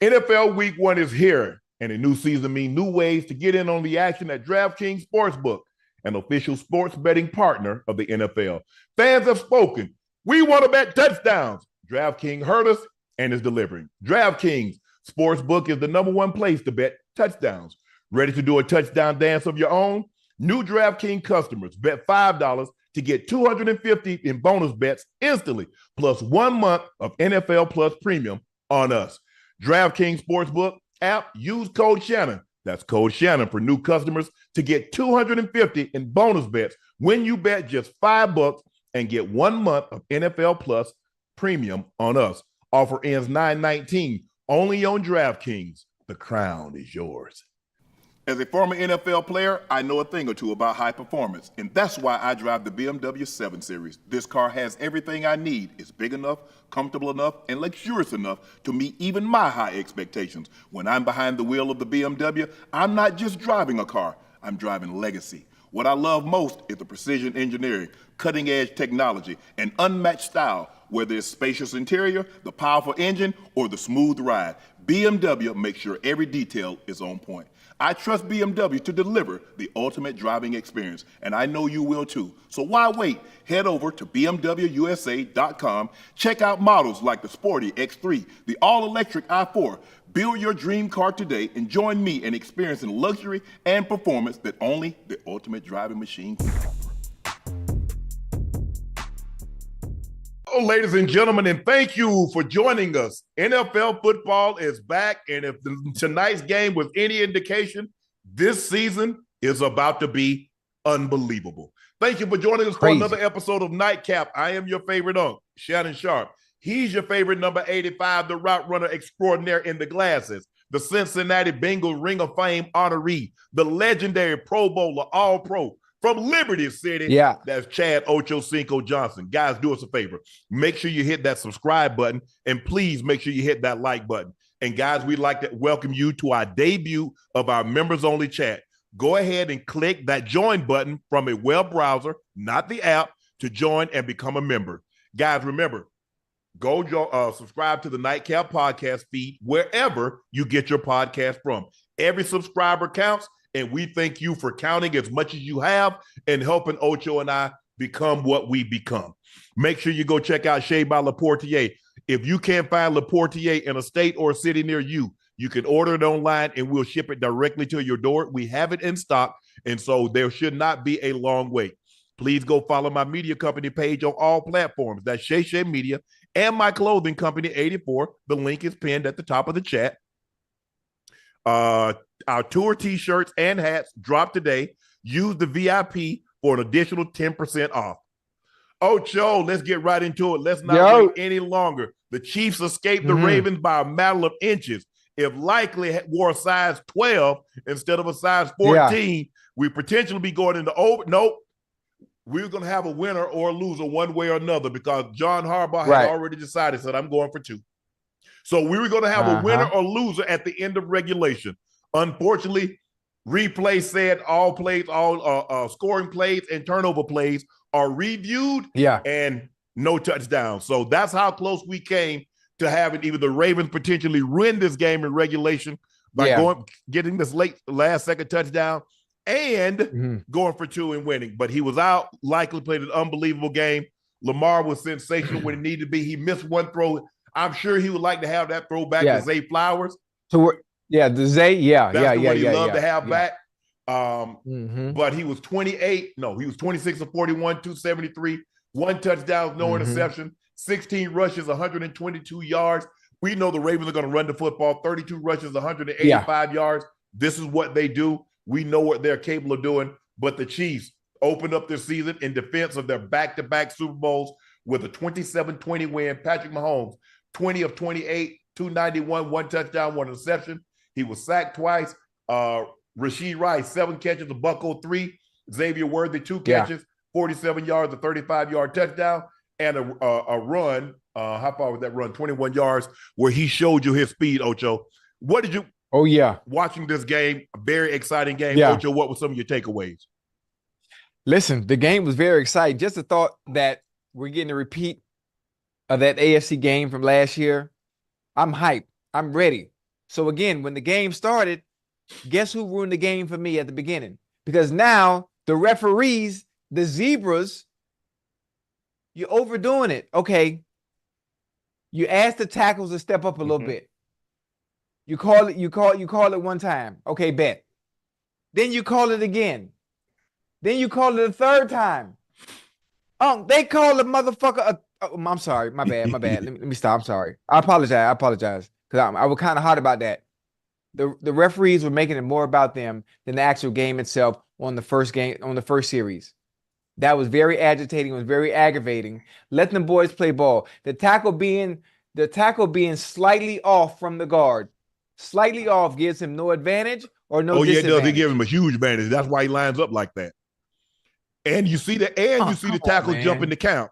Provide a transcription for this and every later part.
NFL Week 1 is here, and a new season means new ways to get in on the action at DraftKings Sportsbook, an official sports betting partner of the NFL. Fans have spoken. We want to bet touchdowns. DraftKings heard us and is delivering. DraftKings Sportsbook is the #1 place to bet touchdowns. Ready to do a touchdown dance of your own? New DraftKings customers bet $5 to get $250 in bonus bets instantly, plus 1 month of NFL Plus Premium on us. DraftKings Sportsbook app, use code Shannon. That's code Shannon for new customers to get $250 in bonus bets when you bet just $5 and get 1 month of NFL Plus Premium on us. Offer ends 9/19, only on DraftKings. The crown is yours. As a former NFL player, I know a thing or two about high performance, and that's why I drive the BMW 7 Series. This car has everything I need. It's big enough, comfortable enough, and luxurious enough to meet even my high expectations. When I'm behind the wheel of the BMW, I'm not just driving a car, I'm driving legacy. What I love most is the precision engineering, cutting-edge technology, and unmatched style. Whether it's spacious interior, the powerful engine, or the smooth ride, BMW makes sure every detail is on point. I trust BMW to deliver the ultimate driving experience, and I know you will too. So why wait? Head over to BMWUSA.com. Check out models like the sporty X3, the all-electric i4. Build your dream car today and join me in experiencing luxury and performance that only the ultimate driving machine can offer. Oh, ladies and gentlemen, and thank you for joining us. NFL football is back, and if tonight's game was any indication, this season is about to be unbelievable. Thank you for joining us for another episode of Nightcap. I am your favorite Unc, Shannon Sharpe. He's your favorite number 85, the route runner extraordinaire in the glasses, the Cincinnati Bengals Ring of Fame honoree, the legendary Pro Bowler, All-Pro, from Liberty City, that's Chad Ochocinco Johnson. Guys, do us a favor. Make sure you hit that subscribe button, and please make sure you hit that like button. And guys, we'd like to welcome you to our debut of our members-only chat. Go ahead and click that join button from a web browser, not the app, to join and become a member. Guys, remember, go subscribe to the Nightcap podcast feed wherever you get your podcast from. Every subscriber counts. And we thank you for counting as much as you have and helping Ocho and I become what we become. Make sure you go check out Shea by Laportier. If you can't find Laportier in a state or a city near you, you can order it online and we'll ship it directly to your door. We have it in stock, and so there should not be a long wait. Please go follow my media company page on all platforms. That's Shay Shay Media, and my clothing company, 84. The link is pinned at the top of the chat. Our tour t-shirts and hats drop today. Use the VIP for an additional 10% off. Ocho, let's get right into it. Let's not wait any longer. The Chiefs escaped the Ravens by a matter of inches. If likely wore a size 12 instead of a size 14, we potentially be going into over. Nope. We're going to have a winner or a loser one way or another because John Harbaugh had already decided, said, I'm going for 2. So we were going to have a winner or loser at the end of regulation. Unfortunately, replay said all plays, all scoring plays and turnover plays are reviewed and no touchdowns. So that's how close we came to having either the Ravens potentially win this game in regulation by getting this last second touchdown and going for 2 and winning. But he was out, likely played an unbelievable game. Lamar was sensational when he needed to be. He missed one throw. I'm sure he would like to have that throw back to Zay Flowers. The Zay, That's the one he loved to have back. But he was 26 of 41, 273, 1 touchdown, no interception, 16 rushes, 122 yards. We know the Ravens are going to run the football, 32 rushes, 185 yards. This is what they do. We know what they're capable of doing. But the Chiefs opened up their season in defense of their back-to-back Super Bowls with a 27-20 win. Patrick Mahomes, 20 of 28, 291, 1 touchdown, 1 interception. He was sacked twice. Rashee Rice, 7 catches, a $103. Xavier Worthy, 2 catches, 47 yards, a 35-yard touchdown, and a run. How far was that run? 21 yards, where he showed you his speed, Ocho. What did you watching this game, a very exciting game, Ocho, what were some of your takeaways? Listen, the game was very exciting. Just the thought that we're getting a repeat of that AFC game from last year. I'm hyped. I'm ready. So again, when the game started, guess who ruined the game for me at the beginning? Because now the referees, the zebras, you're overdoing it. Okay. You ask the tackles to step up a little bit. You call it one time. Okay, bet. Then you call it again. Then you call it a third time. They call the motherfucker I'm sorry. My bad. Let me stop. I'm sorry. I apologize. Because I was kind of hard about that. The referees were making it more about them than the actual game itself on the first series. That was very agitating, was very aggravating. Let them boys play ball. The tackle being slightly off from the guard. Slightly off gives him no advantage or no disadvantage. Oh, yeah, it does. They give him a huge advantage. That's why he lines up like that. And you see the tackles jump in the count.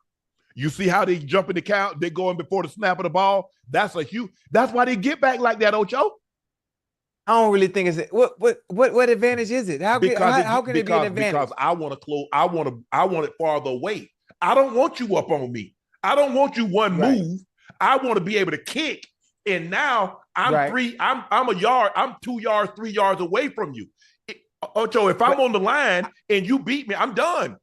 You see how they jump in the count? They're going before the snap of the ball. That's why they get back like that, Ocho. I don't really think it's what advantage is it? How can it be an advantage? Because I want to close. I want it farther away. I don't want you up on me. I don't want you one move. I want to be able to kick. And now I'm a yard. I'm 2 yards, 3 yards away from you. Ocho, if I'm on the line and you beat me, I'm done.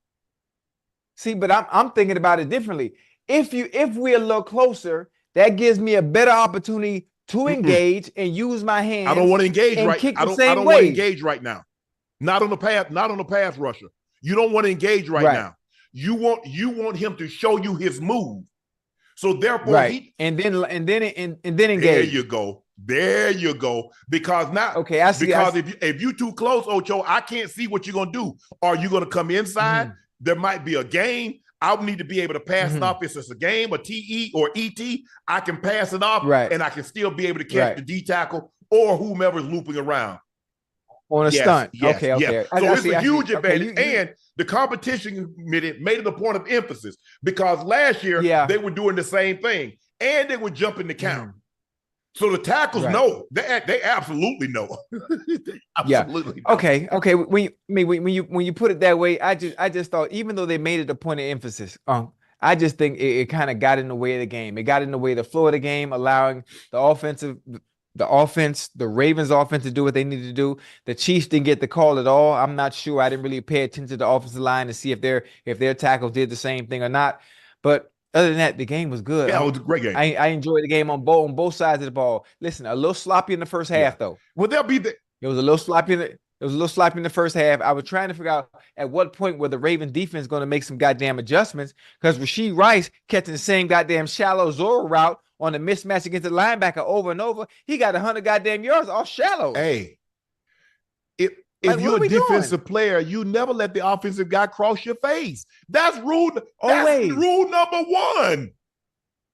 See, but I'm thinking about it differently. If we're a little closer, that gives me a better opportunity to engage and use my hands. I don't want to engage right. I don't want to engage right now. Not on the pass rusher. You don't want to engage right now. You want him to show you his move. So therefore, and then engage. There you go. Because now, if you're too close, Ocho, I can't see what you're gonna do. Are you gonna come inside? There might be a game. I need to be able to pass it off. If it's a game, a TE or ET, I can pass it off, and I can still be able to catch the D tackle or whomever's looping around on a stunt. Okay. So it's a huge advantage, and the competition made it a point of emphasis because last year they were doing the same thing, and they were jumping the count. So the tackles know. They absolutely know. Absolutely know. Okay. When you put it that way, I just thought, even though they made it a point of emphasis, I just think it kind of got in the way of the game. It got in the way of the flow of the game, allowing the Ravens offense to do what they needed to do. The Chiefs didn't get the call at all. I'm not sure. I didn't really pay attention to the offensive line to see if their tackles did the same thing or not. But other than that, the game was good. Yeah, it was a great game. I enjoyed the game on both sides of the ball. Listen, a little sloppy in the first half, though. Well, it was a little sloppy in the first half. I was trying to figure out at what point were the Raven defense going to make some goddamn adjustments, because Rashee Rice catching the same goddamn shallow Zorro route on a mismatch against the linebacker over and over. He got 100 goddamn yards off shallow. Hey, if you're a defensive player, you never let the offensive guy cross your face. That's rule. That's rule number one.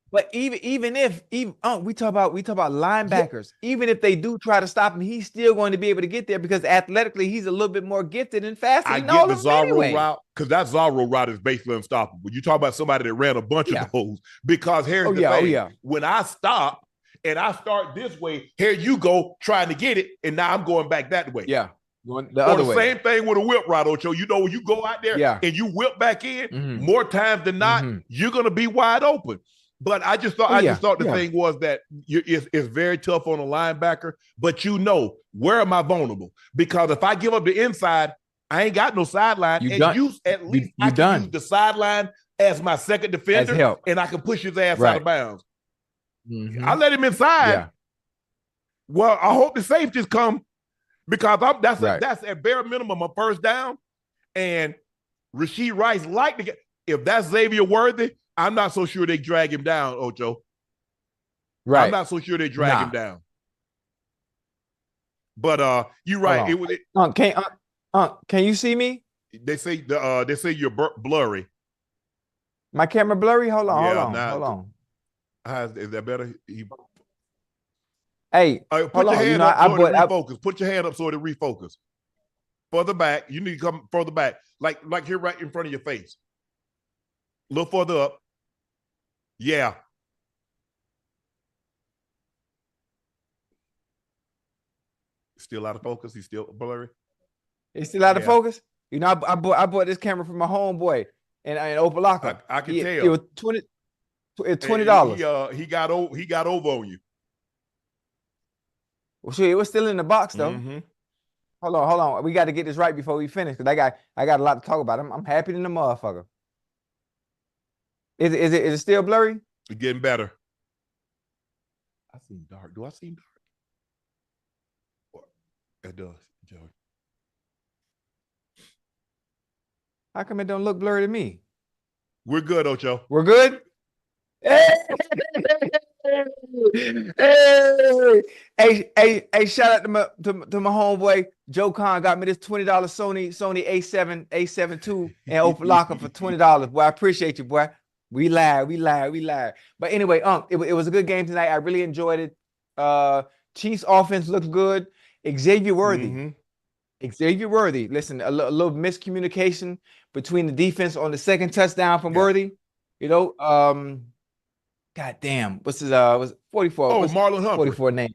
But even if we talk about linebackers, even if they do try to stop him, he's still going to be able to get there because athletically he's a little bit more gifted and faster. I get the Zorro route because that Zorro route is basically unstoppable. You talk about somebody that ran a bunch of those, because here's the thing. When I stop and I start this way, here you go trying to get it, and now I'm going back that way. Yeah. The other way. Same thing with a whip route, Ocho. You know, when you go out there and you whip back in, more times than not, you're going to be wide open. But I just thought the thing was that it's very tough on a linebacker, but where am I vulnerable? Because if I give up the inside, I ain't got no sideline. I can use the sideline as my second defender, and I can push his ass out of bounds. I let him inside. Yeah. Well, I hope the safeties come, because that's at bare minimum a first down. And Rashee Rice if that's Xavier Worthy, I'm not so sure they drag him down, Ocho. Right. I'm not so sure they drag him down. But you're right. Can you see me? They say you're blurry. My camera blurry? Hold on. Is that better? Hey, put your hand up so it refocus. Put your hand up so it refocus. Further back. You need to come further back. Like here right in front of your face. A little further up. Yeah. Still out of focus? He's still blurry? He's still out of focus? You know, I bought this camera from my homeboy in Opalaka. I can tell. It was $20. He got over on you. Well, sure, it was still in the box though. Mm-hmm. Hold on. We got to get this right before we finish because I got a lot to talk about. I'm happy than the motherfucker. Is it still blurry? It's getting better. I seem dark. Do I seem dark? It does, Joey. How come it don't look blurry to me? We're good, Ocho. We're good? Hey, shout out to my homeboy Joe Khan. Got me this $20 Sony A7 II and open locker for $20. Boy, I appreciate you, boy. We lied. But anyway, it was a good game tonight. I really enjoyed it. Chiefs offense looked good. Xavier Worthy. Mm-hmm. Xavier Worthy. Listen, a little miscommunication between the defense on the second touchdown from Worthy. You know, God damn, what's his was 44? Oh, Marlon Humphrey. 44 name.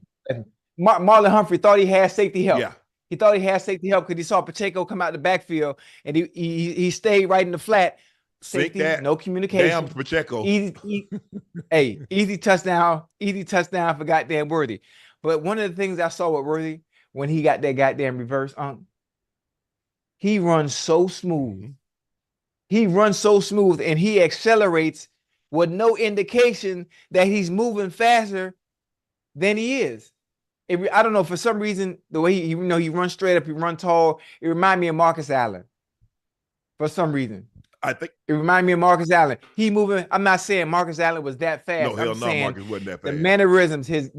Marlon Humphrey thought he had safety help. Yeah. He thought he had safety help because he saw Pacheco come out the backfield and he stayed right in the flat. Safety, no communication. Damn Pacheco. Easy touchdown for goddamn Worthy. But one of the things I saw with Worthy when he got that goddamn reverse, he runs so smooth. He runs so smooth and he accelerates with no indication that he's moving faster than he is. I don't know, for some reason, the way he runs straight up, he runs tall. It reminds me of Marcus Allen. For some reason. I think it reminds me of Marcus Allen. He moving. I'm not saying Marcus Allen was that fast. No, hell no, Marcus wasn't that fast. The mannerisms, his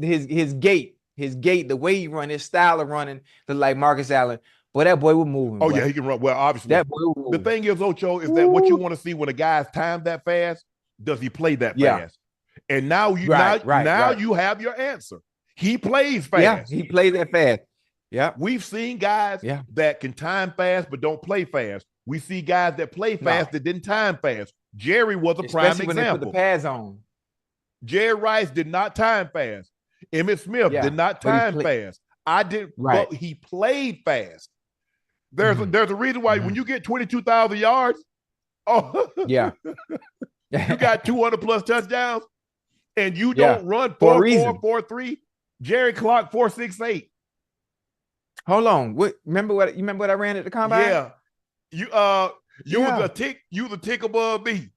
gait, the way he run, his style of running, looked like Marcus Allen. Boy, that boy was moving. Oh, yeah, he can run. Well, obviously. That boy was moving. The thing is, Ocho, is that what you want to see when a guy's timed that fast, does he play that fast? And now you you have your answer. He plays fast. Yeah, he plays that fast. Yeah. We've seen guys that can time fast but don't play fast. We see guys that play fast that didn't time fast. Jerry was a prime example. When they put the pads on. Jerry Rice did not time fast. Emmitt Smith did not time fast. But he played fast. There's a reason why when you get 22,000 yards, you got 200 plus touchdowns, and you don't run 4.4, 4.3. Jerry clocked 4.68. Hold on. You remember what I ran at the combine? Yeah. You was a tick above me.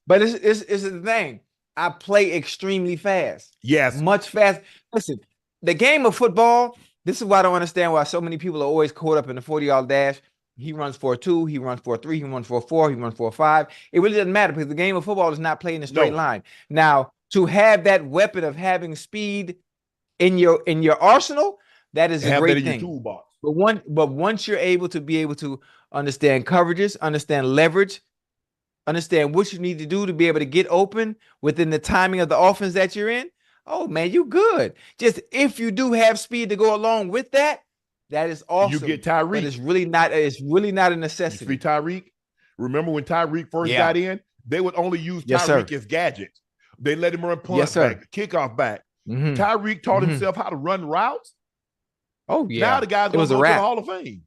But it's the thing. I play extremely fast. Yes. Much fast. Listen, the game of football, this is why I don't understand why so many people are always caught up in the 40-yard dash. He runs 4.2, he runs 4.3, he runs 4.4, he runs 4.5. It really doesn't matter because the game of football is not played in a straight line. Now, to have that weapon of having speed in your arsenal, that is a great thing. Toolbox. But once you're able to understand coverages, understand leverage, understand what you need to do to be able to get open within the timing of the offense that you're in, oh man, you good. Just if you do have speed to go along with that, that is awesome. You get Tyreek. But it's really not a necessity. You see Tyreek? Remember when Tyreek first got in? They would only use Tyreek as gadgets. They let him run punt back, kickoff back. Tyreek taught himself how to run routes. Oh, yeah. Now the guy's going to go to the Hall of Fame.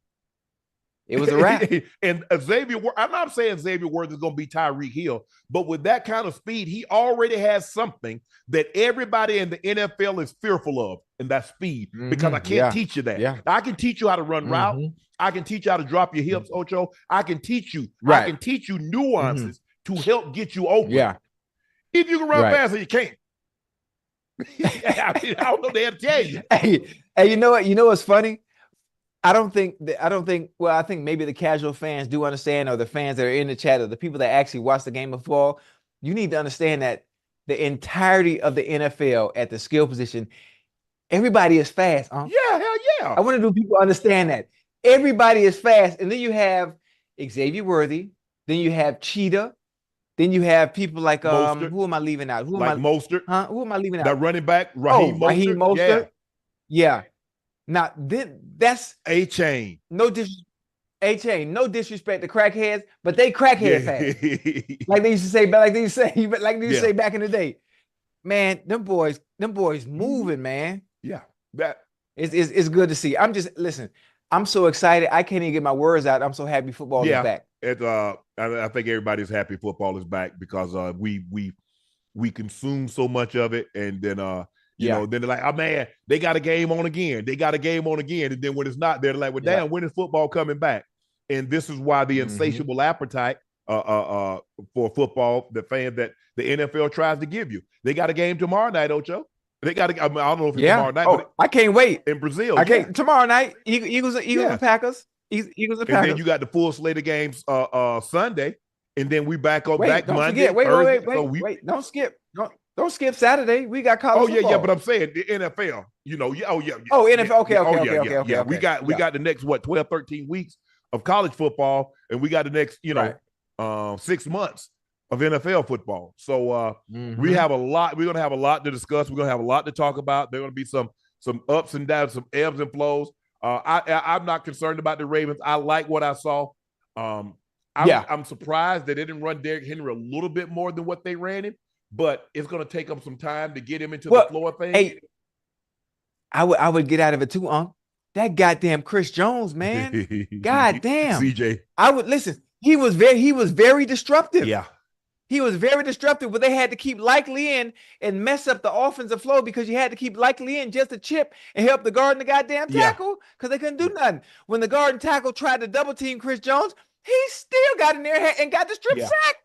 It was a wrap. And Xavier, I'm not saying Xavier Worthy is going to be Tyreek Hill, but with that kind of speed, he already has something that everybody in the NFL is fearful of, and that's speed. Because I can't teach you that. Yeah. I can teach you how to run route. I can teach you how to drop your hips, Ocho. I can teach you. Right. I can teach you nuances to help get you open. Yeah. If you can run faster, you can't. I don't know they have to tell you. Hey, you know what? You know what's funny? I think maybe the casual fans do understand, or the fans that are in the chat, or the people that actually watch the game of football. You need to understand that the entirety of the NFL at the skill position, everybody is fast. Yeah, hell yeah. I want to do people understand that. Everybody is fast. And then you have Xavier Worthy. Then you have Cheetah. Then you have people like, who am I leaving out? Mostert. Huh? Who am I leaving out? That running back, Raheem Mostert. Yeah. Now, that's A-Chain. No disrespect to crackheads, but they crackhead fast. Like they used to say, say back in the day. Man, them boys moving, man. Yeah. It's good to see. Listen, I'm so excited. I can't even get my words out. I'm so happy football is back. I think everybody's happy football is back because we consume so much of it, and then You know, then they're like, oh man, they got a game on again. They got a game on again. And then when it's not, they're like, well, damn, when is football coming back? And this is why the insatiable appetite for football, the fans that the NFL tries to give you. They got a game tomorrow night, Ocho. They got I don't know if it's tomorrow night. Oh, I can't wait. In Brazil. I can't tomorrow night. Eagles and Packers. Eagles and Packers. And then you got the full slate of games Sunday. And then we back on back Monday. Wait. Don't skip. Don't skip Saturday. We got college football. But I'm saying the NFL, you know, NFL. Okay. We got the next 12, 13 weeks of college football, and we got the next, 6 months of NFL football. So we have a lot. We're gonna have a lot to discuss. We're gonna have a lot to talk about. There are gonna be some ups and downs, some ebbs and flows. I'm not concerned about the Ravens. I like what I saw. I'm surprised that they didn't run Derrick Henry a little bit more than what they ran him, but it's going to take them some time to get him into the floor thing. Hey, I would get out of it too, Unc. That goddamn Chris Jones, man. Goddamn. CJ. I would listen. He was very disruptive. Yeah. He was very disruptive, but they had to keep Likely in and mess up the offensive flow because you had to keep Likely in just to chip and help the guard in the goddamn tackle because they couldn't do nothing. When the guard and tackle tried to double team Chris Jones, he still got in there and got the strip sack.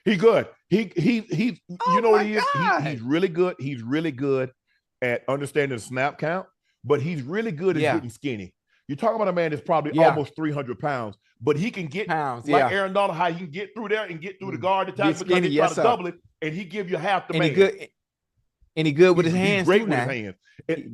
He good. He you know what he is? He's really good. He's really good at understanding the snap count, but he's really good at getting skinny. You're talking about a man that's probably almost 300 pounds, but he can get like Aaron Donald, how he can get through there and get through the guard at times because he try to double it, and he give you half the man. He good with his hands. He's great with his hands.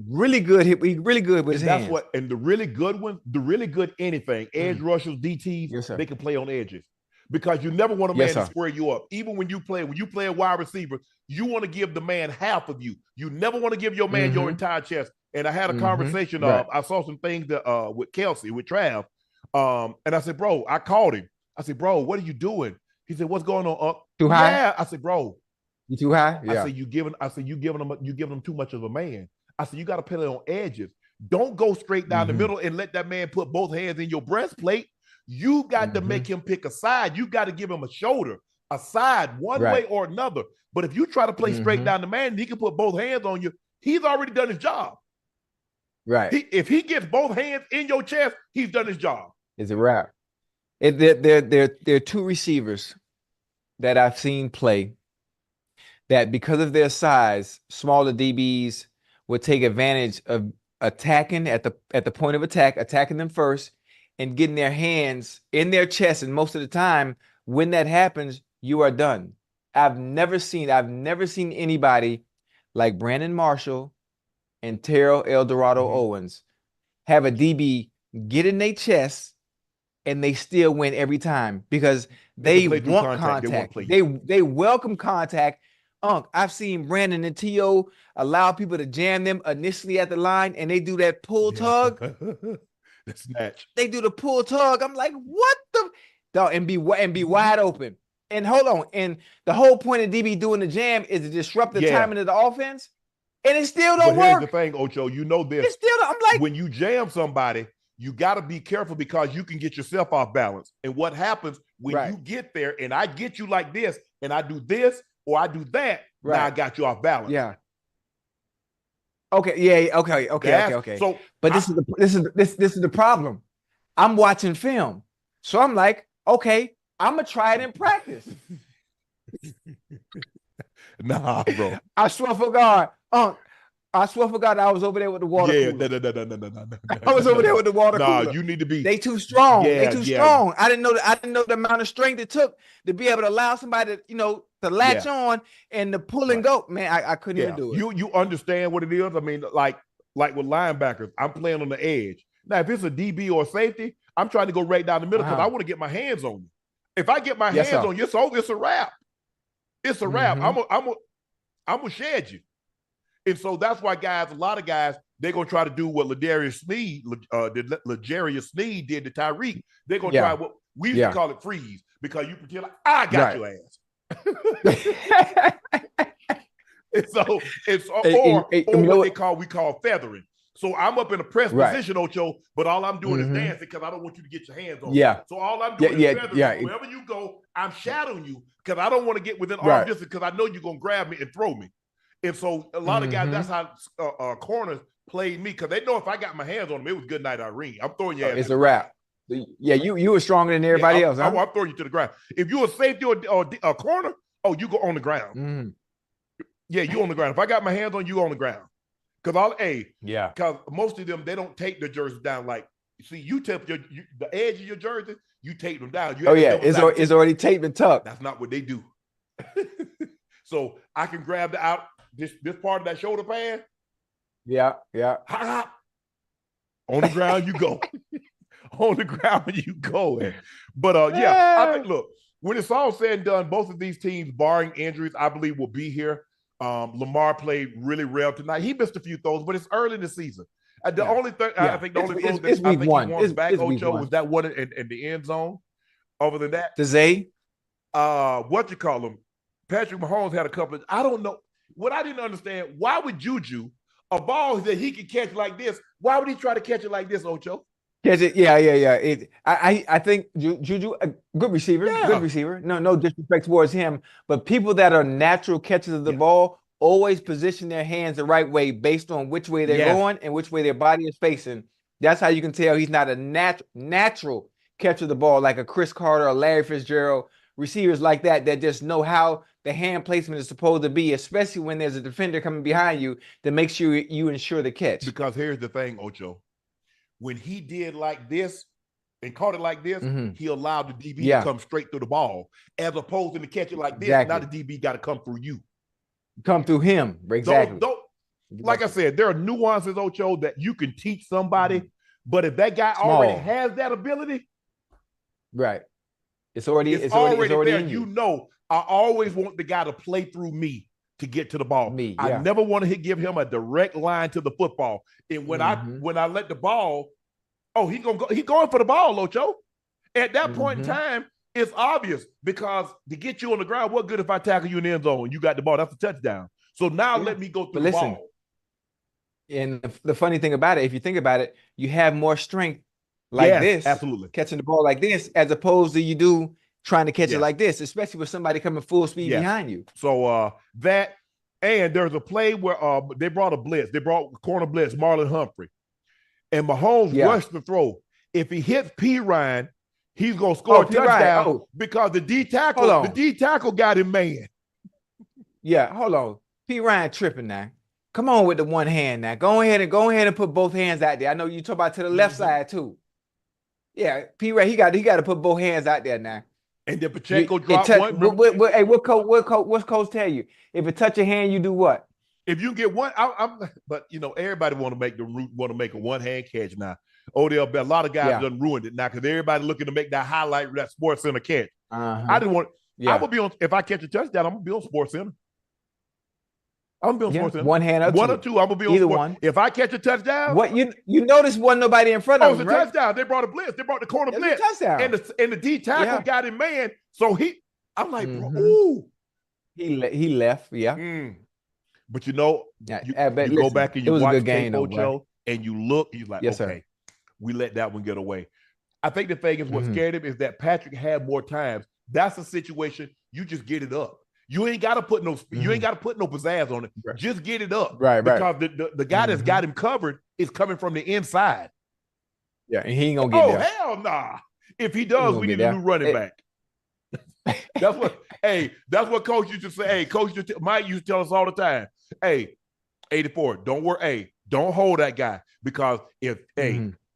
Really good. He's really good with his hands. That's what. And the really good ones, the really good anything, edge rushers, DTs, they can play on edges because you never want a man to square you up. Even when you play a wide receiver, you want to give the man half of you. You never want to give your man your entire chest. And I had a conversation. I saw some things that with Kelsey, with Trav, and I said, bro, I called him. I said, bro, what are you doing? He said, what's going on? Too high? Yeah. I said, bro, you too high? Yeah. I said, you giving them too much of a man. I said, you got to play on edges. Don't go straight down the middle and let that man put both hands in your breastplate. You got to make him pick a side. You got to give him a shoulder, a side, one way or another. But if you try to play straight down the man, he can put both hands on you. He's already done his job. Right. If he gets both hands in your chest, he's done his job. It's a wrap. There are two receivers that I've seen play that because of their size, smaller DBs would take advantage of attacking at the point of attack, attacking them first, and getting their hands in their chest. And most of the time, when that happens, you are done. I've never seen anybody like Brandon Marshall and Terrell El Dorado Owens have a DB get in their chest and they still win every time because they want contact. They welcome contact. I've seen Brandon and T.O. allow people to jam them initially at the line and they do that pull tug. The snatch. They do the pull tug. I'm like, what the? And be wide open. And hold on. And the whole point of DB doing the jam is to disrupt the timing of the offense. And it still don't work. Here's the thing, Ocho. You know this. It still don't, I'm like, when you jam somebody, you got to be careful because you can get yourself off balance. And what happens when you get there and I get you like this and I do this or I do that, now I got you off balance. Yeah. Okay. Yeah. Okay. So, but this is the problem. I'm watching film, so I'm like, okay, I'm gonna try it in practice. Nah, bro. I swear for God, I swear for God, I was over there with the water. Yeah, no. I was over there with the water cooler. Nah, you need to be. They too strong. They too strong. I didn't know the amount of strength it took to be able to allow somebody to, to latch on and to pull and go. Man, I couldn't even do it. You understand what it is? I mean, like with linebackers, I'm playing on the edge. Now, if it's a DB or a safety, I'm trying to go right down the middle because I want to get my hands on you. If I get my hands on you, it's a wrap. It's a wrap. I'm gonna shed you. And so that's why a lot of guys, they're gonna try to do what L'Jarius Sneed did to Tyreek. They're gonna try what we used to call it freeze because you pretend like I got your ass. And so or we call feathering. So I'm up in a press position, Ocho, but all I'm doing is dancing because I don't want you to get your hands on me. So all I'm doing is feathering. Wherever you go, I'm shadowing you because I don't want to get within arm distance because I know you're gonna grab me and throw me. And so a lot of guys, that's how corners played me because they know if I got my hands on them, it was good night, Irene. I'm throwing your ass. It's a wrap. Yeah, you were stronger than everybody else. Huh? I'm throwing you to the ground. If you're a safety or a corner, you go on the ground. Yeah, you on the ground. If I got my hands on you, on the ground. Because because most of them, they don't take the jersey down. Like, see, you tip the edge of your jersey, you take them down. It's already taped and tucked. That's not what they do. So I can grab this part of that shoulder pad. Yeah. Hop. On the ground you go. On the ground you go. But I think, look, when it's all said and done, both of these teams, barring injuries, I believe will be here. Lamar played really well tonight. He missed a few throws, but it's early in the season. The only thing I think the only throw that I think he wants back, Ocho, was that one in the end zone. Other than that, the Zay, what you call him? Patrick Mahomes had a couple of. I don't know what I didn't understand. Why would Juju, a ball that he could catch like this, why would he try to catch it like this, Ocho? Catch it, yeah. I think Juju, a good receiver, good receiver. No disrespect towards him, but people that are natural catchers of the ball always position their hands the right way based on which way they're going and which way their body is facing. That's how you can tell he's not a natural catcher of the ball like a Chris Carter or Larry Fitzgerald. Receivers like that just know how the hand placement is supposed to be, especially when there's a defender coming behind you that makes sure you ensure the catch. Because here's the thing, Ocho. When he did like this and caught it like this, he allowed the DB to come straight through the ball, as opposed to catch it like this. Now the DB got to come through you. Come through him. Exactly. Like I said, there are nuances, Ocho, that you can teach somebody, but if that guy already has that ability, right. It's already there. In you. You know, I always want the guy to play through me to get to the ball. I never want to give him a direct line to the football. And when I let the ball, he's going for the ball, Ocho. At that point in time, it's obvious because to get you on the ground, what good if I tackle you in the end zone and you got the ball? That's a touchdown. So now let me go through the ball. And the funny thing about it, if you think about it, you have more strength like this, absolutely, catching the ball like this, as opposed to you do trying to catch it like this, especially with somebody coming full speed behind you. So that, and there's a play where they brought a blitz. They brought corner blitz, Marlon Humphrey. And Mahomes rushed the throw. If he hits P. Ryan, he's gonna score a touchdown because the D tackle got him, man. Yeah, hold on. P. Ryan tripping now. Come on with the one hand now. Go ahead and put both hands out there. I know you talk about to the left side too. Yeah, P. Ryan, he got to put both hands out there now. And then Pacheco dropped one. What's coach tell you? If it touch your hand, you do what? If you get one, but everybody want to make a one hand catch now. Odell, a lot of guys done ruined it now because everybody looking to make that highlight that Sports Center catch. I didn't want. I would be on if I catch a touchdown. I'm gonna be on Sports Center. I'm gonna be on Sports Center. One hand or one or two. I'm gonna be on either one. If I catch a touchdown, what you notice wasn't nobody in front of him. It was a touchdown. They brought a blitz. They brought the corner blitz. Touchdown. And the D tackle got him, man. So I'm like, bro, ooh. He left. Yeah. But you go back and you watch tape, Ocho, and you look. He's like, okay, we let that one get away. I think the thing is what scared him is that Patrick had more times. That's a situation you just get it up. You ain't got to put no pizzazz on it. Right. Just get it up. Right. Because the guy that's got him covered is coming from the inside. Yeah, and he ain't gonna get there. Oh, hell nah. If he does, we need a new running back. That's what Coach used to say. Hey, Coach Mike used to tell us all the time. Hey, 84, don't worry. Hey, don't hold that guy. Because if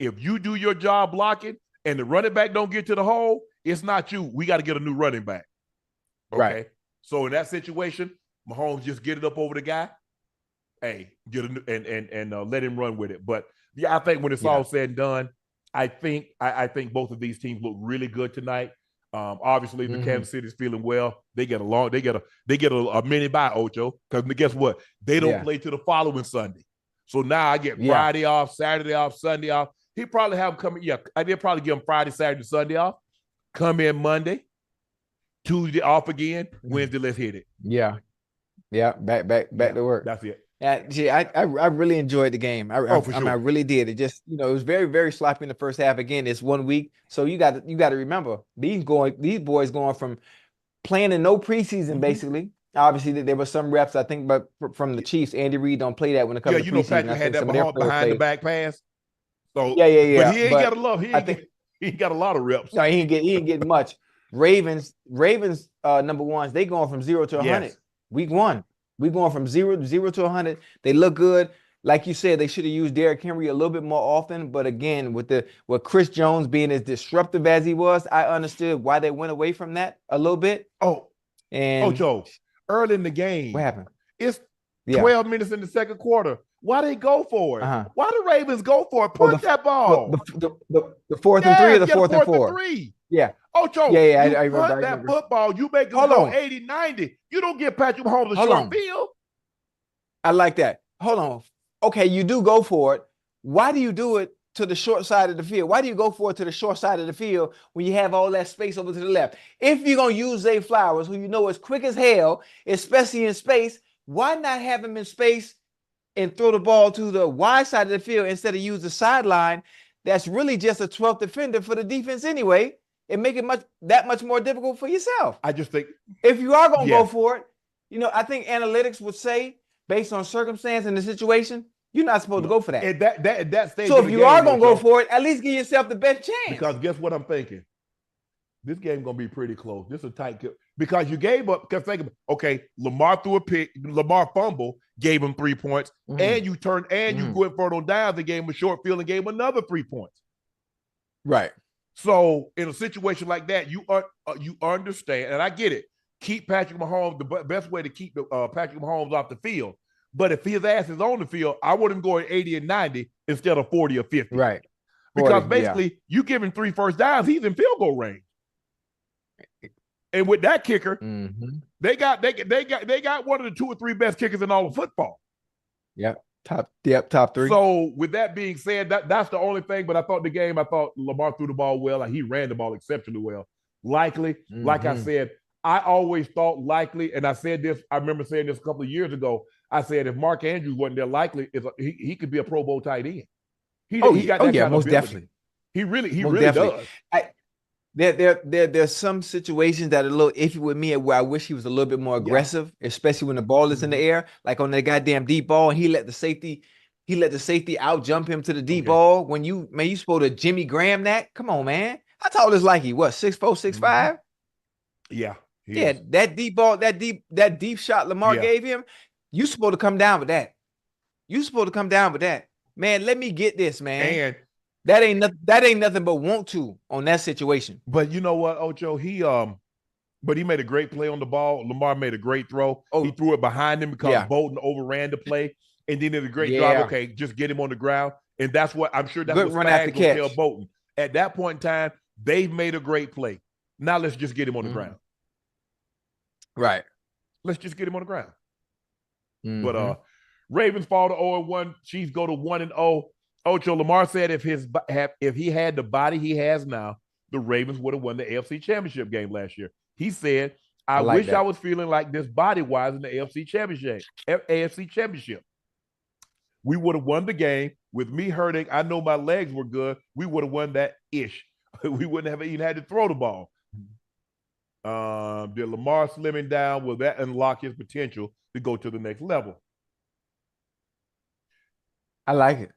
you do your job blocking and the running back don't get to the hole, it's not you. We got to get a new running back. Okay. Right. So in that situation, Mahomes just get it up over the guy. Hey, get and let him run with it. But I think when it's all said and done, I think both of these teams look really good tonight. Obviously, the Kansas City's feeling well. They get a mini bye, Ocho, because guess what? They don't play till the following Sunday. So now I get Friday off, Saturday off, Sunday off. He probably have them coming. Yeah, I did probably give him Friday, Saturday, Sunday off. Come in Monday. Tuesday off again. Wednesday, let's hit it. Yeah. Back to work. That's it. Yeah, I really enjoyed the game. I really did. It just it was very, very sloppy in the first half. Again, it's 1 week, so you got to remember these boys going from playing in no preseason basically Obviously, there were some reps, I think, but from the Chiefs, Andy Reid don't play that when it comes to you know, preseason. Patrick I had think that some of their players behind the play. back pass. So, Yeah. but he ain't got a lot. I think He ain't got a lot of reps. no, he ain't getting much. Ravens, number ones, they going from 0 to 100. Yes. Week 1, we going from 0 to 100. They look good. Like you said, they should have used Derrick Henry a little bit more often. But again, with Chris Jones being as disruptive as he was, I understood why they went away from that a little bit. And Ocho, early in the game, what happened? It's 12 minutes in the second quarter. Why they go for it? Why the Ravens go for it? Punt that ball. The 4th and 3 or the 4th and 4? 3. Yeah. Ocho, I punt that football. You make them go 80, 90. You don't give Patrick Mahomes a short field. I like that. Hold on. Okay, you do go for it. Why do you do it to the short side of the field? Why do you go for it to the short side of the field when you have all that space over to the left? If you're going to use Zay Flowers, who you know is quick as hell, especially in space, why not have him in space and throw the ball to the wide side of the field instead of use the sideline? That's really just a 12th defender for the defense anyway, and make it that much more difficult for yourself. I just think if you are going to go for it, I think analytics would say, based on circumstance and the situation, you're not supposed to go for that. At that stage, so if you are going to go for it, at least give yourself the best chance. Because guess what I'm thinking? This game's going to be pretty close. This is a tight kill. Because you gave up, because think about okay, Lamar threw a pick, Lamar fumble, gave him 3 points, and you turned, and you went for it on downs and gave him a short field and gave him another 3 points. Right. So in a situation like that, you understand, and I get it. Keep Patrick Mahomes, the best way to keep Patrick Mahomes off the field. But if his ass is on the field, I want him going 80 and 90 instead of 40 or 50. Right. 40, because basically you give him 3 first downs, he's in field goal range. And with that kicker, they got one of the 2 or 3 best kickers in all of football. Yep. Top 3. So with that being said, that's the only thing. But I thought Lamar threw the ball well. Like he ran the ball exceptionally well. Likely, like I said, I always thought likely, and I said this, I remember saying this a couple of years ago. I said if Mark Andrews wasn't there, likely he could be a Pro Bowl tight end. He got that kind of most ability. definitely. He really does. There's some situations that are a little iffy with me where I wish he was a little bit more aggressive, especially when the ball is in the air, like on that goddamn deep ball, and he let the safety out jump him to the deep ball. When you supposed to Jimmy Graham that? Come on, man. How tall is like he? What, 6'4", 6'5"? Yeah. That deep ball, that deep shot Lamar gave him, you supposed to come down with that. Man, let me get this, man. And that ain't nothing but want to on that situation. But you know what, Ocho? He made a great play on the ball. Lamar made a great throw. He threw it behind him because Bolton overran the play, and then did a great job. Okay, just get him on the ground, and that's what I'm sure that's what Spags will tell Bolton. At that point in time, they've made a great play. Now let's just get him on the ground. Right. Let's just get him on the ground. But Ravens fall to 0-1. Chiefs go to 1-0. Ocho, Lamar said if he had the body he has now, the Ravens would have won the AFC Championship game last year. He said, I wish I was feeling like this body-wise in the AFC Championship. We would have won the game. With me hurting, I know my legs were good. We would have won that ish. We wouldn't have even had to throw the ball. Did Lamar slimming down? Will that unlock his potential to go to the next level? I like it.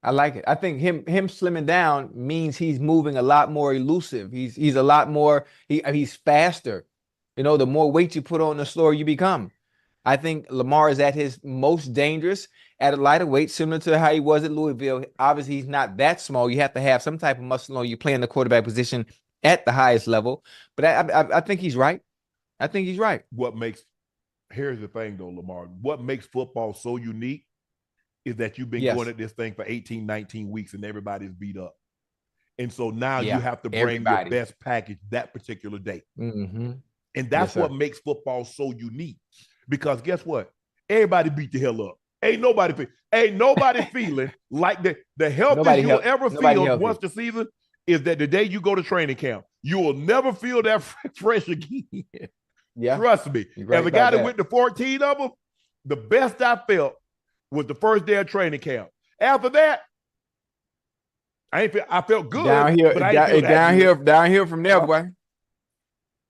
I think him slimming down means he's moving a lot more elusive. He's a lot more. He's faster. The more weight you put on, the slower you become. I think Lamar is at his most dangerous at a lighter weight, similar to how he was at Louisville. Obviously, he's not that small. You have to have some type of muscle on you playing the quarterback position at the highest level. But I think he's right. Here's the thing, though, Lamar. What makes football so unique is that you've been going at this thing for 18, 19 weeks and everybody's beat up. And so now you have to bring your best package that particular day. And that's what makes football so unique. Because guess what? Everybody beat the hell up. Ain't nobody feeling like the healthiest you'll ever feel once the season is that the day you go to training camp. You will never feel that fresh again. Trust me. As a guy that went to 14 of them, the best I felt was the first day of training camp. After that, I felt good. Downhill from there, boy.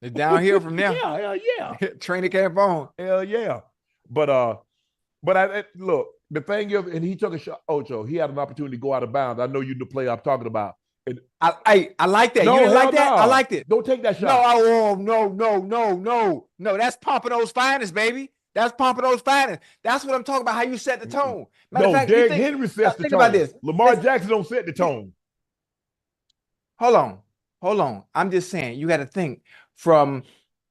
It's downhill from there. Yeah, hell yeah. Training camp on. Hell yeah. But look, the thing is, and he took a shot, Ocho. He had an opportunity to go out of bounds. I know you the player I'm talking about. And I like that. no, You didn't like hell that? no. I liked it. Don't take that shot. No. That's Pompadour's finest, baby. That's Pompadour's finest. That's what I'm talking about. How you set the tone. Matter of fact, Derrick Henry sets the tone. About this. Lamar Jackson don't set the tone. Hold on. I'm just saying you got to think from.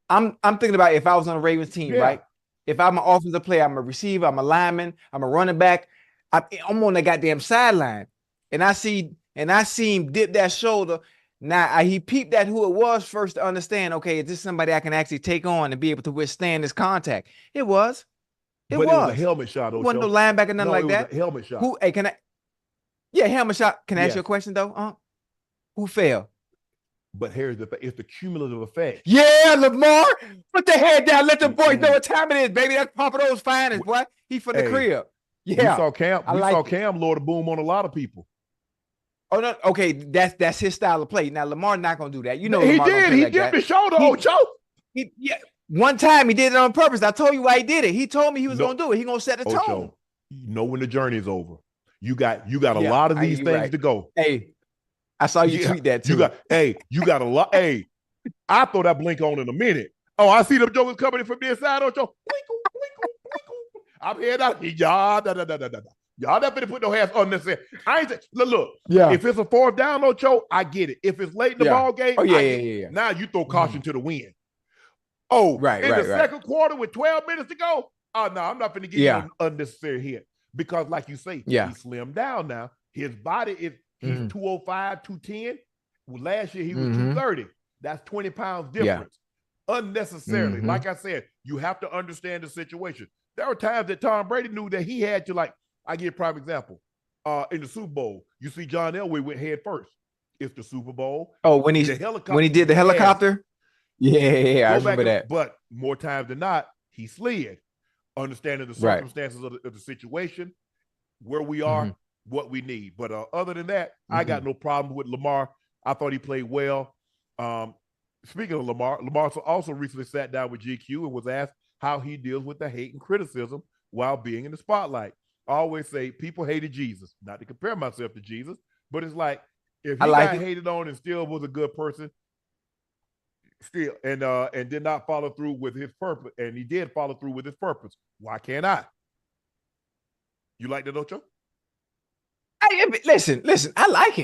I'm thinking about if I was on a Ravens team, right? If I'm an offensive player, I'm a receiver, I'm a lineman, I'm a running back. I'm on the goddamn sideline, and I see him dip that shoulder. Now he peeped at who it was first to understand. Okay, is this somebody I can actually take on and be able to withstand this contact? It was. It was a helmet shot. It wasn't no linebacker, nothing like that. A helmet shot. Who? Hey, can I? Yeah, helmet shot. Can I ask you a question though? Who fell? But here's it's the cumulative effect. Yeah, Lamar, put the head down. Let the boys know what time it is, baby. That's Pompadour's finest, boy. He from the crib. Yeah, we saw Cam lower the boom on a lot of people. Oh no, okay, that's his style of play. Now Lamar not gonna do that. You know, he Lamar did. He dipped his shoulder, Ocho. Yeah, one time he did it on purpose. I told you why he did it. He told me he was gonna do it. He gonna set the tone. You know when the journey is over. You got a lot of these things to go. Hey, I saw you tweet that too. You got a lot. Hey, I throw that blink on in a minute. Oh, I see them jokers coming in from the inside, Ocho. I'm heading out. Y'all not finna put no hands on this. I ain't look. Yeah. If it's a fourth down, Ocho, I get it. If it's late in the ball game, yeah. Now you throw caution to the wind. Oh, in the second quarter with 12 minutes to go. Oh no, I'm not finna get you unnecessary hit because, like you say, he slimmed down now. His body is he's 205, 210. Well, last year he was 230. That's 20 pounds difference. Unnecessarily. Like I said, you have to understand the situation. There were times that Tom Brady knew that he had to, like, I give a prime example. In the Super Bowl, you see John Elway went head first. It's the Super Bowl. Oh, when he did the helicopter? Yeah, I remember that. But more times than not, he slid. Understanding the circumstances of the situation, where we are, what we need. But other than that, I got no problem with Lamar. I thought he played well. Speaking of Lamar also recently sat down with GQ and was asked how he deals with the hate and criticism while being in the spotlight. I always say people hated Jesus, not to compare myself to Jesus, but it's like if he got hated on and still was a good person, and did not follow through with his purpose, and he did follow through with his purpose. Why can't I? You like that, Ocho? Listen. I like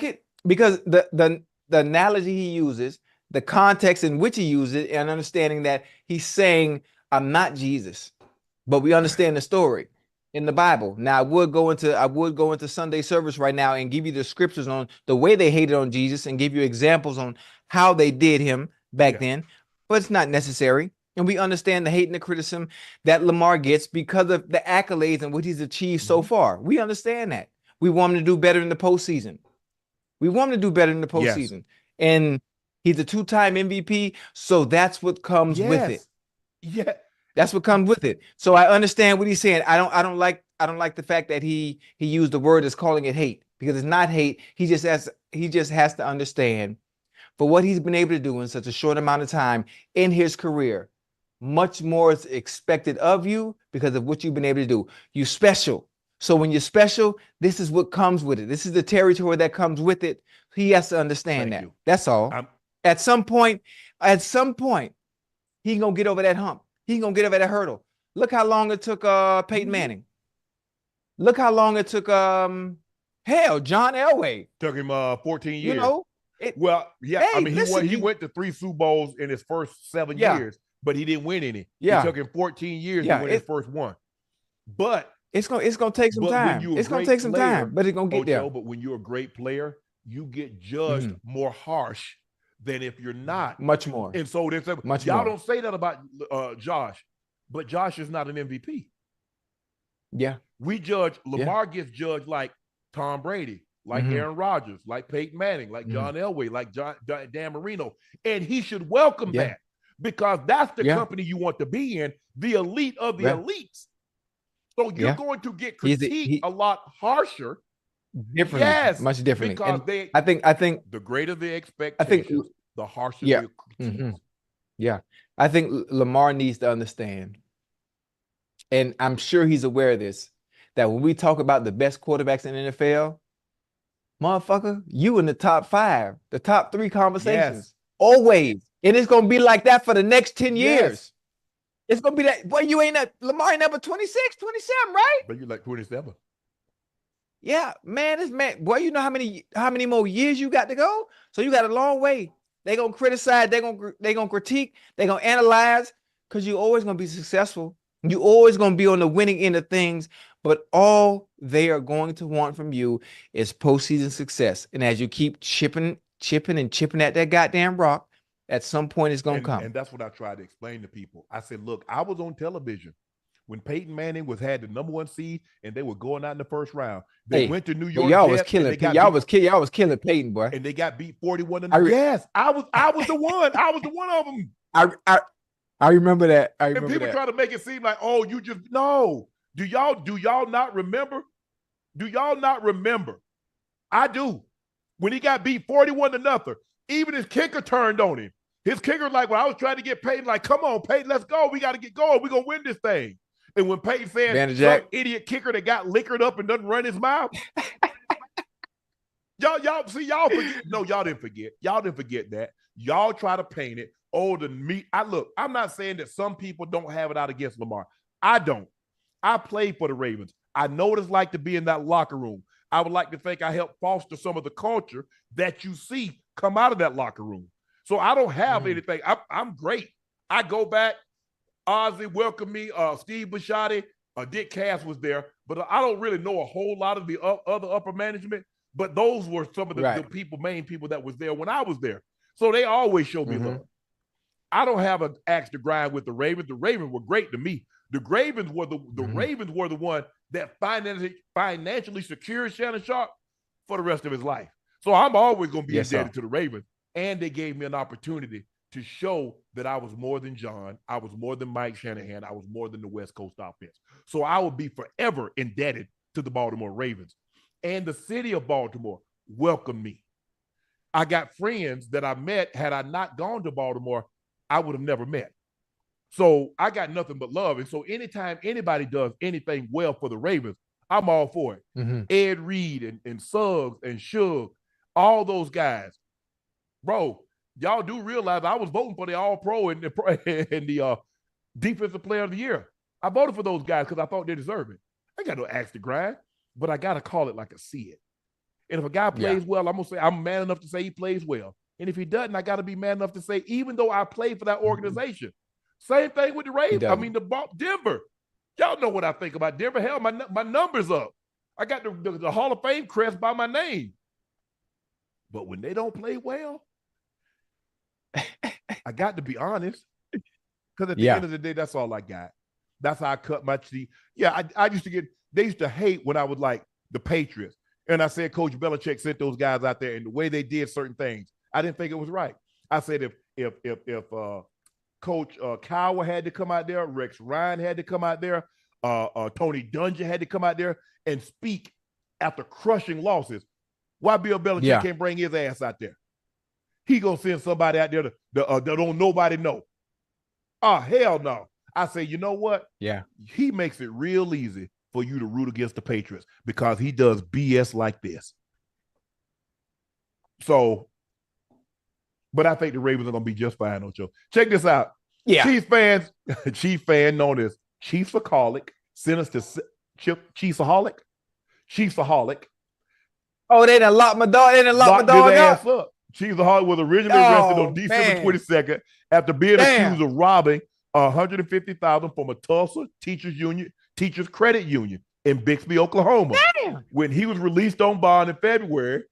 it because the analogy he uses, the context in which he uses it, and understanding that he's saying, "I'm not Jesus," but we understand the story in the Bible. Now, I would go into Sunday service right now and give you the scriptures on the way they hated on Jesus and give you examples on how they did him back then, but it's not necessary. And we understand the hate and the criticism that Lamar gets because of the accolades and what he's achieved so far. We understand that. We want him to do better in the postseason. And he's a two-time MVP, so that's what comes with it. Yeah. That's what comes with it. So I understand what he's saying. I don't like the fact that he used the word as calling it hate, because it's not hate. He just has to understand, for what he's been able to do in such a short amount of time in his career, much more is expected of you because of what you've been able to do. You're special. So when you're special, this is what comes with it. This is the territory that comes with it. He has to understand that. That's all. At some point, he's going to get over that hump. He's going to get over that hurdle. Look how long it took Peyton Manning. Look how long it took John Elway. Took him 14 years. You know? He went to 3 Super Bowls in his first 7 years, but he didn't win any. It took him 14 years to win his first one. But it's gonna take some time. It's gonna take some time, but it's gonna get there. But when you're a great player, you get judged more harsh than if you're not. Much more. And so there's y'all don't say that about Josh, but Josh is not an MVP. Yeah. We judge, Lamar gets judged like Tom Brady, like Aaron Rodgers, like Peyton Manning, like John Elway, like Dan Marino. And he should welcome that, because that's the company you want to be in, the elite of the elites. So you're going to get critiqued a lot harsher. Differently, much differently. Because I think the greater the expectations, the harsher Yeah. the critiques. Yeah. I think Lamar needs to understand, and I'm sure he's aware of this, that when we talk about the best quarterbacks in the NFL, motherfucker, you in the top 5, the top 3 conversations. Yes. Always. And it's going to be like that for the next 10 Yes. years. It's going to be that. Boy, Lamar ain't never 26, 27, right? But you like 27. Yeah, man, boy, you know how many more years you got to go? So you got a long way. They're going to criticize, they're going to critique, they're going to analyze, because you're always going to be successful. You're always going to be on the winning end of things, but all they are going to want from you is postseason success. And as you keep chipping at that goddamn rock, at some point it's going to come. And that's what I tried to explain to people. I said, look, I was on television when Peyton Manning had the #1 seed and they were going out in the first round. They went to New York. Y'all was killing Peyton, boy. And they got beat 41. Yes, I was the one. I was the one of them. I remember that. And people try to make it seem like, oh, you just no. Do y'all not remember? Do y'all not remember? I do. When he got beat 41-0, even his kicker turned on him. His kicker, like when I was trying to get Peyton, like, come on, Peyton, let's go. We got to get going. We're gonna win this thing. And when Peyton said some idiot kicker that got liquored up and doesn't run his mouth. y'all forget. No, y'all didn't forget. Y'all didn't forget that. Y'all try to paint it. Oh, I'm not saying that some people don't have it out against Lamar. I don't. I played for the Ravens. I know what it's like to be in that locker room. I would like to think I helped foster some of the culture that you see come out of that locker room. So I don't have anything. I'm great. I go back. Ozzie welcomed me. Steve Bisciotti, Dick Cass was there, but I don't really know a whole lot of the other upper management. But those were some of the main people that was there when I was there. So they always showed me love. I don't have an axe to grind with the Ravens. The Ravens were great to me. The Ravens were the Ravens were the one that financially secured Shannon Sharpe for the rest of his life. So I'm always going to be indebted to the Ravens. And they gave me an opportunity to show that I was more than John. I was more than Mike Shanahan. I was more than the West Coast offense. So I will be forever indebted to the Baltimore Ravens. And the city of Baltimore welcomed me. I got friends that I met. Had I not gone to Baltimore, I would have never met. So I got nothing but love. And so anytime anybody does anything well for the Ravens, I'm all for it. Ed Reed and Suggs and Suge, all those guys. Bro, y'all do realize I was voting for the All-Pro and the Defensive Player of the Year. I voted for those guys because I thought they deserved it. I got no axe to grind, but I got to call it like I see it. And if a guy plays well, I'm going to say I'm man enough to say he plays well. And if he doesn't, I got to be man enough to say, even though I played for that organization. Same thing with the Ravens. I mean, Denver. Y'all know what I think about Denver. Hell, my number's up. I got the Hall of Fame crest by my name. But when they don't play well, I got to be honest. Because at the end of the day, that's all I got. That's how I cut my teeth. Yeah, I used to they used to hate when I was like the Patriots. And I said Coach Belichick sent those guys out there and the way they did certain things, I didn't think it was right. I said if Coach Cowher had to come out there, Rex Ryan had to come out there, Tony Dungy had to come out there and speak after crushing losses, why Bill Belichick can't bring his ass out there? He gonna send somebody out there that don't nobody know. Oh, hell no. I say, you know what? Yeah. He makes it real easy for you to root against the Patriots because he does BS like this. So, but I think the Ravens are going to be just fine, Ocho. Check this out. Yeah. Chief fan known as Chiefsaholic, sent us to Chiefsaholic. Oh, they done locked my dog. They done locked my dog up. Chiefsaholic was originally arrested on December 22nd after being accused of robbing $150,000 from a Tulsa teachers credit union in Bixby, Oklahoma. Damn. When he was released on bond in February,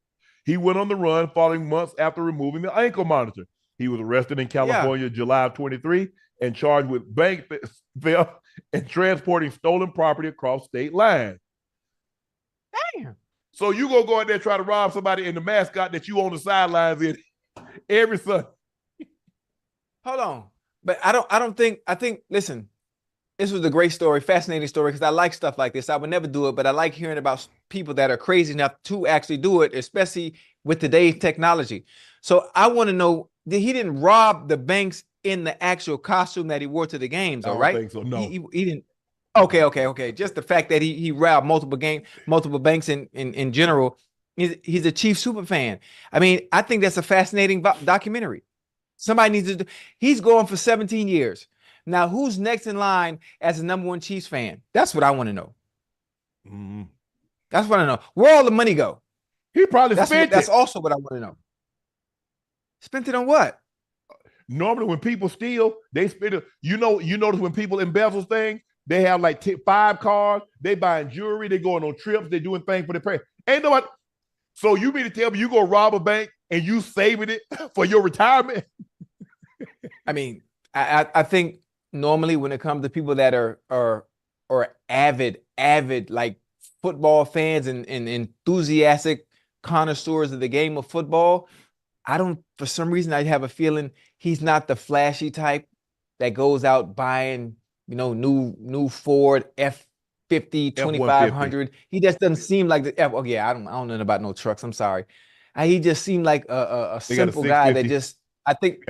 he went on the run following months after removing the ankle monitor. He was arrested in California July of 23 and charged with bank theft and transporting stolen property across state lines. Damn. So you gonna go out there and try to rob somebody in the mascot that you on the sidelines in every Sunday. Hold on. But I think, listen, this was a great story, fascinating story, because I like stuff like this. I would never do it, but I like hearing about people that are crazy enough to actually do it, especially with today's technology. So I want to know he didn't rob the banks in the actual costume that he wore to the games, I all don't right? think so. No, He didn't. Okay. Just the fact that he robbed multiple banks in general. He's a chief super fan. I mean, I think that's a fascinating documentary. Somebody needs to do. He's going for 17 years. Now, who's next in line as a #1 Chiefs fan? That's what I want to know. That's what I know. Where all the money go? he probably spent That's it. also what I want to know. Spent it on what? Normally, when people steal, they spend it. You notice when people embezzle things, they have like 5 cars. They buying jewelry. They going on trips. They doing things for their parents. Ain't nobody. So you mean to tell me you go rob a bank and you saving it for your retirement? I mean, I think normally when it comes to people that are avid like football fans and enthusiastic connoisseurs of the game of football, for some reason I have a feeling he's not the flashy type that goes out buying, new Ford F50 2500. He just doesn't seem like the F. Oh yeah, I don't know about no trucks. I'm sorry. He just seemed like a simple guy that just, I think,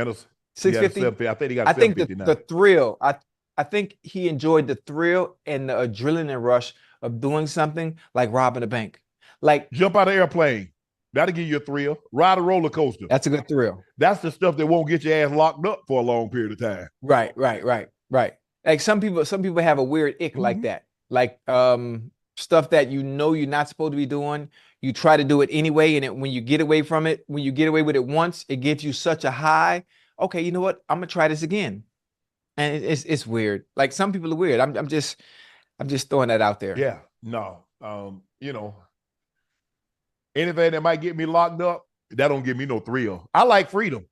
650. I think he got. I think the thrill. I think he enjoyed the thrill and the adrenaline rush of doing something like robbing a bank. Like jump out of an airplane. That'll give you a thrill. Ride a roller coaster. That's a good thrill. That's the stuff that won't get your ass locked up for a long period of time. Right. Like some people have a weird ick like that. Like stuff that you're not supposed to be doing. You try to do it anyway, and when you get away from it, when you get away with it once, it gives you such a high. Okay, you know what? I'm gonna try this again, and it's weird. Like some people are weird. I'm just throwing that out there. Yeah, no, anything that might get me locked up, that don't give me no thrill. I like freedom.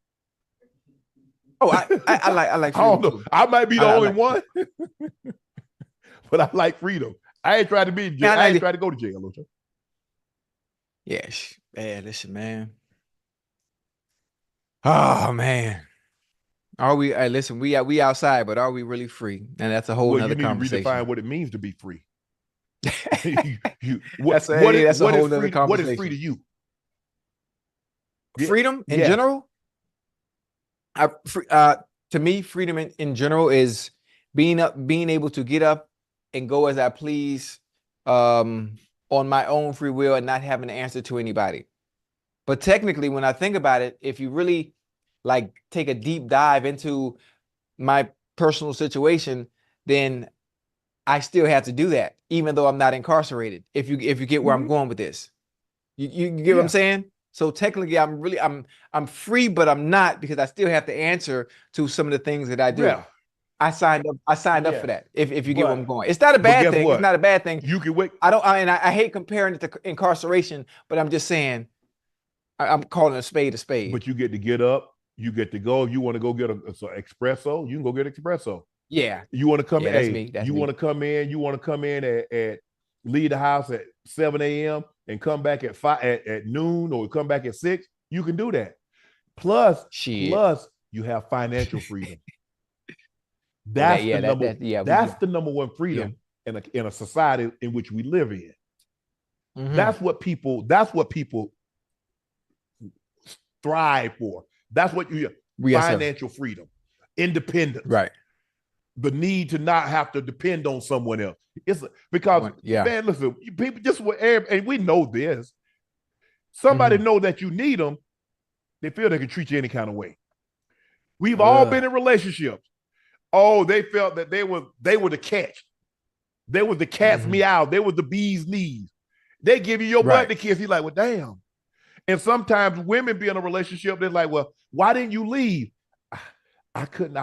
Oh, I like freedom. I don't know. I might be the only one, but I like freedom. I ain't trying to be in jail. I ain't trying to go to jail, Ocho. Yes, man. Listen, man. Oh man. Are we? Listen, we outside, but are we really free? And that's a whole other conversation. To redefine what it means to be free. That's a whole other conversation. What is free to you? Freedom in general. To me, freedom in general is being able to get up and go as I please, on my own free will and not having to answer to anybody. But technically, when I think about it, if you really like take a deep dive into my personal situation, then I still have to do that, even though I'm not incarcerated. If you get where I'm going with this, you get what I'm saying? So technically, I'm free, but I'm not, because I still have to answer to some of the things that I do. Yeah. I signed up for that. If you get where I'm going, it's not a bad thing. It's not a bad thing. You can wait. I hate comparing it to incarceration, but I'm just saying, I'm calling a spade a spade. But you get to get up. You get to go. If you want to go get an espresso, you can go get espresso. Yeah. You want to come in. You want to come in. You want to come in at leave the house at 7 a.m. and come back at 5 at noon, or come back at 6. You can do that. Plus you have financial freedom. That's the number one freedom in a society in which we live in. Mm-hmm. That's what people strive for. That's what financial freedom, independence. Right. The need to not have to depend on someone else. It's because man, listen, people just and we know this. Somebody know that you need them, they feel they can treat you any kind of way. We've all been in relationships. Oh, they felt that they were the catch. They were the cat's meow. They were the bee's knees. They give you your butt to kiss. You're like, well, damn. And sometimes women be in a relationship, they're like, well, why didn't you leave? I couldn't.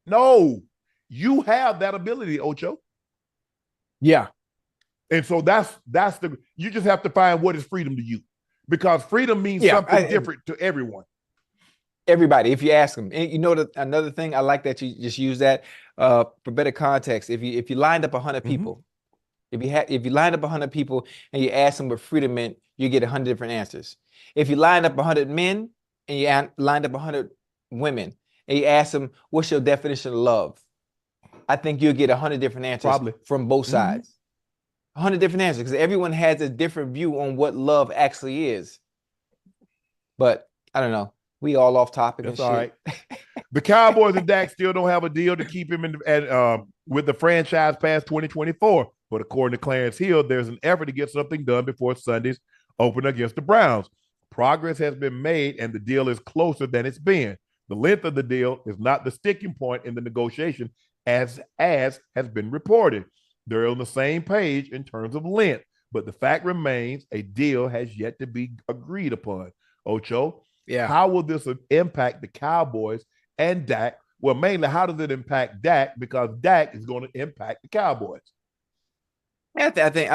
No. You have that ability, Ocho. Yeah. And so you just have to find what is freedom to you, because freedom means something different to everyone. Everybody, if you ask them. And you know, another thing I like that you just use that for better context. If you lined up 100 people, if you lined up 100 people and you ask them what freedom meant, you get 100 different answers. If you lined up 100 men and you lined up 100 women and you ask them what's your definition of love, I think you'll get 100 different answers from both sides. 100 different answers, because everyone has a different view on what love actually is. But I don't know. We all off topic That's and all shit. right. The Cowboys and Dak still don't have a deal to keep him with the franchise past 2024. But according to Clarence Hill, there's an effort to get something done before Sunday's open against the Browns. Progress has been made, and the deal is closer than it's been. The length of the deal is not the sticking point in the negotiation, as has been reported. They're on the same page in terms of length, but the fact remains a deal has yet to be agreed upon. Ocho, how will this impact the Cowboys and Dak? Well, mainly, how does it impact Dak? Because Dak is going to impact the Cowboys. I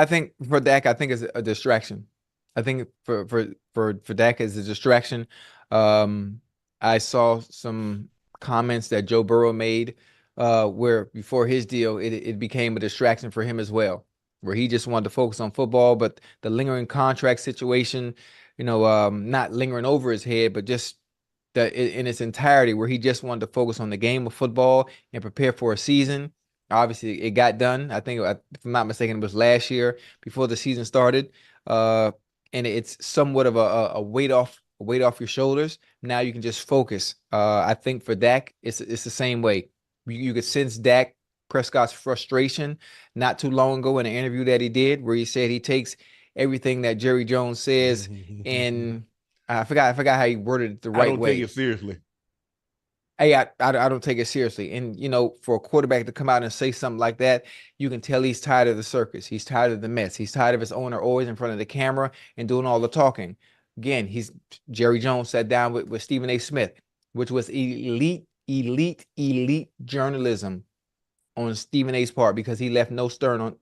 think for Dak, I think it's a distraction. I think for Dak is a distraction. I saw some comments that Joe Burrow made where before his deal, it became a distraction for him as well, where he just wanted to focus on football, but the lingering contract situation, not lingering over his head, but just in its entirety, where he just wanted to focus on the game of football and prepare for a season. Obviously, it got done. I think, if I'm not mistaken, it was last year before the season started. And it's somewhat of a weight off your shoulders. Now you can just focus. I think for Dak, it's the same way. You could sense Dak Prescott's frustration not too long ago in an interview that he did, where he said he takes everything that Jerry Jones says, and I forgot how he worded it the right way. I don't take it seriously. Hey, I don't take it seriously. And, for a quarterback to come out and say something like that, you can tell he's tired of the circus. He's tired of the mess. He's tired of his owner always in front of the camera and doing all the talking. Again, Jerry Jones sat down with Stephen A. Smith, which was elite journalism on Stephen A.'s part, because he left no stone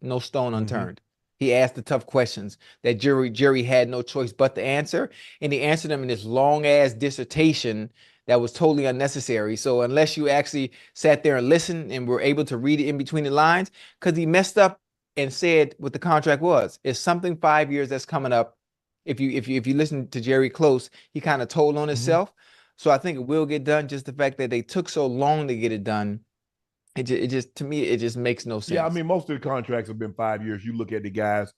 unturned. He asked the tough questions that Jerry had no choice but to answer, and he answered them in this long-ass dissertation that was totally unnecessary. So unless you actually sat there and listened and were able to read it in between the lines, because he messed up and said what the contract was. It's something 5 years that's coming up. If you listen to Jerry close, he kind of told on himself. So I think it will get done. Just the fact that they took so long to get it done, it just to me, it just makes no sense. Yeah, I mean, most of the contracts have been 5 years. You look at the guys,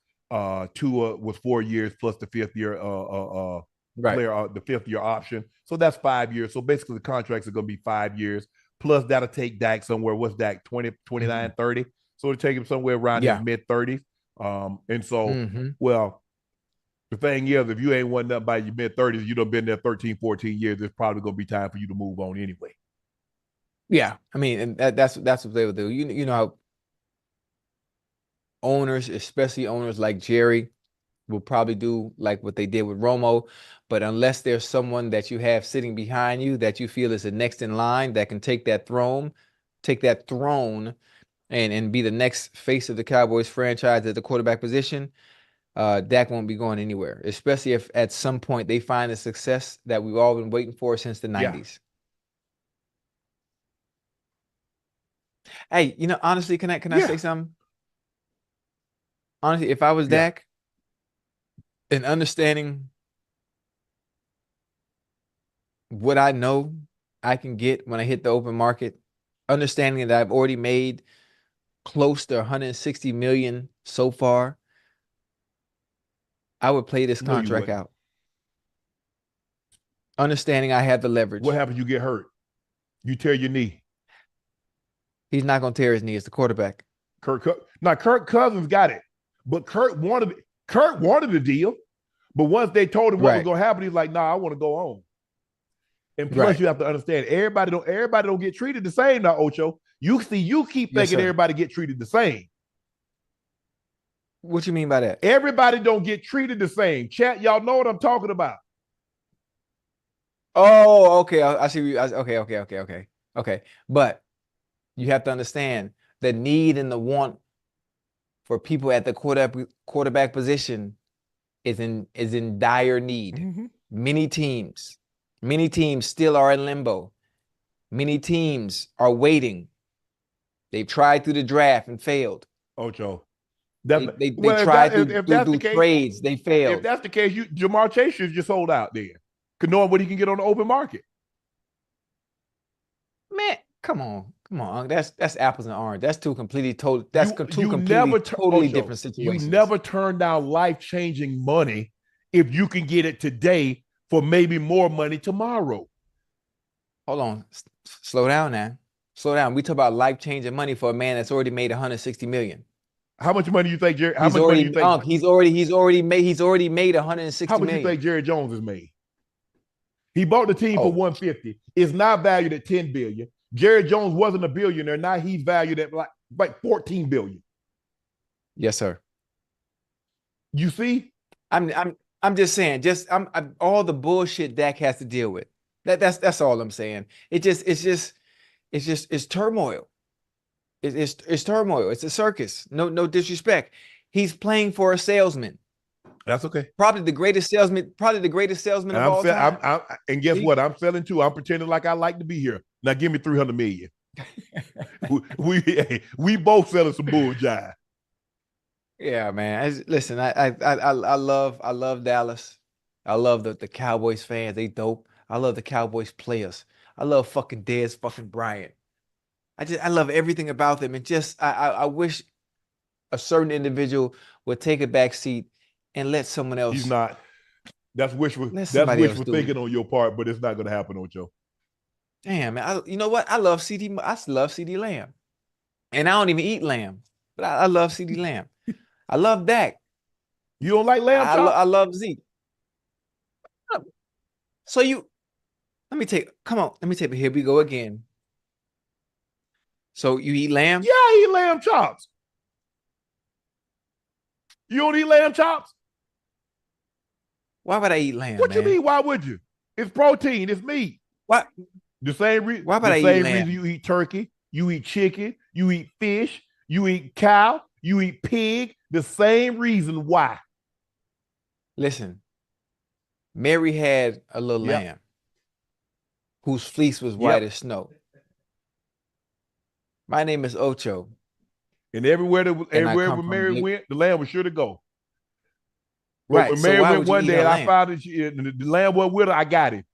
Tua was 4 years plus the fifth year player, the fifth year option. So that's 5 years. So basically the contracts are going to be 5 years. Plus that'll take Dak somewhere. What's Dak, 20, 29, 30? So it'll take him somewhere around his mid-30s. And so, well, the thing is, if you ain't won nothing by your mid-30s, you done been there 13, 14 years, it's probably going to be time for you to move on anyway. Yeah, I mean, and that's what they would do. You know how owners, especially owners like Jerry, will probably do like what they did with Romo. But unless there's someone that you have sitting behind you that you feel is the next in line that can take that throne and be the next face of the Cowboys franchise at the quarterback position, Dak won't be going anywhere, especially if at some point they find the success that we've all been waiting for since the 90s. Hey, honestly, can I say something? Honestly, if I was Dak, and understanding what I know I can get when I hit the open market, understanding that I've already made close to 160 million so far, I would play this contract out. Understanding I have the leverage. What happens? You get hurt. You tear your knee. He's not going to tear his knee. It's the quarterback. Kirk Cousins got it, but Kirk wanted the deal. But once they told him what was going to happen, he's like, "Nah, I want to go on." And plus, you have to understand, everybody don't get treated the same now, Ocho. You keep thinking everybody get treated the same. What you mean by that? Everybody don't get treated the same. Chat, y'all know what I'm talking about. Oh, okay. I see. Okay. But you have to understand the need and the want for people at the quarterback position is in dire need. Many teams still are in limbo. Many teams are waiting. They've tried through the draft and failed. Ocho. They tried through trades. They failed. If that's the case, Jamar Chase should just sold out there. Knowing what he can get on the open market. Man, come on. That's apples and oranges. That's two completely totally different situations. You never turn down life-changing money if you can get it today for maybe more money tomorrow. Hold on. Slow down now. Slow down. We talk about life-changing money for a man that's already made 160 million. How much money you think, Jerry? How He's much money already you think? he's already made How 160 much you million. think Jerry Jones has made? He bought the team for Oh, 150. It's now valued at 10 billion. Jerry Jones wasn't a billionaire. Now he's valued at like 14 billion. yes, sir. You see? I'm just saying, I'm all the bullshit Dak has to deal with. That's all I'm saying. It's turmoil. It's turmoil. It's a circus. No disrespect. He's playing for a salesman. That's okay. Probably the greatest salesman And of all time. and guess what? I'm selling too. I'm pretending like I like to be here. Now give me 300 million. we both selling some bull jive. Yeah, man. Listen, I love Dallas. I love the Cowboys fans. They dope. I love the Cowboys players. I love fucking Dez fucking Bryant. I love everything about them. And just I wish a certain individual would take a back seat and let someone else. He's not. That's wishful. Let That's somebody else wishful do it. thinking on your part, but it's not going to happen, Ocho. Damn, man. You know what? I love CD. I love CD Lamb, and I don't even eat lamb, but I love CD Lamb. I love Dak. You don't like lamb chop? I love Zeke. So come on. Let me take it. Here we go again. So you eat lamb? Yeah, I eat lamb chops. You don't eat lamb chops? Why would I eat lamb? What man? you mean? Why would you? It's protein. It's meat. What? The same reason. Why would I eat lamb? Reason you eat turkey, you eat chicken, you eat fish, you eat cow, you eat pig. The same reason why. Listen, Mary had a little lamb whose fleece was white as snow. My name is Ocho. And everywhere where Mary went, the lamb was sure to go. But right. when Mary went one day and I found it, the lamb wasn't with her, I got it.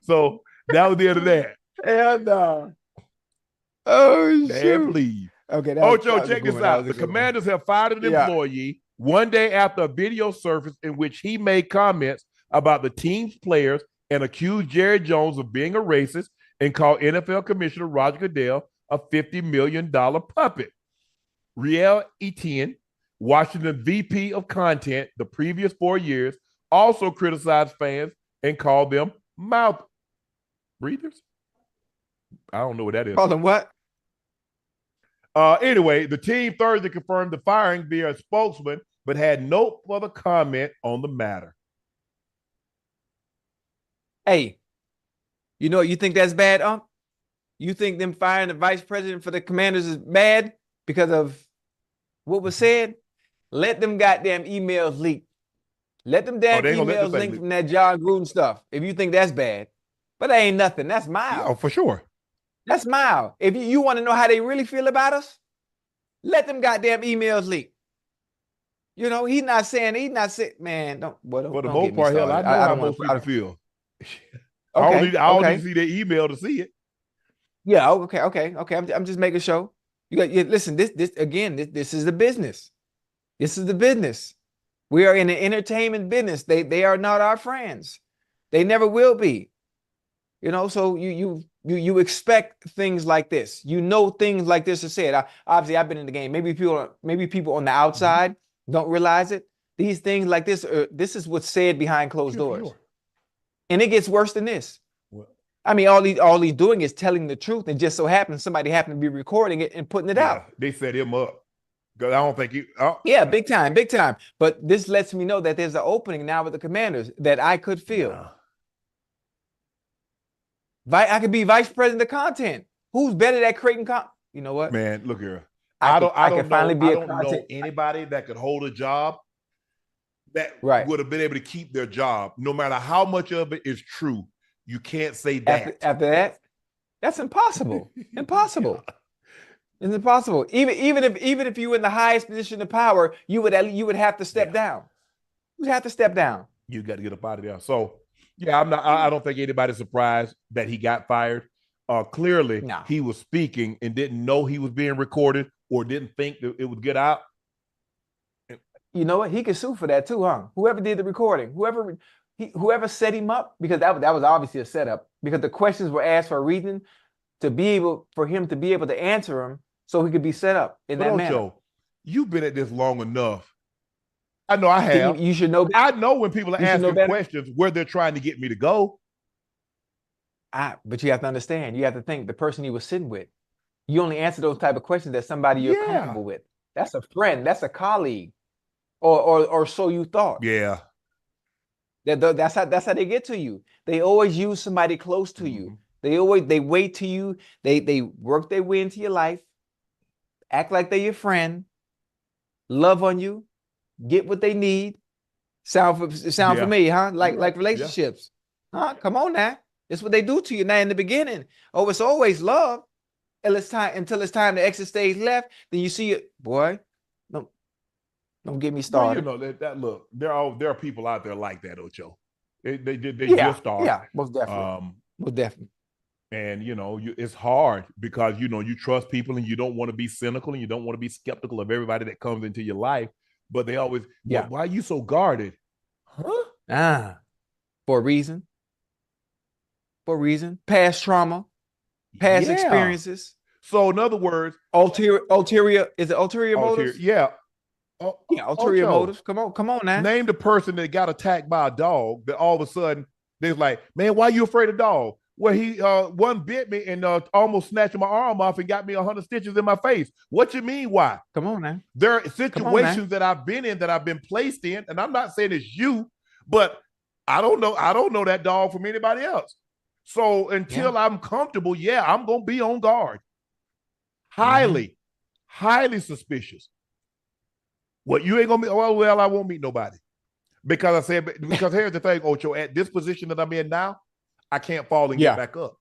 So that was the end of that. Hell no. Oh, man, please. Okay. Ocho, check this out. The Commanders have fired an employee one day after a video surfaced in which he made comments about the team's players and accused Jerry Jones of being a racist and called NFL Commissioner Roger Goodell a $50 million puppet. Riel Etienne, Washington VP of Content the previous 4 years, also criticized fans and called them mouth breathers. I don't know what that is. Call them what? Anyway, the team Thursday confirmed the firing via a spokesman, but had no further comment on the matter. Hey, you think that's bad, Unc? You think them firing the vice president for the Commanders is bad because of what was said? Let them goddamn emails leak. Let them damn emails leak from that John Gruden stuff. If you think that's bad, but that ain't nothing. That's mild. Oh, for sure. That's mild. If you want to know how they really feel about us, let them goddamn emails leak. He's not saying, man, don't. Well, for the most part, hell, I know how most people feel. Okay, I don't need to see their email to see it. Yeah, okay. I'm just making sure. Listen, this is the business. This is the business. We are in the entertainment business. They are not our friends. They never will be. So you expect things like this. Things like this are said. Obviously, I've been in the game. Maybe people on the outside don't realize it. These things like this is what's said behind closed doors. Sure. And it gets worse than this. Well, I mean, all he's doing is telling the truth, and just so happens somebody happened to be recording it and putting it out. They set him up. Because I don't think you. Oh. Yeah, big time. But this lets me know that there's an opening now with the Commanders that I could feel. Yeah. I could be vice president of content. Who's better at creating content? You know what? Man, look here. I don't know anybody that could hold a job that would have been able to keep their job, no matter how much of it is true. You can't say that. After that, that's impossible. Impossible. Yeah. It's impossible. Even if you were in the highest position of power, you would have to step down. You'd have to step down. You got to get up out of there. So yeah, I don't think anybody's surprised that he got fired. clearly No. he was speaking and didn't know he was being recorded or didn't think that it would get out. You know what? He could sue for that too, huh? Whoever did the recording, whoever set him up, because that was obviously a setup, because the questions were asked for a reason for him to be able to answer them so he could be set up in that manner. Ocho, you've been at this long enough. I know I have. You should know better. I know when people are asking questions where they're trying to get me to go. But you have to understand, you have to think the person you were sitting with, you only answer those type of questions that somebody you're comfortable with. That's a friend, that's a colleague, or so you thought. Yeah. That's how they get to you. They always use somebody close to you. They wait to you. They work their way into your life, act like they're your friend, love on you, get what they need. Sound familiar, huh? Like relationships. Huh? Come on now. It's what they do to you. Now in the beginning, it's always love. Until it's time to exit stage left, then you see it, boy. Don't get me started. Well, you know look, there are people out there like that, Ocho. They just start. Yeah, most definitely. Most definitely. And it's hard because you trust people and you don't want to be cynical and you don't want to be skeptical of everybody that comes into your life. But they always, why are you so guarded? Huh? For a reason. For a reason. Past trauma, past experiences. So in other words, ulterior is it ulterior motives? Yeah. Ulterior motives. Come on now. Name the person that got attacked by a dog that all of a sudden they're like, man, why are you afraid of dog? Well, he one bit me and almost snatched my arm off and got me 100 stitches in my face. What you mean, why? Come on now. There are situations that I've been in, that I've been placed in, and I'm not saying it's you, but I don't know that dog from anybody else. So until I'm comfortable, I'm going to be on guard. Highly suspicious. What, you ain't going to be, well, I won't meet nobody. Because here's the thing, Ocho, at this position that I'm in now, I can't fall and get back up.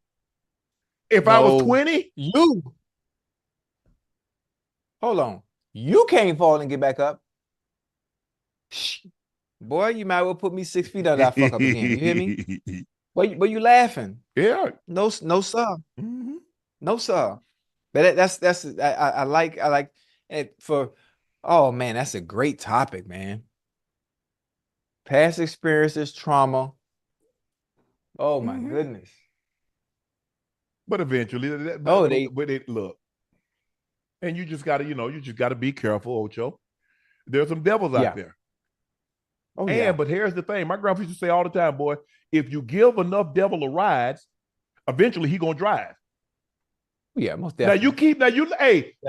If I was 20, hold on. You can't fall and get back up. Boy, you might well put me 6 feet under that fuck up again. You hear me? But you laughing? Yeah. No, sir. No, sir. But that's I like it for. Oh man, that's a great topic, man. Past experiences, trauma. Oh my goodness. But eventually, look, and you just gotta be careful, Ocho. There's some devils out there. But here's the thing. My grandpa used to say all the time, boy, if you give enough devil a ride, eventually he gonna drive. Yeah, most definitely.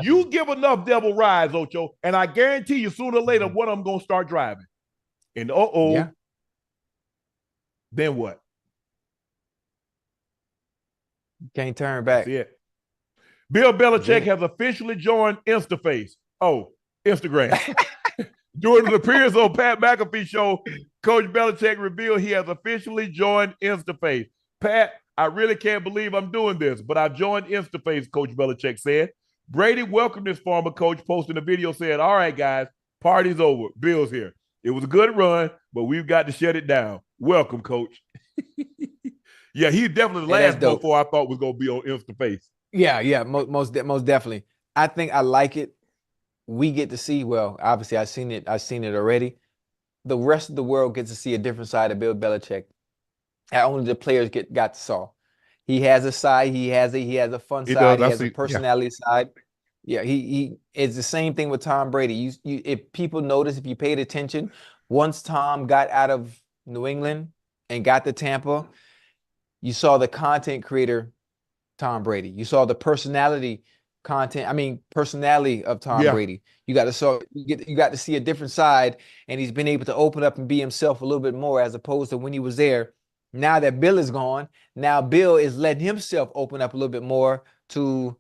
You give enough devil rides, Ocho, and I guarantee you sooner or later one of them gonna start driving. And then what? Can't turn back. That's it. Bill Belichick has officially joined Instaface. Instagram. During the appearance on Pat McAfee show, Coach Belichick revealed he has officially joined Instaface. Pat, I really can't believe I'm doing this, but I joined Instaface, Coach Belichick said. Brady welcomed his former coach, posting a video saying, all right, guys, party's over. Bill's here. It was a good run, but we've got to shut it down. Welcome, Coach. Yeah, he definitely the last before I thought was going to be on Instaface. Yeah, most definitely. I think I like it. We get to see, well, obviously I've seen it already. The rest of the world gets to see a different side of Bill Belichick that only the players got to saw. He has a side, he has a fun side, he has a personality side. Yeah, he it's the same thing with Tom Brady. If people notice, if you paid attention, once Tom got out of New England and got to Tampa, you saw the content creator Tom Brady. You saw the personality of Tom Brady. You got to see a different side, and he's been able to open up and be himself a little bit more as opposed to when he was there. Now that Bill is gone, now Bill is letting himself open up a little bit more to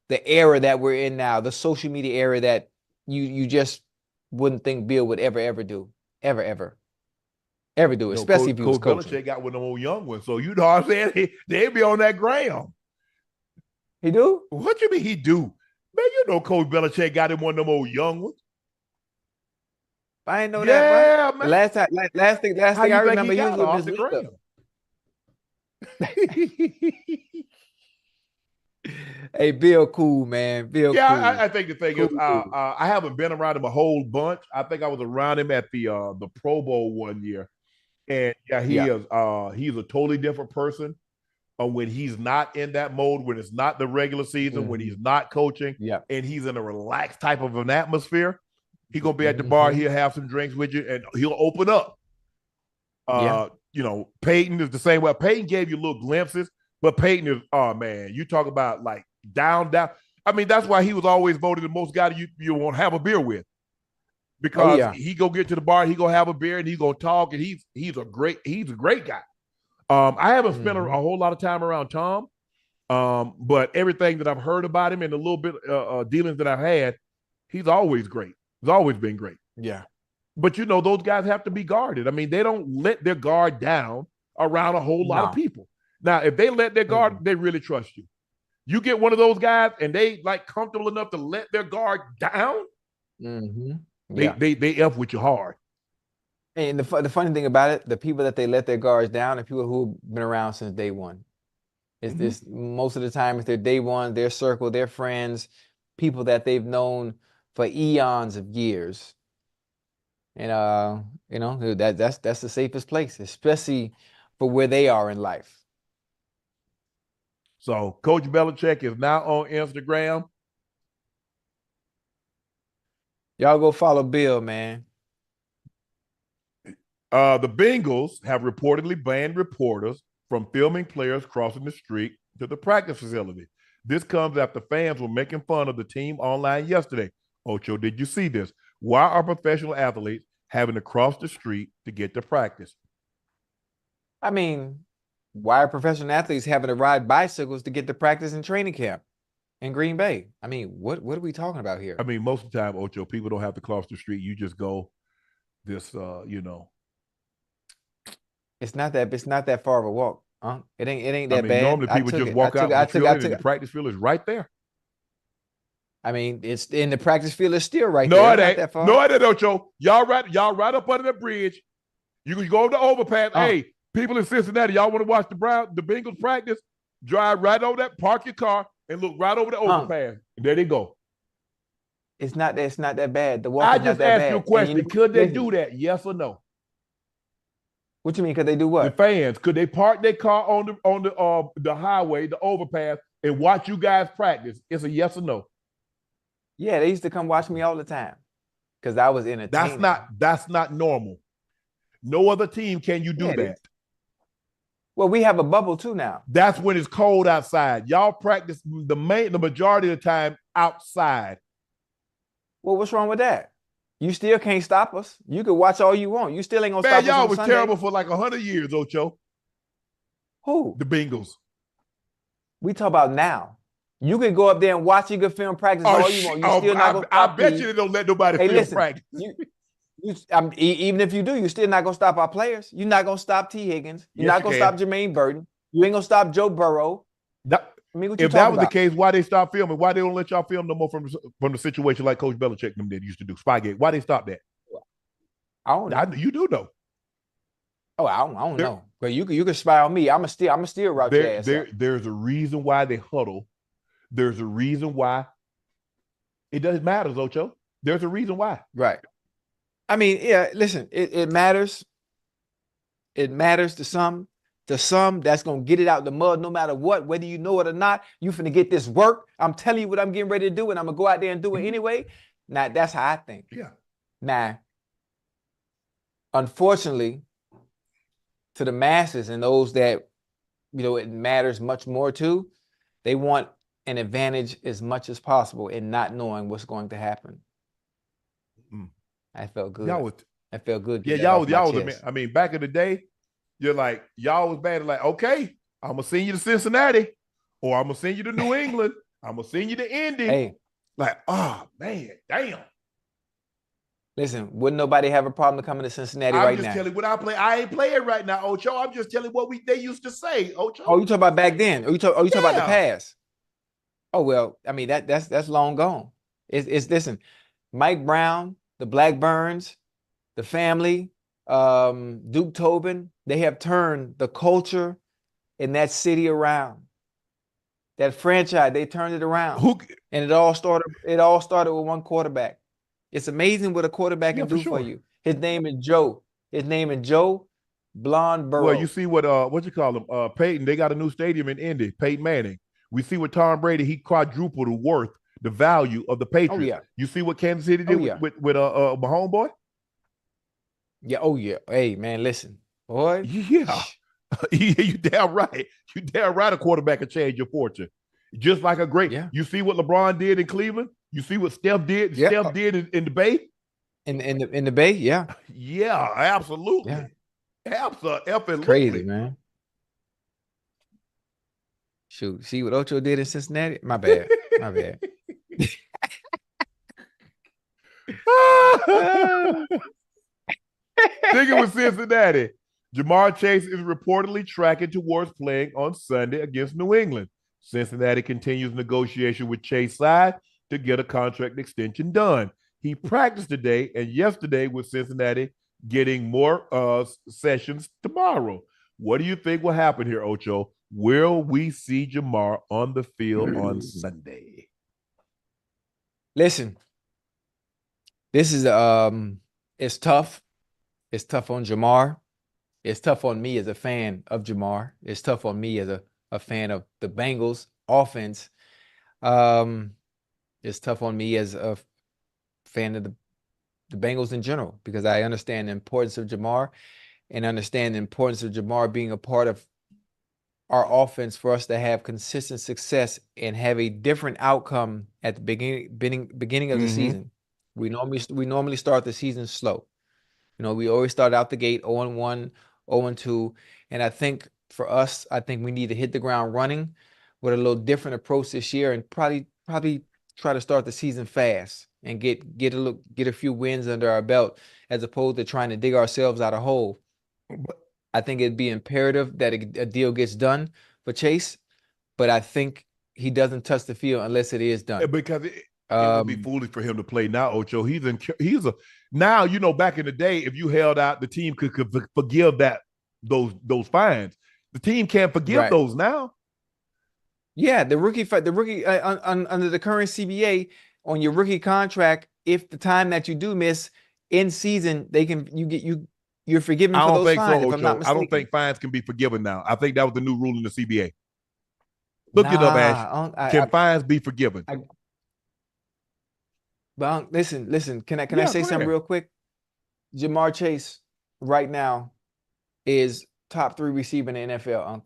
the era that we're in now, the social media era that you just wouldn't think Bill would ever do. Ever do, especially if he was coaching. Belichick got with them old young ones, so you know what I'm saying? They be on that gram. He do? What you mean he do? Man, you know Coach Belichick got him one of them old young ones. I didn't know that, man. Last thing I remember he was with Miss Linda. Hey, Bill, cool, man. Bill, Yeah, cool. I think the thing is, Cool, dude. I haven't been around him a whole bunch. I think I was around him at the Pro Bowl one year, and yeah, Yeah. he's a totally different person when he's not in that mode, when it's not the regular season, when Hmm. he's not coaching, Yeah. and he's in a relaxed type of an atmosphere. He's gonna be at the bar. Hmm. He'll have some drinks with you, and he'll open up. Yeah. Peyton is the same way. Peyton gave you little glimpses, but Peyton is, oh man, you talk about like down. I mean, that's why he was always voted the most guy you want to have a beer with, Oh, because yeah. he go get to the bar, he gonna have a beer, and he gonna talk, and he's a great guy. I haven't spent a Hmm. whole lot of time around Tom, but everything that I've heard about him and a little bit dealings that I've had, he's always great. He's always been great. Yeah. But those guys have to be guarded. I mean, they don't let their guard down around a whole lot of No. people. Now, if they let their guard, Mm-mm. they really trust you. You get one of those guys and they like comfortable enough to let their guard down, Hmm. they Yeah. they they F with you hard. And the funny thing about it, the people that they let their guards down are people who've been around since day one. It's Mhm. this most of the time it's their day one, their circle, their friends, people that they've known for eons of years. And that's the safest place, especially for where they are in life. So Coach Belichick is now on Instagram. Y'all go follow Bill, man. The Bengals have reportedly banned reporters from filming players crossing the street to the practice facility. This comes after fans were making fun of the team online yesterday. Ocho, did you see this? Why are professional athletes having to cross the street to get to practice? I mean, why are professional athletes having to ride bicycles to get to practice and training camp in Green Bay? I mean, what are we talking about I here? mean, most of the time, Ocho, people don't have to cross the street. You just go this, It's not that far of a walk. It ain't I that mean, bad. normally I people took just it. I walk took out it. in I the took I field and took the practice field is right there. I mean, it's in the practice field is still right there. No, It's it not ain't. that far. No, it ain't, Ocho. Y'all right up under the bridge. You can go over the overpass. Uh, Hey, people in Cincinnati, y'all want to watch the Bengals practice? Drive right over that, park your car, and look right over the Unc, overpass. And there they go. it's not that bad. The walk I is not just that asked you a bad. And question. Could they listen, do that? Yes or no? what you mean? Because they do The what? fans, could they park their car on the highway, the overpass, and watch you guys practice? It's a yes or no. Yeah, they used to come watch me all the time because I was That's entertaining. not that's not normal. No other team can you Yeah, do it that. is. Well, we have a bubble too now. That's when it's cold outside. Y'all practice the majority of the time outside. Well, what's wrong with that? You still can't stop us. You can watch all you want. You still ain't gonna Man, stop us y'all on was Sunday. terrible for like 100 years, Ocho. Who? The Bengals. We talk about now. You can go up there and watch. You can film practice Oh, all you want. You still not gonna I stop bet you T. they don't let nobody Hey, film listen. practice. Even if you do, you're still not gonna stop our players. You're not gonna stop T. Higgins. You're Yes, not you gonna can. stop Jermaine Burton. You ain't gonna stop Joe Burrow. I mean, what you If that talking was the about? case, why they stop filming? Why they don't let y'all film no more from the situation like Coach Belichick and them did used to do Spygate? Why they stop that? I don't know. You do know. Oh, I don't There, know. But you can spy on me. I'm still route your ass up. there's a reason why they huddle. There's a reason why it doesn't matter, Ocho. There's a reason why. Right. I mean, yeah, listen, it matters. It matters to some. To some, that's gonna get it out the mud no matter what, whether you know it or not. You finna get this work. I'm telling you what I'm getting ready to do, and I'm gonna go out there and do it anyway. Now, that's how I think. Yeah. Now, unfortunately, to the masses and those that it matters much more to, they want an advantage as much as possible in not knowing what's going to happen. Mm. I felt good. Y'all was, I felt good yeah, getting that off my y'all was. chest. I mean, back in the day, you're like y'all was bad. Like, okay, I'm gonna send you to Cincinnati, or I'm gonna send you to New England. I'm gonna send you to Indy. Hey, Like, oh man, damn. listen, wouldn't nobody have a problem coming to Cincinnati I'm right just now? telling what I play. I ain't playing right now, Ocho. I'm just telling what they used to say, Ocho. Oh, you talk about back then? Or you talk about the Yeah. past? Oh well, I mean that's long gone. It's listen, Mike Brown, the Blackburns, the family, Duke Tobin, they have turned the culture in that city around. That franchise, they turned it around. Who? And it all started with one quarterback. It's amazing what a quarterback Yeah, can for do for sure. you. His name is Joe. His name is Joe Blonde Well, you Burrow. see what you call him? Peyton. They got a new stadium in Indy. Peyton Manning. We see what Tom Brady. He quadrupled the value of the Oh Patriots. yeah. You see what Kansas City Oh did yeah. with my homeboy? Yeah. Oh yeah. Hey man, listen, boy. Yeah. You damn right. You damn right. A quarterback can change your fortune. Just like a great. Yeah. You see what LeBron did in Cleveland. You see what Steph did. Yeah. Steph did in the Bay. In the Bay. Yeah. Yeah, Yeah. absolutely. It's crazy, Absolutely. man. Shoot. See what Ocho did in Cincinnati? My bad. My bad. Sticking with Cincinnati, Jamar Chase is reportedly tracking towards playing on Sunday against New England. Cincinnati continues negotiation with Chase side to get a contract extension done. He practiced today and yesterday with Cincinnati, getting more sessions tomorrow. What do you think will happen here, Ocho? Will we see Jamar on the field on Sunday? Listen, this is it's tough. It's tough on Jamar. It's tough on me as a fan of Jamar. It's tough on me as a fan of the Bengals offense. It's tough on me as a fan of the Bengals in general, because I understand the importance of Jamar and understand the importance of Jamar being a part of our offense for us to have consistent success and have a different outcome at the beginning of the season. We normally start the season slow. You know, we always start out the gate 0-1, 0-2. And I think for us, I think we need to hit the ground running with a little different approach this year and probably try to start the season fast and get a few wins under our belt, as opposed to trying to dig ourselves out a hole. I think it'd be imperative that a deal gets done for Chase, but I think he doesn't touch the field unless it is done. Because it would be foolish for him to play now, Ocho. Now, you know, back in the day, if you held out, the team could forgive those fines. The team can't forgive those now. Yeah, the rookie under the current CBA, on your rookie contract, if the time that you do miss in season, you're forgiven for those fines. If I'm not mistaken. I don't think fines can be forgiven now. I think that was the new rule in the CBA. Look it up, Ash. Can fines be forgiven? But listen. Can I say something real quick? Jamar Chase right now is top 3 receiver in the NFL.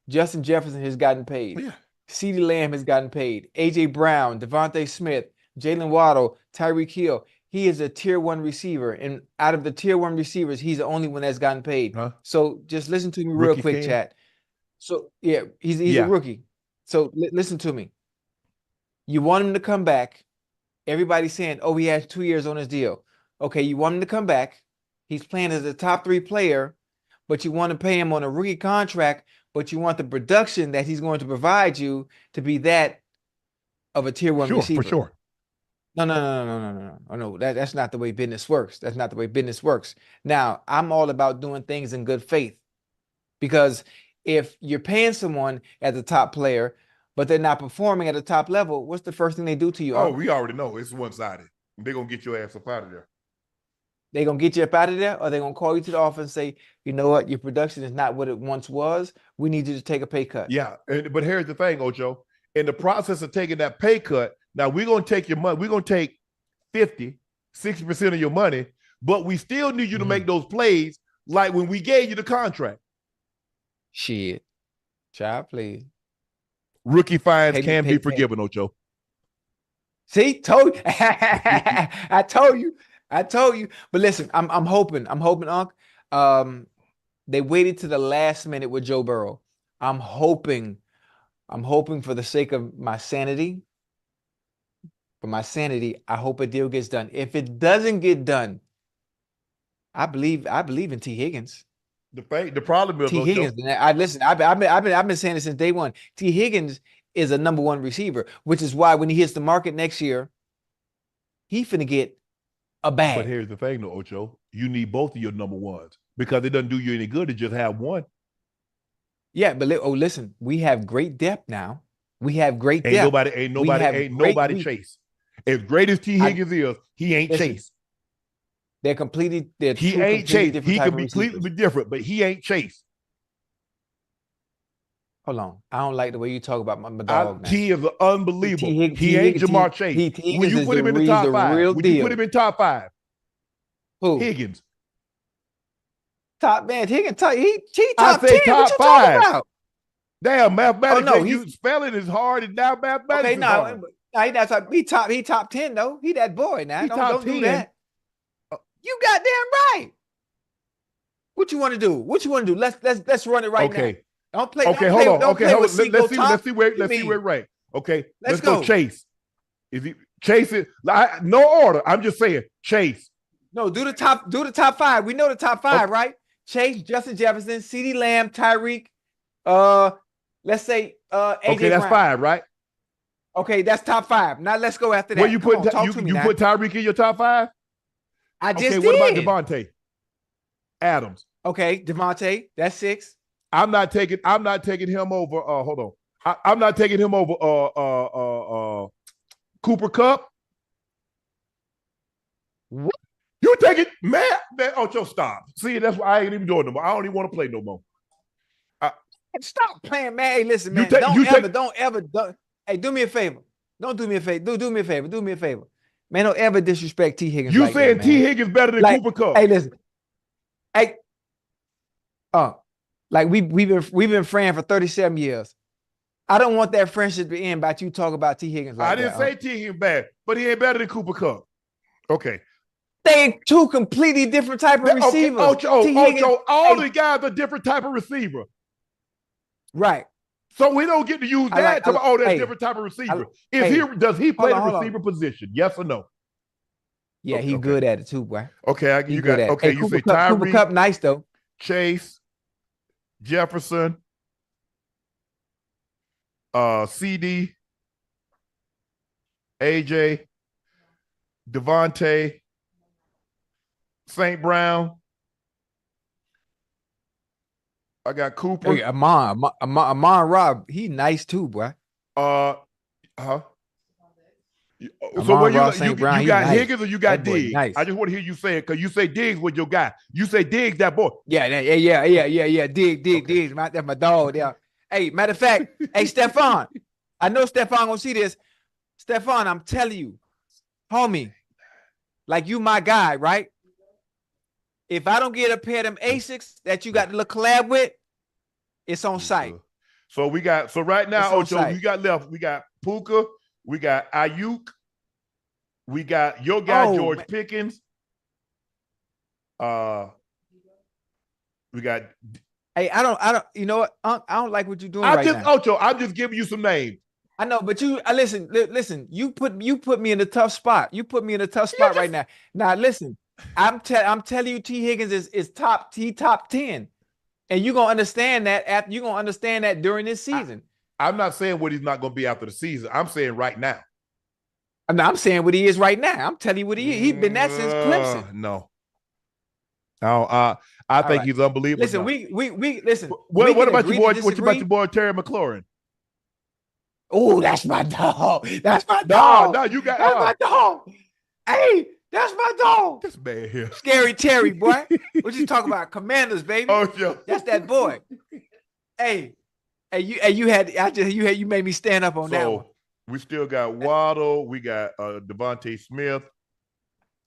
Justin Jefferson has gotten paid. Yeah. CeeDee Lamb has gotten paid. A.J. Brown, Devontae Smith, Jalen Waddle, Tyreek Hill. He is a tier 1 receiver. And out of the tier 1 receivers, he's the only one that's gotten paid. So just listen to me real quick, chat. So, yeah, he's a rookie. So listen to me. You want him to come back. Everybody's saying, oh, he has 2 years on his deal. Okay, you want him to come back. He's playing as a top 3 player, but you want to pay him on a rookie contract, but you want the production that he's going to provide you to be that of a tier 1 receiver. For sure. No. That's not the way business works. That's not the way business works. Now, I'm all about doing things in good faith, because if you're paying someone as a top player, but they're not performing at the top level, what's the first thing they do to you? Oh, we already know. It's one-sided. They're going to get your ass up out of there. They're going to get you up out of there, or they're going to call you to the office and say, you know what, your production is not what it once was. We need you to take a pay cut. Yeah, but here's the thing, Ocho. In the process of taking that pay cut, now we're going to take your money. We're going to take 50, 60% of your money, but we still need you to make those plays like when we gave you the contract. Shit. Child, please. Rookie fines can be forgiven, Ocho. See, told you. I told you. But listen, I'm hoping, Unc. They waited to the last minute with Joe Burrow. I'm hoping for the sake of my sanity. I hope a deal gets done. If it doesn't get done, I believe in T. Higgins. The problem is T. Higgins. I've been saying it since day one. T. Higgins is a number 1 receiver, which is why when he hits the market next year, he finna get a bag. But here's the thing, though, Ocho. You need both of your number 1s, because it doesn't do you any good to just have one. Yeah, but listen, we have great depth now. We have great depth. Ain't nobody Chase. As great as T. Higgins is, he ain't Chase. They're he ain't Chase. He could be completely different, but he ain't Chase. Hold on. I don't like the way you talk about my dog. T is unbelievable. He ain't Jamar Chase. When you put him in the top five, would you put him in top five? Who? Higgins. Top man. Higgins. He top 10. Top what you 5. Talking about? Damn, mathematics. Oh, no, spelling is hard, and now mathematics is hard. No, he top 10 though. He that boy now. Don't do that. You goddamn right. What you want to do? Let's run it right now. Don't play. Okay, hold on. Okay, hold on. Let's see where right. Okay, let's go. Chase. Is he Chase? No order. I'm just saying Chase. No, do the top 5. We know the top 5, right? Chase, Justin Jefferson, CeeDee Lamb, Tyreek. Let's say AJ Okay, that's Brown. 5, right? Okay, that's top 5. Now let's go after that. Well, you put Tyreek in your top 5? I just did. What about Devontae Adams? Okay, Devontae, that's 6. I'm not taking him over. Hold on. I'm not taking him over Cooper Kupp. What? You take it, man. Ocho, stop. See, that's why I ain't even doing no more. I don't even want to play no more. Stop playing, man. Hey, listen, man. Don't ever. Hey, do me a favor. Don't do me a favor. Do me a favor. Do me a favor. Man, don't ever disrespect T. Higgins. You saying T. Higgins better than Cooper Kupp? Hey, listen. Hey, like we've been friends for 37 years. I don't want that friendship to end by you talking about T. Higgins. I didn't say T. Higgins bad, but he ain't better than Cooper Kupp. Okay. They two completely different type of receivers. Ocho, all the guys are different type of receiver. Right. So we don't get to use that different type of receiver. Does he play the receiver position? Yes or no? Yeah, he's good at it too, boy. Okay, you say Tyreek. Cooper Kupp, nice though. Chase, Jefferson, CD, AJ, Devontae, St. Brown. I got Cooper. Hey, Amon Rob, he nice too, boy. So what you got nice. Higgins or you got Diggs? Nice. I just want to hear you say it because you say Diggs was your guy. You say Diggs, that boy. Yeah. Diggs. That's my dog there. Hey, matter of fact, hey, Stefan. I know Stefan gonna see this. Stefan, I'm telling you, homie, like you my guy, right? If I don't get a pair of them Asics that you got the little collab with, it's on site. So right now, Ocho, you got left. We got Puka, we got Ayyyy, we got your guy George Pickens. We got. Hey, I don't. You know what, Unc? I don't like what you're doing now. Ocho, I'm just giving you some names. I know, but listen. You put me in a tough spot. You put me in a tough spot right now. Now listen. I'm telling you, T. Higgins is top 10, and you're gonna understand that during this season. I'm not saying what he's not gonna be after the season. I'm saying right now. I'm saying what he is right now. I'm telling you what he is. He's been that since Clemson. No. I think he's unbelievable. Listen, we listen. What about your boy? What about your boy Terry McLaurin? Oh, that's my dog. That's my dog. No, you got that's my dog. Hey. That's my dog. This man here. Scary Terry, boy. What you talking about? Commanders, baby. Ocho. That's that boy. Hey, you made me stand up on that one. We still got Waddle. We got Devontae Smith.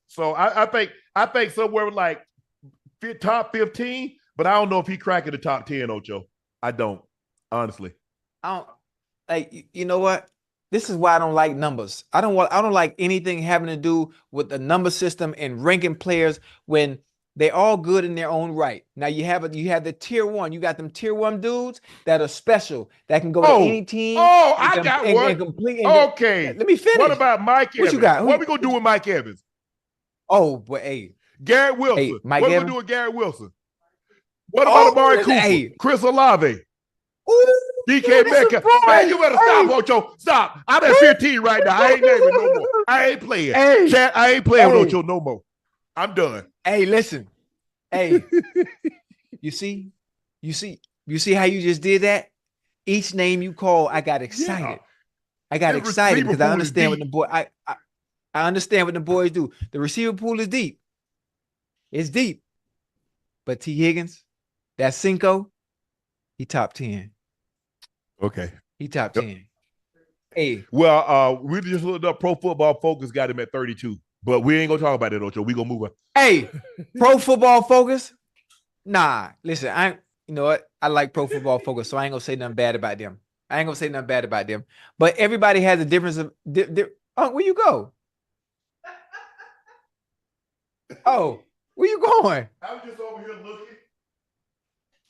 So I think somewhere like top 15, but I don't know if he cracking the top 10, Ocho. I don't, honestly. You know what? This is why I don't like numbers. I don't like anything having to do with the number system and ranking players when they're all good in their own right. Now you have the tier 1. You got them tier 1 dudes that are special that can go to any team. I got one. Okay. Let me finish. What about Mike Evans? What you got? What are we gonna do with Mike Evans? Oh, but hey, Garrett Wilson. Hey, what are we gonna do with Garrett Wilson? What about Amari Cooper? Hey. Chris Olave? Ooh. DK Metcalf. Man, you better stop, Ocho. Stop. I'm at 15 right now. I ain't naming no more. I ain't playing. Hey. Chat, I ain't playing with Ocho no more. I'm done. Hey, listen. Hey, you see how you just did that? Each name you call, I got excited. I got His excited receiver because I pool is understand what the deep. boy. I understand what the boys do. The receiver pool is deep. It's deep. But T. Higgins, that Cinco, he top 10. Okay. He top Yep. 10. Hey, Well, we just looked up Pro Football Focus, got him at 32. But we ain't gonna talk about that, Ocho. We gonna move on. hey, Pro Football Focus. Nah, listen, you know what? I like Pro Football Focus, so I ain't gonna say nothing bad about them. But everybody has a difference of where you go? Oh, where you going? I was just over here looking.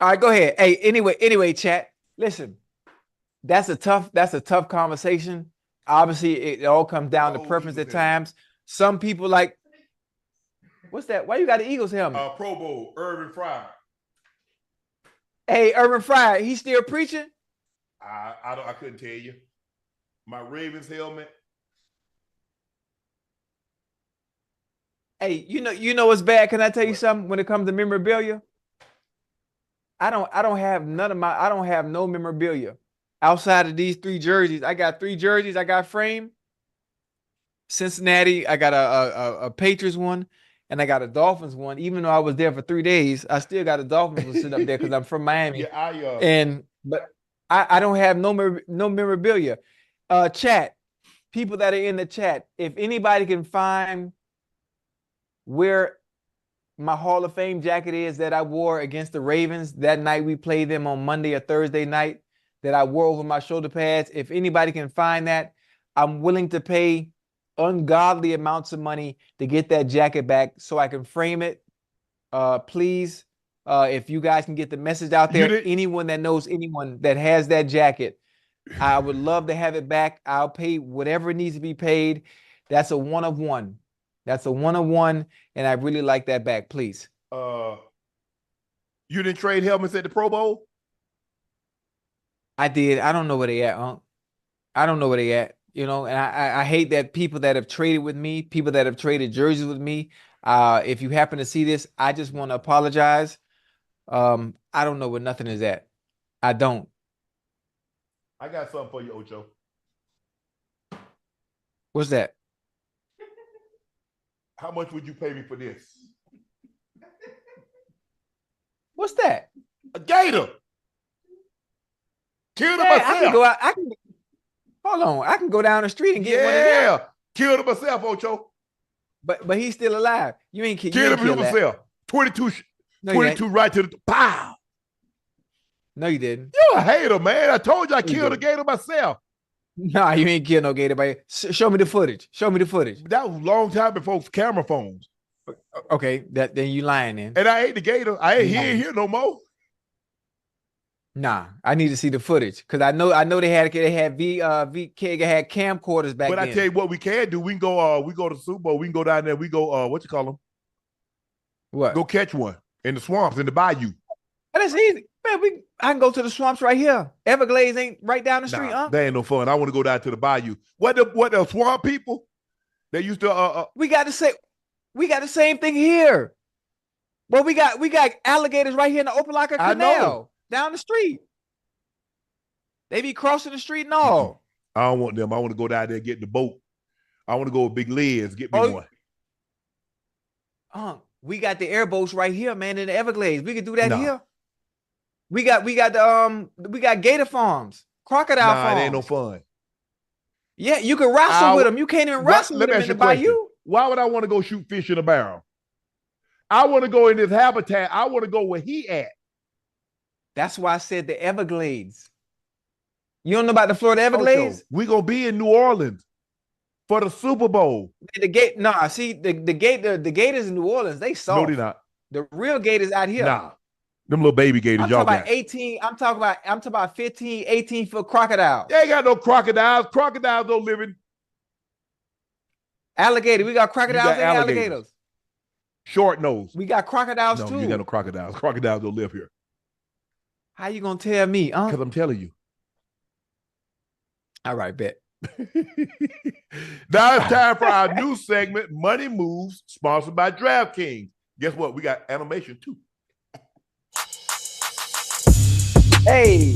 All right, go ahead. Hey, anyway, chat. Listen, that's a tough conversation. Obviously, it all comes down to preference at times. Some people like, what's that? Why you got the Eagles helmet? Pro Bowl, Urban Fry. Hey, Urban Fry, he still preaching? I couldn't tell you. My Ravens helmet. Hey, you know what's bad? Can I tell you something? When it comes to memorabilia, I don't have no memorabilia outside of these 3 jerseys. I got 3 jerseys I got framed. Cincinnati, I got a Patriots one, and I got a Dolphins one. Even though I was there for 3 days, I still got a Dolphins one sitting up there because I'm from Miami. Yeah, but I don't have no memorabilia. Chat, people that are in the chat, if anybody can find where my Hall of Fame jacket is that I wore against the Ravens that night we played them on Monday or Thursday night that I wore over my shoulder pads, if anybody can find that, I'm willing to pay ungodly amounts of money to get that jacket back so I can frame it. Please, if you guys can get the message out there, anyone that knows anyone that has that jacket, I would love to have it back. I'll pay whatever needs to be paid. That's a one of one. And I really like that back, please. You didn't trade helmets at the Pro Bowl? I did. I don't know where they at, Unc. I don't know where they at. And I hate that people that have traded with me, people that have traded jerseys with me. If you happen to see this, I just want to apologize. I don't know where nothing is at. I don't. I got something for you, Ocho. What's that? How much would you pay me for this? What's that? A gator. Killed it myself. I can go out. Hold on. I can go down the street and get one of them. Yeah, killed it myself, Ocho. But he's still alive. You ain't killed himself. 22 right to the pow. No, you didn't. You're a hater, man. I told you I killed a gator myself. Nah, you ain't killed no gator, but show me the footage. That was a long time before camera phones. Okay, then you lying then. And I ate the gator. He ain't here no more. Nah, I need to see the footage because I know they had camcorders back then. But I tell you what we can do. We can go to the Super Bowl. We can go down there. We go what you call them? What? Go catch one in the swamps in the bayou. That's easy. Man, I can go to the swamps right here. Everglades ain't right down the street, huh? That ain't no fun. I want to go down to the bayou. What the swamp people? They used to we got the same thing here. Well, we got alligators right here in the Opelika Canal down the street. They be crossing the street and all. I don't want them. I want to go down there and get in the boat. I want to go with Big Liz, get me one. We got the airboats right here, man, in the Everglades. We could do that here. We got gator farms, crocodile farms. It ain't no fun. Yeah, you can wrestle with them. You can't even wrestle with them in the bayou. Why would I want to go shoot fish in a barrel? I want to go in his habitat. I want to go where he at. That's why I said the Everglades. You don't know about the Florida Everglades? We gonna be in New Orleans for the Super Bowl. The Gators in New Orleans, they soft. No, they're not. The real Gators out here. Nah. Them little baby gators, I'm talking about 18. I'm talking about 15, 18-foot crocodiles. They ain't got no crocodiles. Crocodiles don't live in alligator. We got crocodiles and alligators. Short nose. We got crocodiles too. No, you got no crocodiles. Crocodiles don't live here. How you gonna tell me? Because I'm telling you. All right, bet. Now it's time for our new segment, Money Moves, sponsored by DraftKings. Guess what? We got animation too. Hey.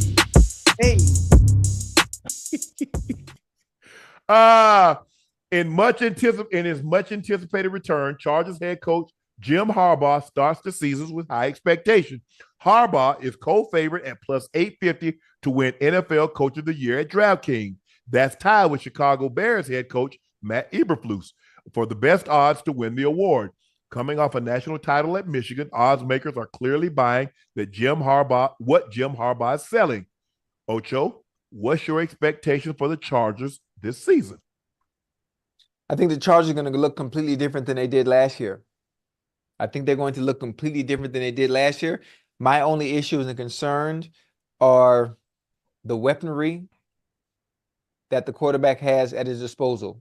In his much anticipated return, Chargers head coach Jim Harbaugh starts the season with high expectations. Harbaugh is co-favorite at plus 850 to win NFL Coach of the Year at DraftKings. That's tied with Chicago Bears head coach Matt Eberflus for the best odds to win the award. Coming off a national title at Michigan, odds makers are clearly buying what Jim Harbaugh is selling. Ocho, what's your expectation for the Chargers this season? I think the Chargers are going to look completely different than they did last year. I think they're going to look completely different than they did last year. My only issues and concerns are the weaponry that the quarterback has at his disposal.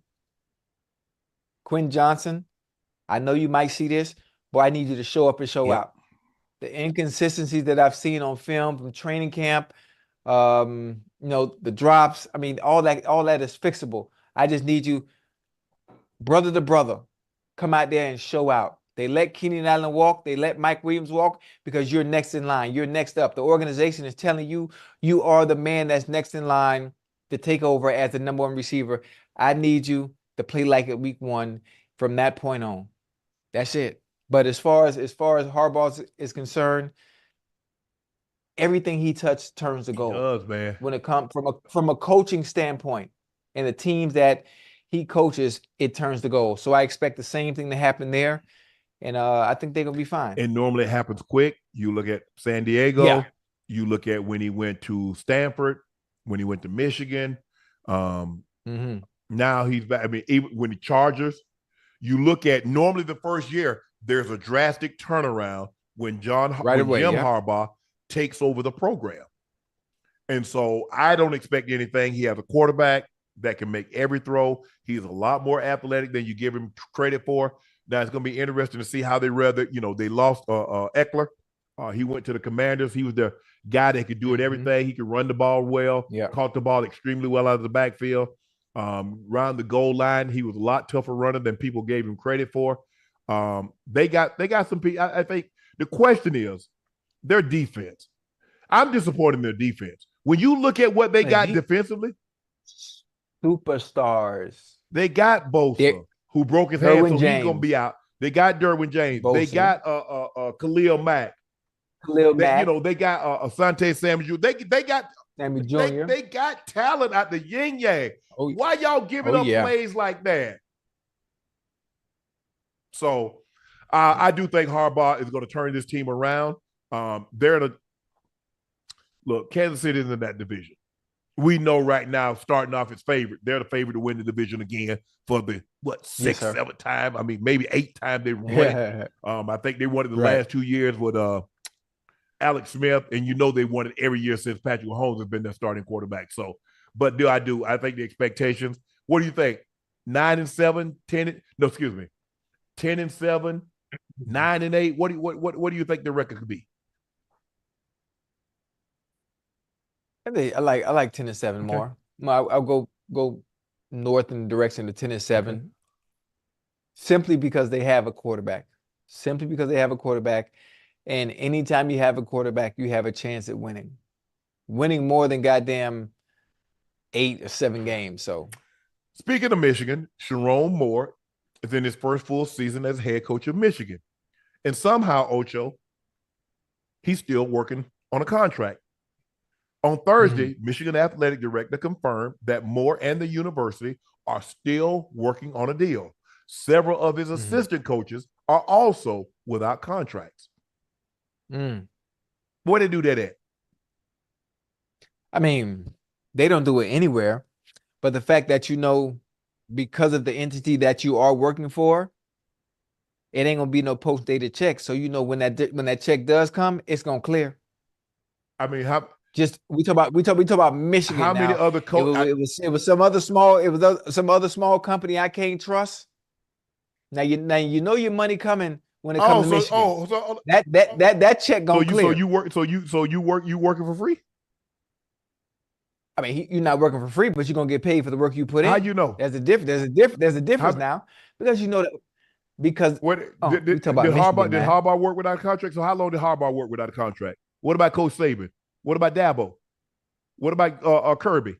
Quinn Johnson, I know you might see this, but I need you to show up and show out. The inconsistencies that I've seen on film from training camp, the drops, I mean, all that is fixable. I just need you, brother to brother, come out there and show out. They let Keenan Allen walk. They let Mike Williams walk because you're next in line. You're next up. The organization is telling you you are the man that's next in line to take over as the number one receiver. I need you to play like it week one from that point on. That's it. But as far as Harbaugh is concerned, everything he touched turns to gold. He does, man. When it comes from a coaching standpoint, and the teams that he coaches, it turns to gold. So I expect the same thing to happen there, and I think they're gonna be fine. And normally it happens quick. You look at San Diego. Yeah. You look at when he went to Stanford, when he went to Michigan. Now he's back. I mean, even when the Chargers, you look at normally the first year, there's a drastic turnaround when Jim Harbaugh takes over the program. And so I don't expect anything. He has a quarterback that can make every throw. He's a lot more athletic than you give him credit for. Now it's going to be interesting to see how they they lost Eckler. He went to the Commanders. He was the guy that could do it everything. He could run the ball well, caught the ball extremely well out of the backfield. Around the goal line, he was a lot tougher runner than people gave him credit for. They got some people. I think the question is their defense. I'm disappointed in their defense. When you look at what they got defensively, superstars. They got Bosa, who broke his hand, so he's gonna be out. They got Derwin James. Bosa. They got Khalil Mack. They got Asante Samuel. They got Sammy Jr. They got talent out the yin yang. Why y'all giving up plays like that? So I do think Harbaugh is going to turn this team around. Kansas City is in that division. We know right now, starting off as favorite, they're the favorite to win the division again for the sixth, seventh time. I mean, maybe eighth time they won it. I think they won it the last 2 years with Alex Smith, and they won it every year since Patrick Mahomes has been their starting quarterback. So, but I think the expectations. What do you think? 9-7, 10? No, excuse me, 10-7, 9-8. What do you think the record could be? I like 10-7 more. I'll go north in the direction of 10-7, simply because they have a quarterback. And anytime you have a quarterback, you have a chance at winning more than goddamn 8 or 7 games. So, speaking of Michigan, Sherrone Moore is in his first full season as head coach of Michigan, and somehow Ocho, he's still working on a contract. On Thursday, Michigan athletic director confirmed that Moore and the university are still working on a deal. Several of his assistant coaches are also without contracts. Where they do that at? I mean, they don't do it anywhere, but the fact that because of the entity that you are working for, it ain't gonna be no post-dated check. So when that check does come, it's gonna clear. I mean, we talk about Michigan. How many other coaches? It was some other small company I can't trust. Now your money coming when it comes to Michigan. That check gonna clear. So you working for free? I mean, you're not working for free, but you're gonna get paid for the work you put in. How you know? There's a difference now, because that. Because did Harbaugh work without a contract? So how long did Harbaugh work without a contract? What about Coach Saban? What about Dabo? What about Kirby?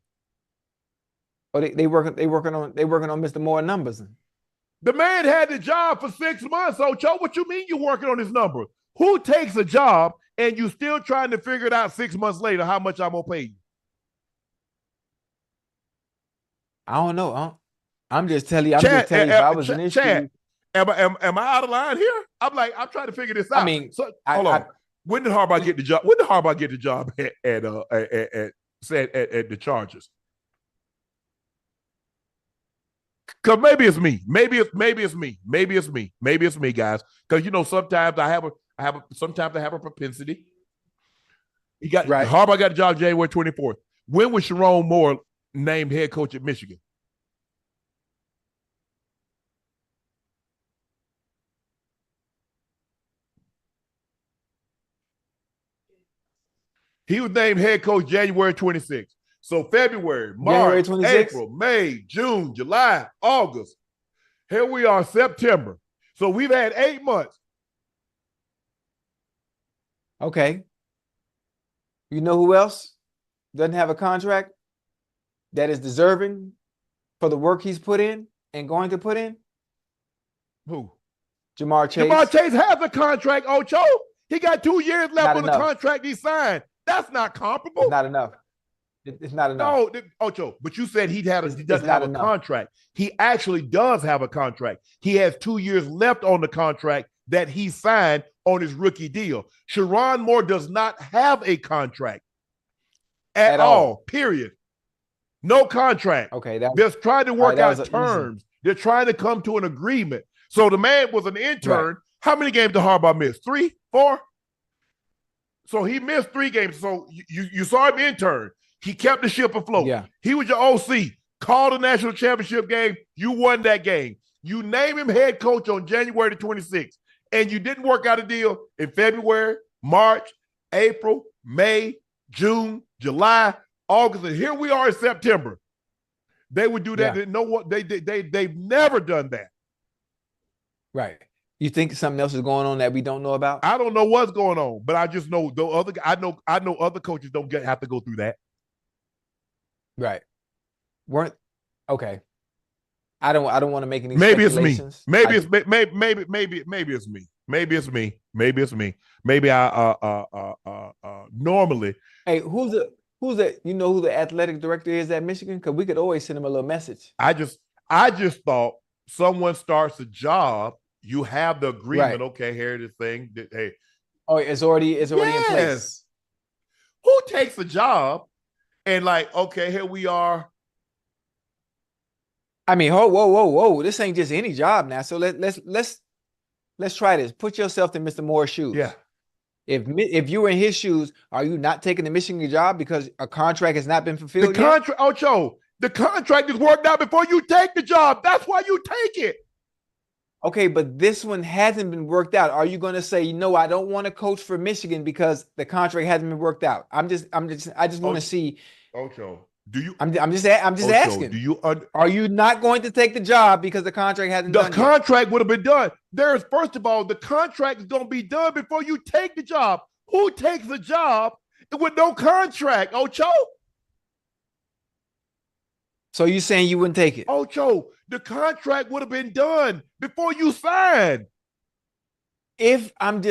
Oh, they working on Mr. Moore numbers. The man had the job for 6 months, Ocho. What you mean you working on his number? Who takes a job and you still trying to figure it out 6 months later how much I'm gonna pay you? I don't know. I'm just telling you. I'm Chad, just telling you. If I was an Chad, issue, am I out of line here? I'm trying to figure this out. I mean, so, hold on. When did Harbaugh get the job? When did Harbaugh get the job at the Chargers? Because maybe it's me. Maybe it's me, guys. Because sometimes I have a propensity. right. Harbaugh got the job January 24th. When was Sherrone Moore named head coach at Michigan? He was named head coach January 26th. So February, March, April, May, June, July, August. Here we are, September. So we've had 8 months. Okay. You know who else doesn't have a contract that is deserving for the work he's put in and going to put in? Who? Jamar Chase. Jamar Chase has a contract, Ocho. He got 2 years left on the contract he signed. That's not comparable. It's not enough. It's not enough. No, Ocho, but you said he doesn't have a contract. He actually does have a contract. He has 2 years left on the contract that he signed on his rookie deal. Sherrone Moore does not have a contract at all, period. No contract. Okay. They're trying to work out terms. They're trying to come to an agreement. So the man was an intern. Right. How many games did Harbaugh miss? 3, 4? So he missed 3 games. So you saw him intern. He kept the ship afloat. Yeah. He was your OC. Called the national championship game. You won that game. You name him head coach on January the 26th. And you didn't work out a deal in February, March, April, May, June, July, August. And here we are in September. They would do that. Yeah. Know what? They've never done that. Right. You think something else is going on that we don't know about? I don't know what's going on, but I just know I know other coaches don't have to go through that. Right. Okay. I don't want to make any speculations. Maybe it's me. Maybe it's me. Maybe I normally. Hey, who's the you know who the athletic director is at Michigan? Because we could always send him a little message. I just thought someone starts a job, you have the agreement. Right. Okay, here's the thing. Hey. Oh, it's already in place. Who takes a job and like, okay, here we are. I mean, whoa. This ain't just any job now. So let's try this. Put yourself in Mr. Moore's shoes. Yeah. If you were in his shoes, are you not taking the Michigan job because a contract has not been fulfilled? Ocho, the contract is worked out before you take the job. That's why you take it. Okay, but this one hasn't been worked out. Are you going to say, no, I don't want to coach for Michigan because the contract hasn't been worked out? I just want to see. Ocho, do you? I'm just asking. Do you? Are you not going to take the job because the contract hasn't done? The contract would have been done. First of all, the contract is going to be done before you take the job. Who takes the job with no contract, Ocho? So you saying you wouldn't take it? Ocho, the contract would have been done before you signed. If I'm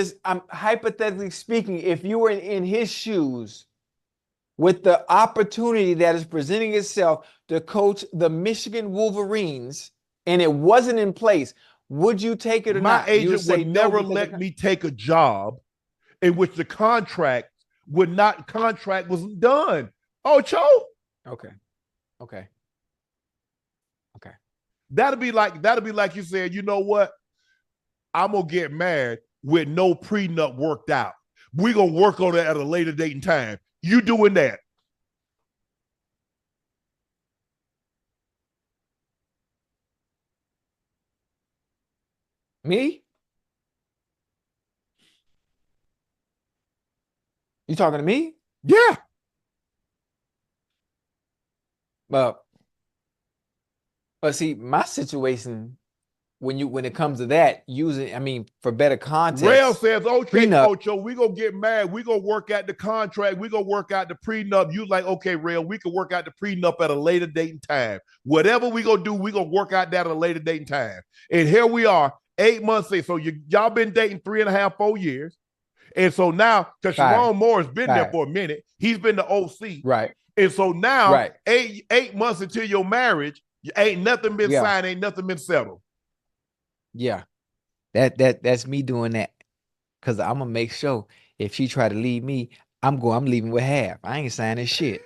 hypothetically speaking, if you were in his shoes with the opportunity that is presenting itself to coach the Michigan Wolverines and it wasn't in place, would you take it or not? My agent would never let me take a job in which the contract wasn't done. Ocho. Okay. That'll be like you said, you know what? I'm gonna get married with no prenup worked out. We're gonna work on that at a later date and time. You doing that? Me? You talking to me? Yeah. But see, my situation when it comes to that, for better context. Rail says, okay, prenup. Ocho, we gonna get mad. We gonna work out the contract. We gonna work out the prenup. You like, okay, Rail, we can work out the prenup at a later date and time. Whatever we gonna do, we gonna work out that at a later date and time. And here we are, 8 months in. So y'all been dating 3.5, 4 years. And so now, because Sherrone Moore has been there for a minute, he's been the OC. Right. And so now, 8 months into your marriage, ain't nothing been signed, ain't nothing been settled. Yeah. That's me doing that. Because I'm gonna make sure if she try to leave me, I'm leaving with half. I ain't signing shit.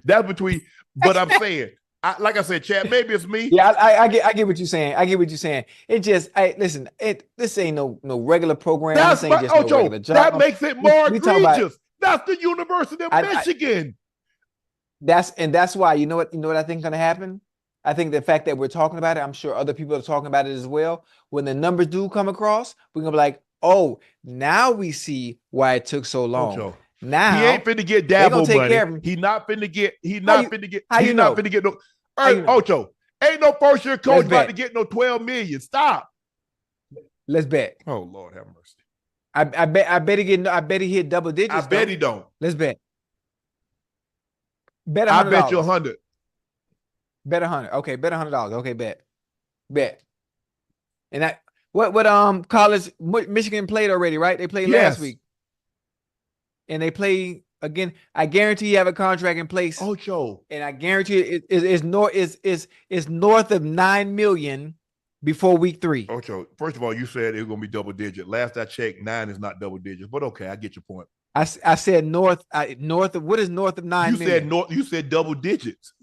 That's between, but I'm saying, like I said, Chad, maybe it's me. Yeah, I get what you're saying. I get what you're saying. It just, listen, this ain't no regular program. This ain't just no regular job. That makes it more egregious. That's the University of Michigan. That's why, you know what I think is gonna happen? I think the fact that we're talking about it, I'm sure other people are talking about it as well. When the numbers do come across, we're gonna be like, oh, now we see why it took so long. Ocho. Now he ain't finna get Dabo money. He not finna get no. Ocho, ain't no first year coach about to get no 12 million. Stop. Let's bet. Oh Lord, have mercy. I bet he hit double digits. I bet he don't. Let's bet. Bet $100. I bet you 100. Bet 100. Okay, bet $100. Okay, bet. And college Michigan played already, right? They played last week. And they play again. I guarantee you have a contract in place. Ocho. And I guarantee it's north of $9 million before week 3. Ocho, first of all, you said it was gonna be double digit. Last I checked, 9 is not double digits, but okay, I get your point. I said north of what is north of 9 million? Said north, you said double digits.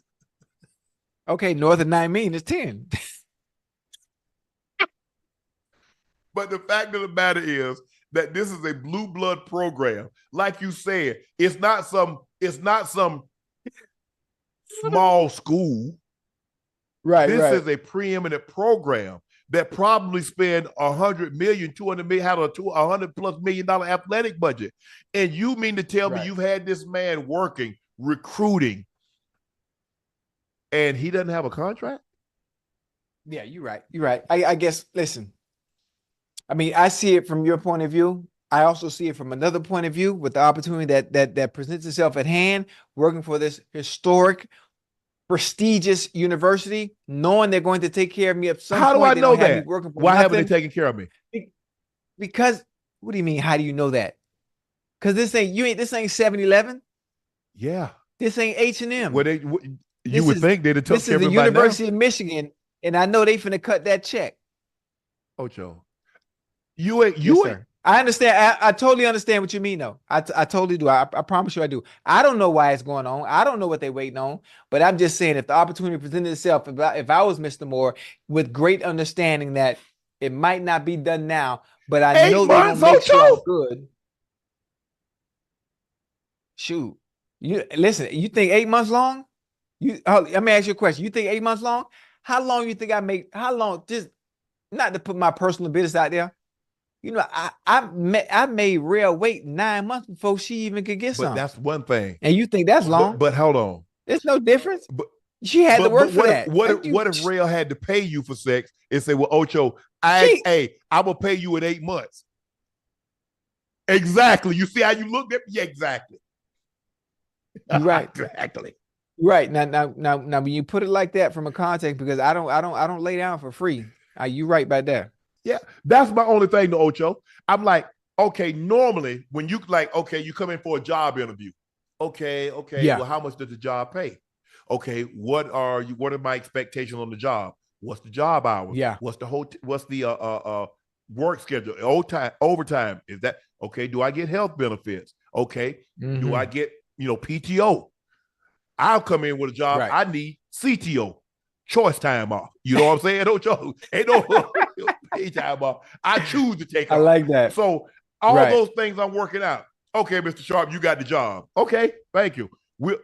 Okay, north of 9 million is 10. But the fact of the matter is that this is a blue blood program. Like you said, it's not some small school. Right. This is a preeminent program that probably spend $100 million, $200 million, had a $100+ million athletic budget. And you mean to tell me you've had this man working, recruiting, and he doesn't have a contract? Yeah, you're right. I guess, listen, I mean, I see it from your point of view. I also see it from another point of view with the opportunity that presents itself at hand, working for this historic, prestigious university, knowing they're going to take care of me at some point. How do I know that? Why haven't they taken care of me? Because, what do you mean, how do you know that? Because this ain't 7-Eleven. Yeah. This ain't H&M. Well, you would think they'd have took care of me by now. This is the University of Michigan, and I know they finna cut that check. Ocho. Sir. I understand. I totally understand what you mean, though. I totally do. I promise you I do. I don't know why it's going on. I don't know what they're waiting on. But I'm just saying, if the opportunity presented itself, if I was Mr. Moore, with great understanding that it might not be done now, but I know they're going to make sure I'm good. Shoot. Listen, you think 8 months long? Let me ask you a question. You think 8 months long? How long you think how long, just not to put my personal business out there, you know, I made Rail wait 9 months before she even could get something. That's one thing. And you think that's long? But hold on. There's no difference. But she had to work for that. What if Rail had to pay you for sex and say, well, Ocho, I will pay you in 8 months. Exactly. You see how you looked at me? Yeah, exactly. Right. Exactly. Right. Now when you put it like that from a context, because I don't lay down for free. You right about that. Yeah, that's my only thing to Ocho. I'm like, okay, normally when you you come in for a job interview. Okay. Yeah. Well, how much does the job pay? Okay, what are my expectations on the job? What's the job hours? Yeah. What's the work schedule? Overtime? Is that okay? Do I get health benefits? Okay. Mm-hmm. Do I get PTO? I'll come in with a job. Right. I need CTO. Choice time off. You know what I'm saying? Ain't no pay time off. I choose to take off. I like that. So all those things I'm working out. Okay, Mr. Sharpe, you got the job. Okay, thank you. I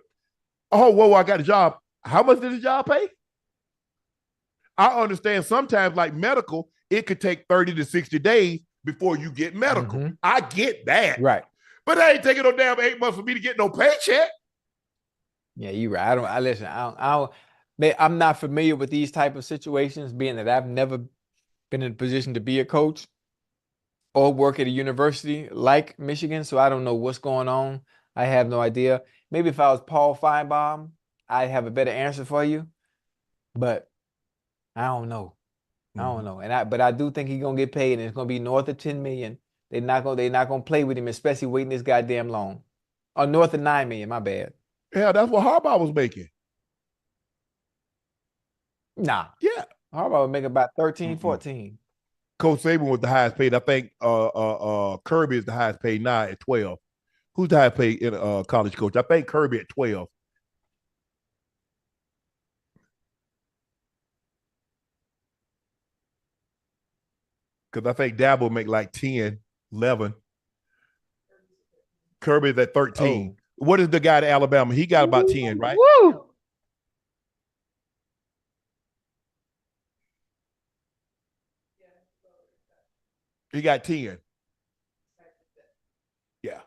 got the job. How much did the job pay? I understand sometimes, like medical, it could take 30 to 60 days before you get medical. Mm-hmm. I get that. Right. But I ain't taking no damn 8 months for me to get no paycheck. Yeah, you're right. I'm not familiar with these type of situations, being that I've never been in a position to be a coach or work at a university like Michigan, so I don't know what's going on. I have no idea. Maybe if I was Paul Feinbaum, I'd have a better answer for you, but I don't know. I don't know. But I do think he's gonna get paid, and it's gonna be north of 10 million. They're not gonna play with him, especially waiting this goddamn long. Or north of 9 million, my bad. Yeah, that's what Harbaugh was making. Nah. Yeah. Harbaugh would make about 13, 14. Coach Saban was the highest paid. I think Kirby is the highest paid now at 12. Who's the highest paid in college coach? I think Kirby at 12. Because I think Dabo make like 10, 11. Kirby's at 13. Oh. What is the guy at Alabama? He got about 10, right? Woo! He got 10. Yeah.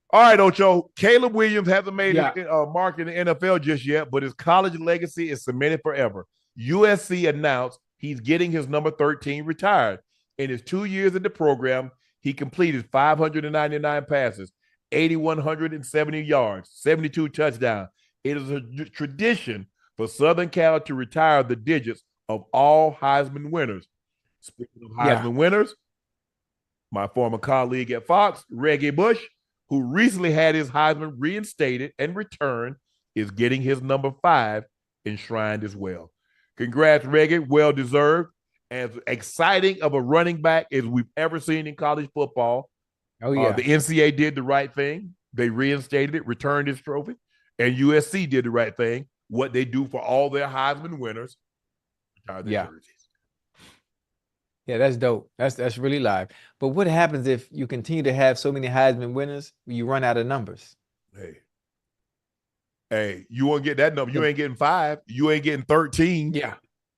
All right, Ocho. Caleb Williams hasn't made his mark in the NFL just yet, but his college legacy is cemented forever. USC announced he's getting his number 13 retired. In his 2 years in the program, he completed 599 passes, 8,170 yards, 72 touchdowns. It is a tradition for Southern Cal to retire the digits of all Heisman winners. Speaking of Heisman winners, my former colleague at Fox, Reggie Bush, who recently had his Heisman reinstated and returned, is getting his number 5 enshrined as well. Congrats, Reggie. Well deserved. As exciting of a running back as we've ever seen in college football. Oh, yeah. The NCAA did the right thing. They reinstated it, returned his trophy, and USC did the right thing, what they do for all their Heisman winners. Retire their jerseys. Yeah, that's dope. That's really live. But what happens if you continue to have so many Heisman winners, you run out of numbers? Hey, you won't get that number. You ain't getting 5. You ain't getting 13. Yeah,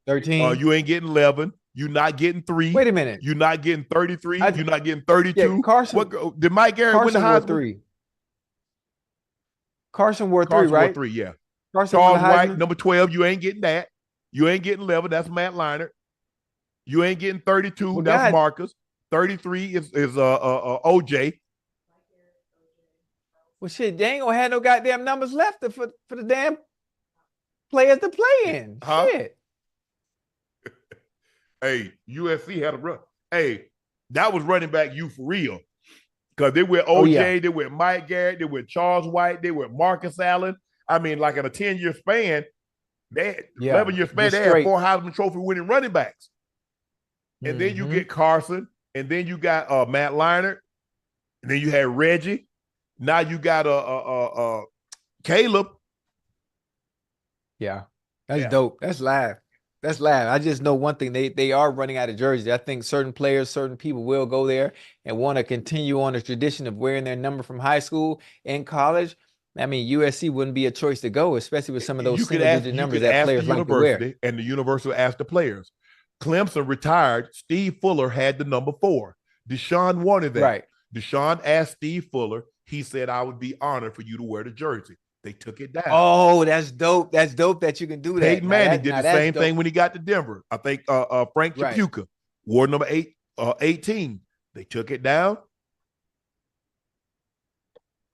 13. You ain't getting 11. You're not getting 3. Wait a minute. You're not getting 33. You're not getting 32. Yeah, Carson. Did Mike Garrett win the Heisman? 3. Carson wore 3, right? Wore 3, yeah. Carson Charles White, number 12. You ain't getting that. You ain't getting 11. That's Matt Leinart. You ain't getting 32. Well, that's Marcus. 33 is OJ. Well, shit, they ain't gonna have no goddamn numbers left for the damn players to play in. Huh? Shit. Hey, USC had a run. Hey, that was running back you for real. Because they were OJ, they were Mike Garrett, they were Charles White, they were Marcus Allen. I mean, like in a 10-year span, 11-year span, they had 4 Heisman Trophy winning running backs. And then you get Carson, and then you got Matt Leinart, and then you had Reggie. Now you got Caleb. Yeah, that's dope. That's live. That's live. I just know one thing. They are running out of jerseys. I think certain players, certain people will go there and want to continue on the tradition of wearing their number from high school and college. I mean, USC wouldn't be a choice to go, especially with some of those single-digit numbers that players like to wear. And the university will ask the players. Clemson retired. Steve Fuller had the number 4. Deshaun wanted that. Right. Deshaun asked Steve Fuller. He said, I would be honored for you to wear the jersey. They took it down. Oh, that's dope. That's dope that you can do that. Peyton Manning did the same thing when he got to Denver. I think Frank Chapuka wore number 18. They took it down.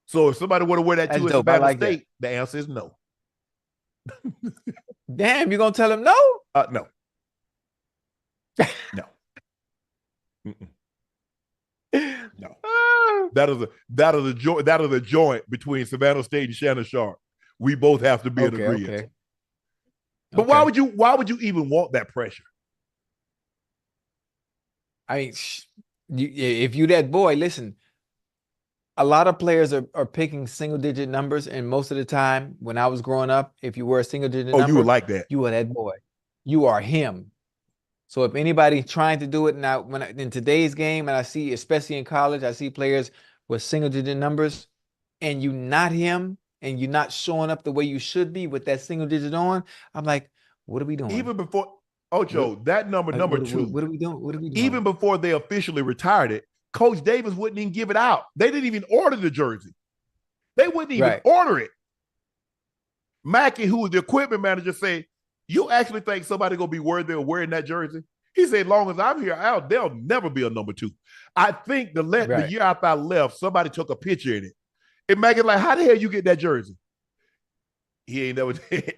So if somebody want to wear that too at Alabama State, the answer is no. Damn, you gonna tell him no? No. No. No. That is a joint between Savannah State and Shannon Sharpe. We both have to be in agreement. Okay. But why would you even want that pressure? I mean, if you that boy, listen, a lot of players are picking single-digit numbers, and most of the time when I was growing up, if you were a single-digit number, you were like that. You were that boy. You are him. So if anybody's trying to do it now, in today's game, and I see, especially in college, I see players with single-digit numbers, and you not him, and you're not showing up the way you should be with that single-digit on, I'm like, what are we doing? Even before Ocho, that number 2. What are we doing? What are we doing? Even before they officially retired it, Coach Davis wouldn't even give it out. They didn't even order the jersey. They wouldn't even order it. Mackey, who was the equipment manager, said, you actually think somebody gonna be worthy of wearing that jersey? He said, long as I'm here, there'll never be a number 2. I think the year after I left, somebody took a picture in it. And Maggie's like, how the hell you get that jersey? He ain't never did.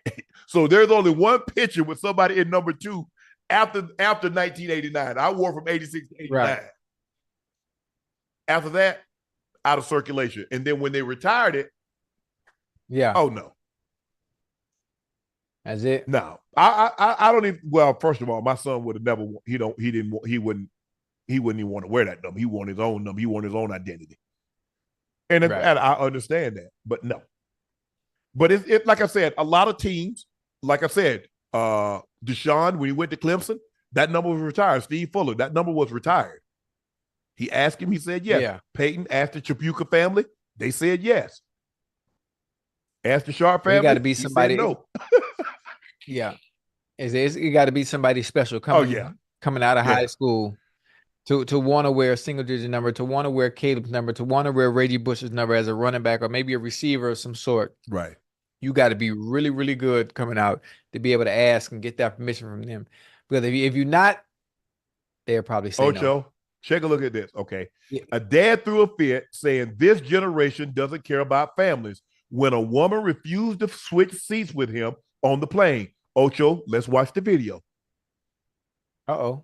So there's only one picture with somebody in number 2 after 1989. I wore from 86 to 89. Right. After that, out of circulation. And then when they retired it, oh no. That's it. No. I don't even, well, first of all, my son would have never, he wouldn't even want to wear that number. He wanted his own number. He wanted his own identity. And I understand that, but no. But it's like I said, a lot of teams, like I said, Deshaun, when he went to Clemson, that number was retired. Steve Fuller, that number was retired. He asked him, he said yes. Yeah. Peyton asked the Tripucka family, they said yes. Asked the Sharpe family, you got to be somebody. No. Yeah. You got to be somebody special coming out of high school to want to wear a single digit number, to want to wear Caleb's number, to want to wear Reggie Bush's number as a running back or maybe a receiver of some sort. Right. You got to be really, really good coming out to be able to ask and get that permission from them. Because if you're not, they'll probably say Ocho, no. Take a look at this. Okay. Yeah. A dad threw a fit saying this generation doesn't care about families when a woman refused to switch seats with him on the plane. Ocho, let's watch the video. Uh-oh.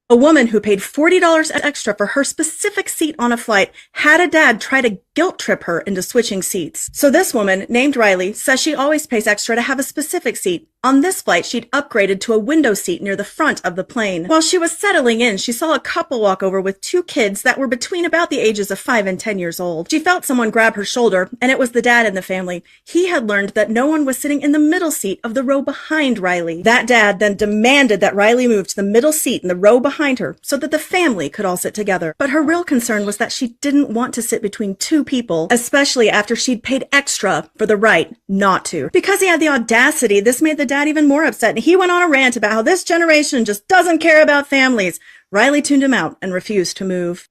A woman who paid $40 extra for her specific seat on a flight had a dad try to guilt trip her into switching seats. So this woman, named Riley, says she always pays extra to have a specific seat. On this flight, she'd upgraded to a window seat near the front of the plane. While she was settling in, she saw a couple walk over with 2 kids that were between about the ages of 5 and 10 years old. She felt someone grab her shoulder, and it was the dad in the family. He had learned that no one was sitting in the middle seat of the row behind Riley. That dad then demanded that Riley move to the middle seat in the row behind her so that the family could all sit together. But her real concern was that she didn't want to sit between 2 people, especially after she'd paid extra for the right not to. Because he had the audacity, this made the dad even more upset, and he went on a rant about how this generation just doesn't care about families. Riley tuned him out and refused to move.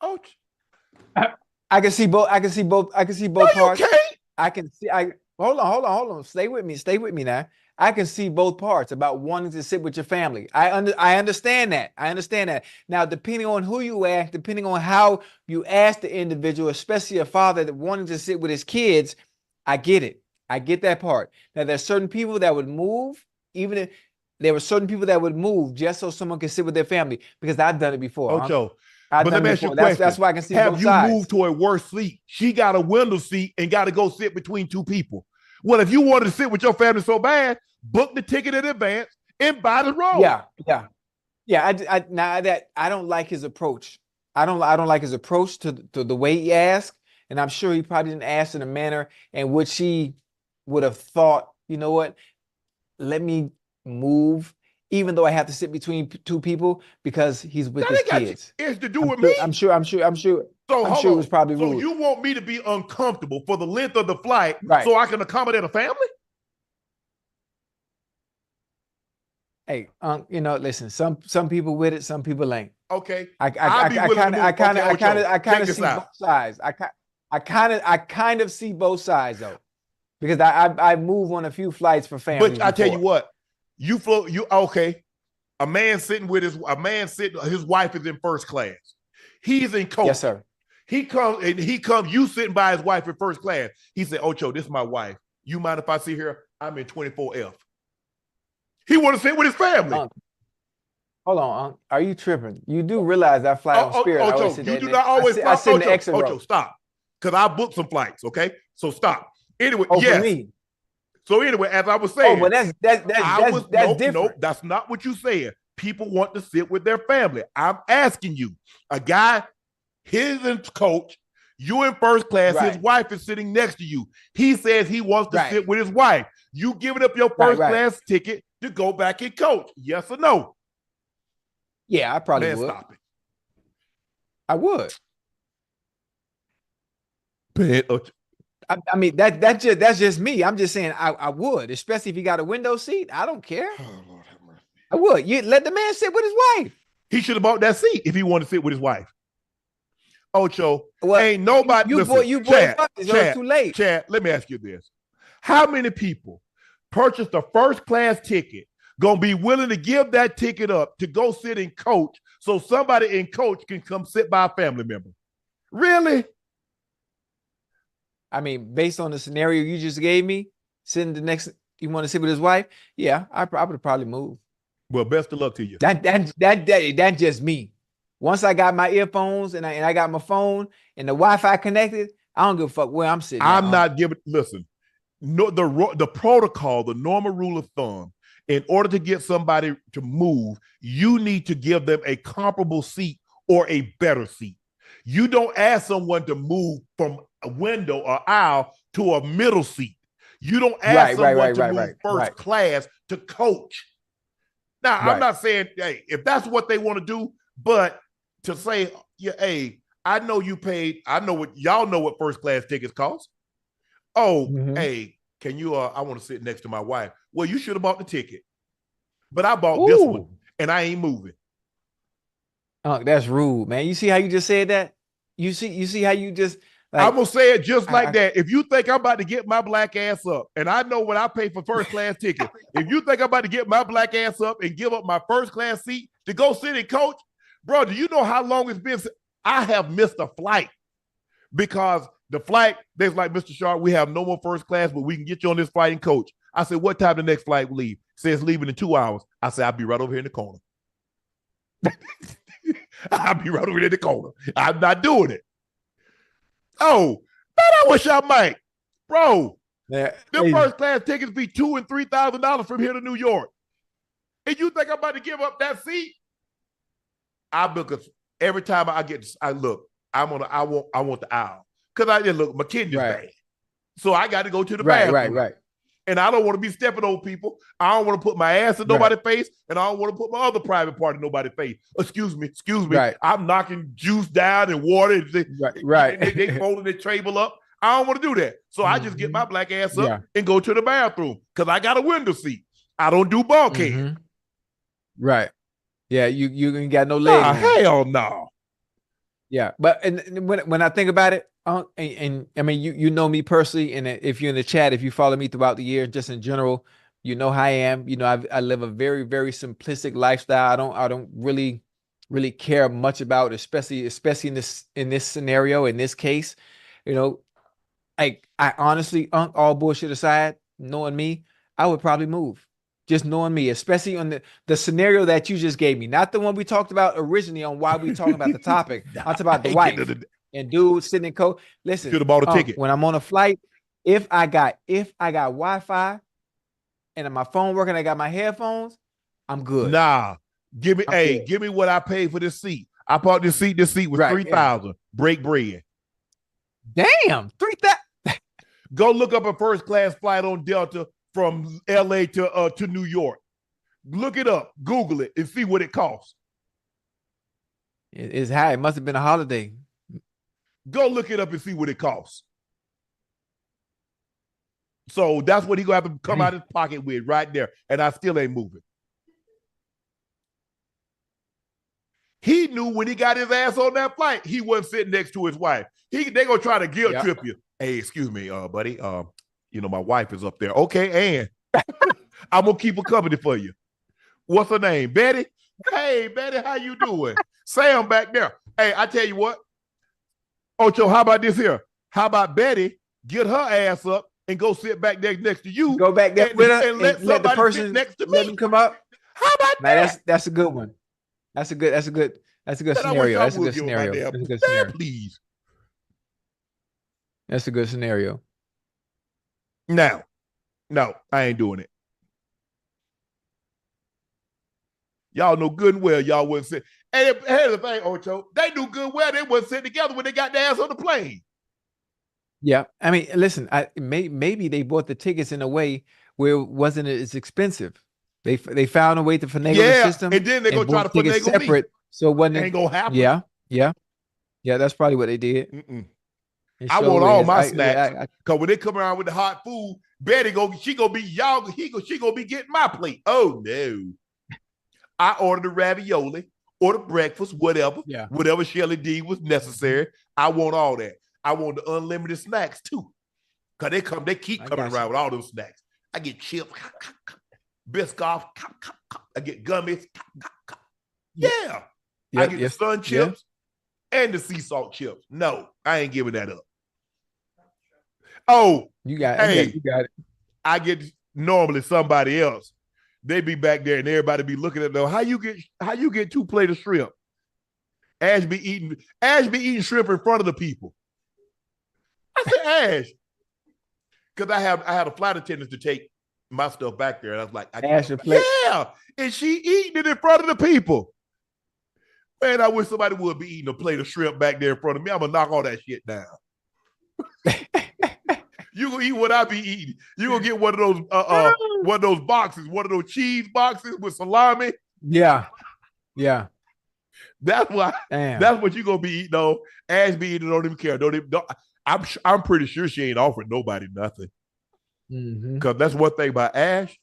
Oh, I can see both. I can see both parts. Okay. I can see. Hold on. Stay with me now. I can see both parts about wanting to sit with your family. I understand that. Now, depending on who you ask, depending on how you ask the individual, especially a father that wanting to sit with his kids, I get it. I get that part. Now, there's certain people that would move, even if there were certain people that would move just so someone could sit with their family, because I've done it before. Ocho, but let me ask you a question. That's why I can see Have both you sides. moved to a worse seat? She got a window seat and got to go sit between 2 people. Well, if you wanted to sit with your family so bad, book the ticket in advance and buy the row. Yeah. I don't like his approach. I don't like his approach to the way he asked, and I'm sure he probably didn't ask in a manner in which he would have thought, you know what, let me move, even though I have to sit between 2 people because he's with his kids. It's to do with me. I'm sure. So it was probably rude. So you want me to be uncomfortable for the length of the flight, right, so I can accommodate a family? Hey, listen. Some people with it, some people ain't. Okay. I kind of see both sides. I kind of see both sides though, because I move on a few flights for family. But I tell you what, okay. A man sitting, his wife is in first class. He's in coach. Yes, sir. He comes, you sitting by his wife in first class. He said, Ocho, this is my wife. You mind if I sit here? I'm in 24F. He want to sit with his family. Hold on, are you tripping? You do realize I fly on Spirit. Ocho, you do not always fly. I sit in the exit row. Ocho, stop. Because I booked some flights, okay? So stop. Anyway, yes. For me. So anyway, as I was saying. Oh, but that's different. No, that's not what you said. People want to sit with their family. I'm asking you, a guy, his coach, you in first class, right. His wife is sitting next to you. He says he wants to sit with his wife. You giving up your first class ticket to go back and coach? Yes or no? Yeah, I probably would. Stop it. I would. I mean, that's just me. I'm just saying I would, especially if he got a window seat. I don't care. Oh, Lord have mercy. I would. You let the man sit with his wife. He should have bought that seat if he wanted to sit with his wife. Ocho, ain't nobody. You bought Chad, too late. Chad, let me ask you this: how many people purchased a first class ticket gonna be willing to give that ticket up to go sit and coach so somebody in coach can come sit by a family member? Really? I mean, based on the scenario you just gave me, sitting the next, you want to sit with his wife? Yeah, I would probably move. Well, best of luck to you. That's just me. Once I got my earphones and I got my phone and the Wi-Fi connected, I don't give a fuck where I'm sitting. I'm not giving. Listen, no, the protocol, the normal rule of thumb. In order to get somebody to move, you need to give them a comparable seat or a better seat. You don't ask someone to move from a window or aisle to a middle seat. You don't ask someone to move first class to coach. Now, I'm not saying, hey, if that's what they want to do, but to say, yeah, hey, I know you paid, I know what, y'all know what first class tickets cost. Oh, hey, can you, I want to sit next to my wife. Well, you should have bought the ticket. But I bought this one, and I ain't moving. That's rude, man. You see how you just said that? You see how you just like, I'm gonna say it just like that. If you think I'm about to get my black ass up, and I know what I pay for first class tickets, if you think I'm about to get my black ass up and give up my first class seat to go sit and coach, bro, do you know how long it's been? I have missed a flight because the flight, they're like, Mr. Sharpe, we have no more first class, but we can get you on this flight and coach. I said, what time the next flight will leave? Says leaving in 2 hours. I said, I'll be right over here in the corner. I'll be right over here in the corner. I'm not doing it. Oh, man, I wish I might. Bro, the first class tickets be $2,000 and $3,000 from here to New York. And you think I'm about to give up that seat? Because every time I want the aisle. Because I didn't look, my kidney's bad. So I got to go to the bathroom. Right. And I don't want to be stepping on people. I don't want to put my ass in nobody's face, and I don't want to put my other private part in nobody's face. Excuse me. Right. I'm knocking juice down and water. They folding the table up. I don't want to do that. So I just get my black ass up and go to the bathroom because I got a window seat. I don't do bulkhead. Right. Yeah, you ain't got no leg. Hell no. Yeah, but and when I think about it, and I mean, you know me personally, and if you're in the chat, if you follow me throughout the year, just in general, you know how I am. You know, I live a very, very simplistic lifestyle. I don't really care much about, especially in this scenario, in this case. You know, I honestly, all bullshit aside, knowing me, I would probably move. Just knowing me, especially on the scenario that you just gave me, not the one we talked about originally on why we talking about the topic. I'm talking about the wife and dude sitting in coach. Listen, should have bought a ticket. When I'm on a flight, if I got Wi-Fi and my phone working, I got my headphones, I'm good. Nah, give me what I paid for this seat. I bought this seat. This seat was $3,000. Yeah. Break bread. Damn, $3,000. Go look up a first class flight on Delta from LA to New York. Look it up, Google it, and see what it costs. It's high. It must have been a holiday. Go look it up and see what it costs. So that's what he gonna have to come out of his pocket with right there. And I still ain't moving. He knew when he got his ass on that flight, he wasn't sitting next to his wife. They gonna try to guilt trip you. Hey, excuse me, buddy. You know, my wife is up there. Okay, and I'm gonna keep her company for you. What's her name? Betty? Hey, Betty, how you doing? Sam back there. Hey, I tell you what. Ocho, how about this here? How about Betty get her ass up and go sit back there next to you? Go back there with her and let the person next to let me. Them come up. How about that? That's a good one. That's a good scenario. That's a good scenario. Please. That's a good scenario. No, I ain't doing it. Y'all know good and well y'all wouldn't sit. And here's the thing, Ocho, they knew good and well they wouldn't sit together when they got their ass on the plane. Yeah, I mean, listen, maybe they bought the tickets in a way where it wasn't as expensive. They found a way to finagle the system, and then they're gonna try to finagle separate. Me. So it wasn't ain't gonna happen. Yeah. That's probably what they did. I want all my snacks because when they come around with the hot food, Betty she gonna be getting my plate. Oh no! I ordered the ravioli or the breakfast, whatever Shelly D was necessary. I want all that. I want the unlimited snacks too, because they keep coming around with all those snacks. I get chips. Biscoff. Cop, cop, cop. I get gummies. Cop, cop, cop. Yeah. Yeah. Yeah, I get the sun chips and the sea salt chips. No, I ain't giving that up. Oh, You got it. I get normally somebody else. They be back there and everybody be looking at them. How you get 2 plates of shrimp? Ash be eating shrimp in front of the people. I said, Ash, because I had a flight attendant to take my stuff back there, and I was like, yeah, and she eating it in front of the people. Man, I wish somebody would be eating a plate of shrimp back there in front of me. I'm gonna knock all that shit down. You gonna eat what I be eating. You gonna get one of those boxes, one of those cheese boxes with salami. Yeah. That's why. Damn. That's what you gonna be eating. Though Ash be eating, don't even care. I'm pretty sure she ain't offering nobody nothing. Because that's one thing about Ash.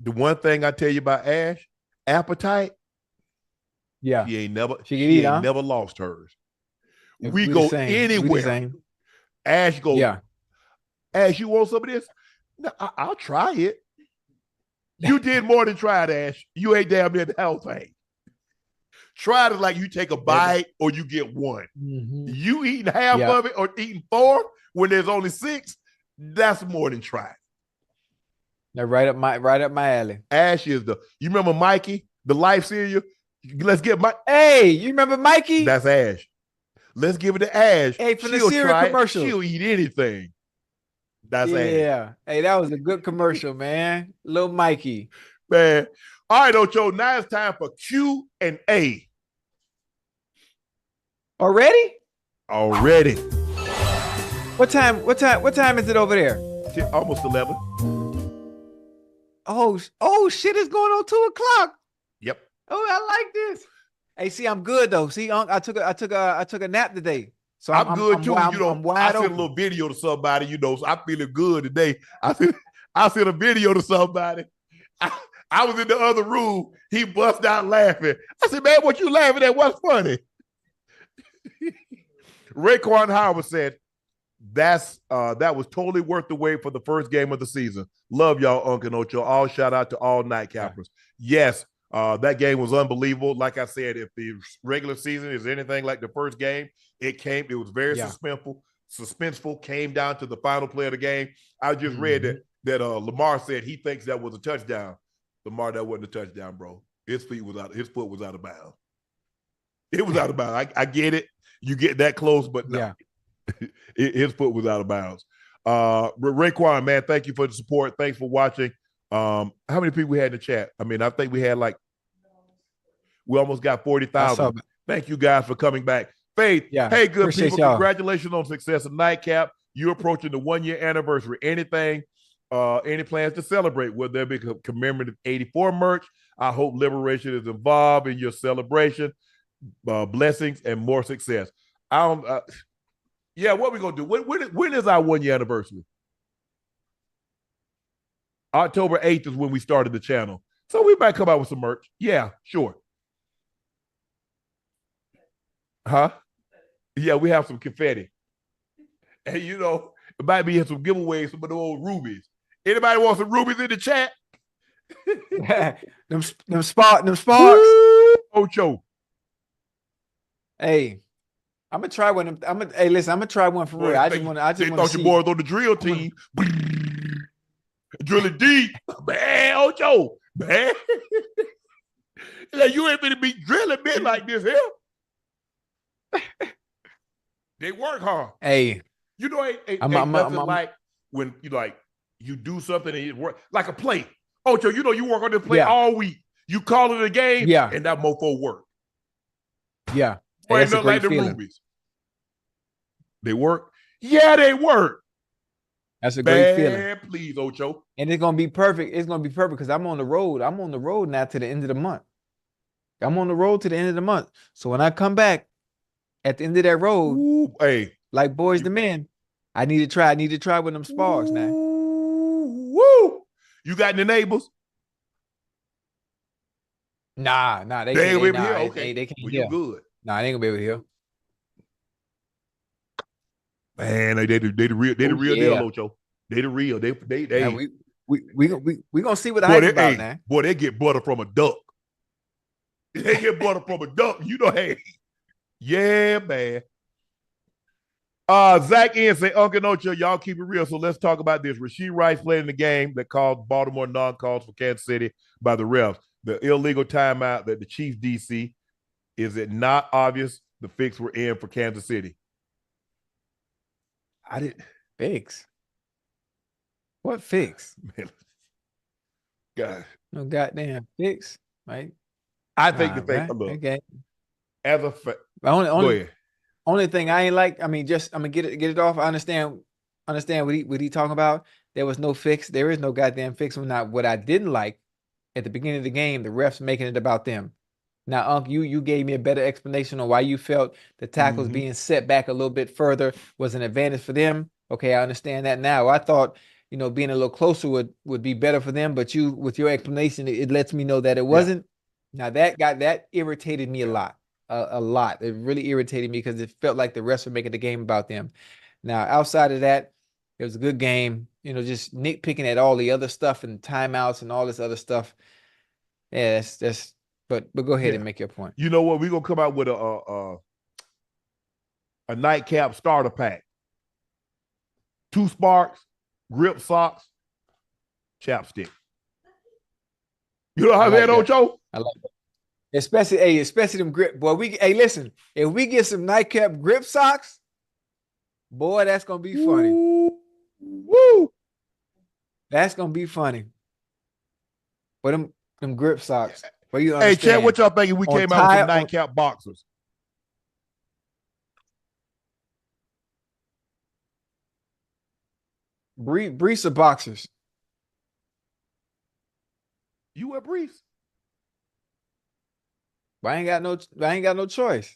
The one thing I tell you about Ash, appetite. Yeah, she ain't never lost hers. We go anywhere. Ash goes, yeah. Ash, you want some of this? No, I'll try it. You did more than try it, Ash. You ain't damn near the whole thing. Try it like you take a bite or you get one. You eating half of it or eating 4 when there's only 6, that's more than try it. They're right up my alley. Ash is you remember Mikey, the life cereal? Let's get Hey, you remember Mikey? That's Ash. Let's give it to Ash. Hey, from the cereal commercial. She'll eat anything. That's Ash. Yeah. Hey, that was a good commercial, man. Little Mikey. Man. All right, Ocho. Now it's time for Q&A. Already? What time is it over there? Almost 11. Oh shit, it's going on 2:00. Yep. Oh, I like this. Hey, see, I'm good though. See, Unc, I took a nap today. So I'm good too. I'm wide I sent a little video to somebody, so I'm feeling good today. I sent a video to somebody. I was in the other room. He bust out laughing. I said, man, what you laughing at? What's funny? Raekwon Howard said, that was totally worth the wait for the first game of the season. Love y'all, Unc and Ocho. All shout out to all Nightcappers. Yes, that game was unbelievable. Like I said, if the regular season is anything like the first game, it was very suspenseful, came down to the final play of the game. I just read that Lamar said he thinks that was a touchdown. Lamar, that wasn't a touchdown, bro. His foot was out of bounds. It was out of bounds. I get it. You get that close, but no. His foot was out of bounds. Raekwon, man, thank you for the support. Thanks for watching. How many people we had in the chat? I mean, I think we had we almost got 40,000. Thank you guys for coming back. Faith, hey, good people. Y'all. Congratulations on success of Nightcap. You're approaching the 1-year anniversary. Any plans to celebrate? Will there be commemorative 84 merch? I hope Liberation is involved in your celebration. Blessings and more success. What we gonna do? When is our 1-year anniversary? October 8th is when we started the channel. So we might come out with some merch. Yeah, sure. Huh? Yeah, we have some confetti. And it might be some giveaways, some of the old rubies. Anybody want some rubies in the chat? them sparks. Ocho. Hey, I'm gonna try one. Hey, listen, I'm gonna try one for real. I just want to. Thought your boys on the drill team. Drilling deep, man. Ocho, man. Like, you ain't gonna be drilling men like this here. They work hard. Hey, ain't nothing like when you do something and it work like a play. Ocho, you work on this play all week. You call it a game, and that mofo work. Yeah. Hey, ain't nothing like the rubies. They work. Yeah, they work. That's a great feeling. Please, Ocho. And it's gonna be perfect. It's gonna be perfect because I'm on the road. I'm on the road now to the end of the month. So when I come back at the end of that road, like Boys the Men, I need to try with them sparks now. Woo! You got any neighbors? Nah, they ain't can't. Be here. Okay, they can't. You good? Nah, they ain't gonna be able to hear. Man, they the real deal, Ocho. They the real. They We gonna see what the Boy, hype they, about hey, now. boy, they get butter from a duck. They get butter from a duck. You know, hey, yeah, man. Zach Ian say, Unc Ocho, y'all keep it real. So let's talk about this. Rashee Rice played in the game that called Baltimore non-calls for Kansas City by the refs. The illegal timeout that the Chiefs DC, is it not obvious the fix were in for Kansas City? I didn't. Fix. What fix? Man, God. No goddamn fix, right? I think the thing, right? look, Okay. as a Go ahead. Only thing I ain't like, I mean, just I'm gonna get it off. I understand what he talking about. There was no fix. There is no goddamn fix. What I didn't like at the beginning of the game, the refs making it about them. Now, Unc, you gave me a better explanation on why you felt the tackles being set back a little bit further was an advantage for them. Okay, I understand that now. I thought, being a little closer would be better for them, but with your explanation, it lets me know that it wasn't. Now that irritated me a lot. A lot. It really irritated me because it felt like the refs were making the game about them. Now, outside of that, it was a good game. Just nitpicking at all the other stuff and timeouts and all this other stuff. Yeah, that's. But go ahead and make your point. You know what? We're gonna come out with a nightcap starter pack. 2 sparks, grip socks, chapstick. You know how that, Ocho? I like that. Especially them grip. Boy, listen, if we get some nightcap grip socks, boy, that's gonna be funny. Woo! That's gonna be funny. But them grip socks. Well, you hey, Chad, what y'all thinking? We came out with some nightcap boxers. Briefs or boxers? You wear briefs? But I ain't got no choice.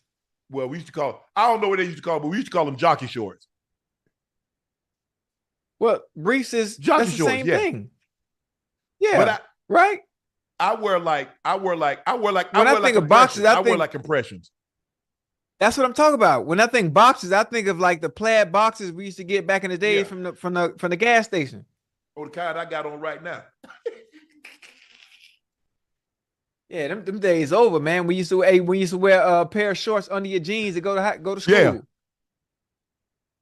Well, we used to call. I don't know what they used to call, but we used to call them jockey shorts. Well, briefs is jockey that's shorts, the same thing. Yeah, but right. I wear like when I think of boxers, I wear like compressions. That's what I'm talking about. When I think boxers, I think of like the plaid boxes we used to get back in the day from the gas station. Oh, the kind I got on right now. Yeah, them days over, man. We used to wear a pair of shorts under your jeans to go to school. Yeah.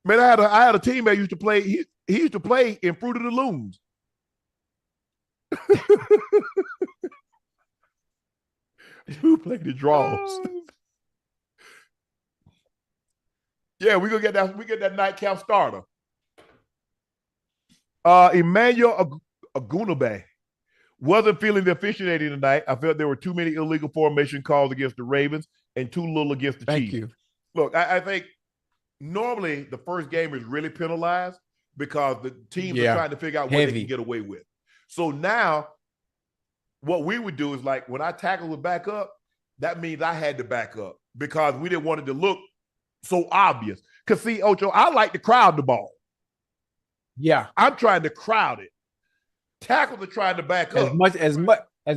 Man, I had a teammate used to play. He used to play in Fruit of the Looms. Who played the draws? Yeah, we get that nightcap starter. Emmanuel Agunabe wasn't feeling the officiating tonight. I felt there were too many illegal formation calls against the Ravens and too little against the Chiefs. Thank you. Look, I think normally the first game is really penalized because the teams are trying to figure out what they can get away with. So now what we would do is like when I tackle with back up, that means I had to back up because we didn't want it to look so obvious. Because see, Ocho, I like to crowd the ball. Yeah. I'm trying to crowd it. Tackles are trying to back up. As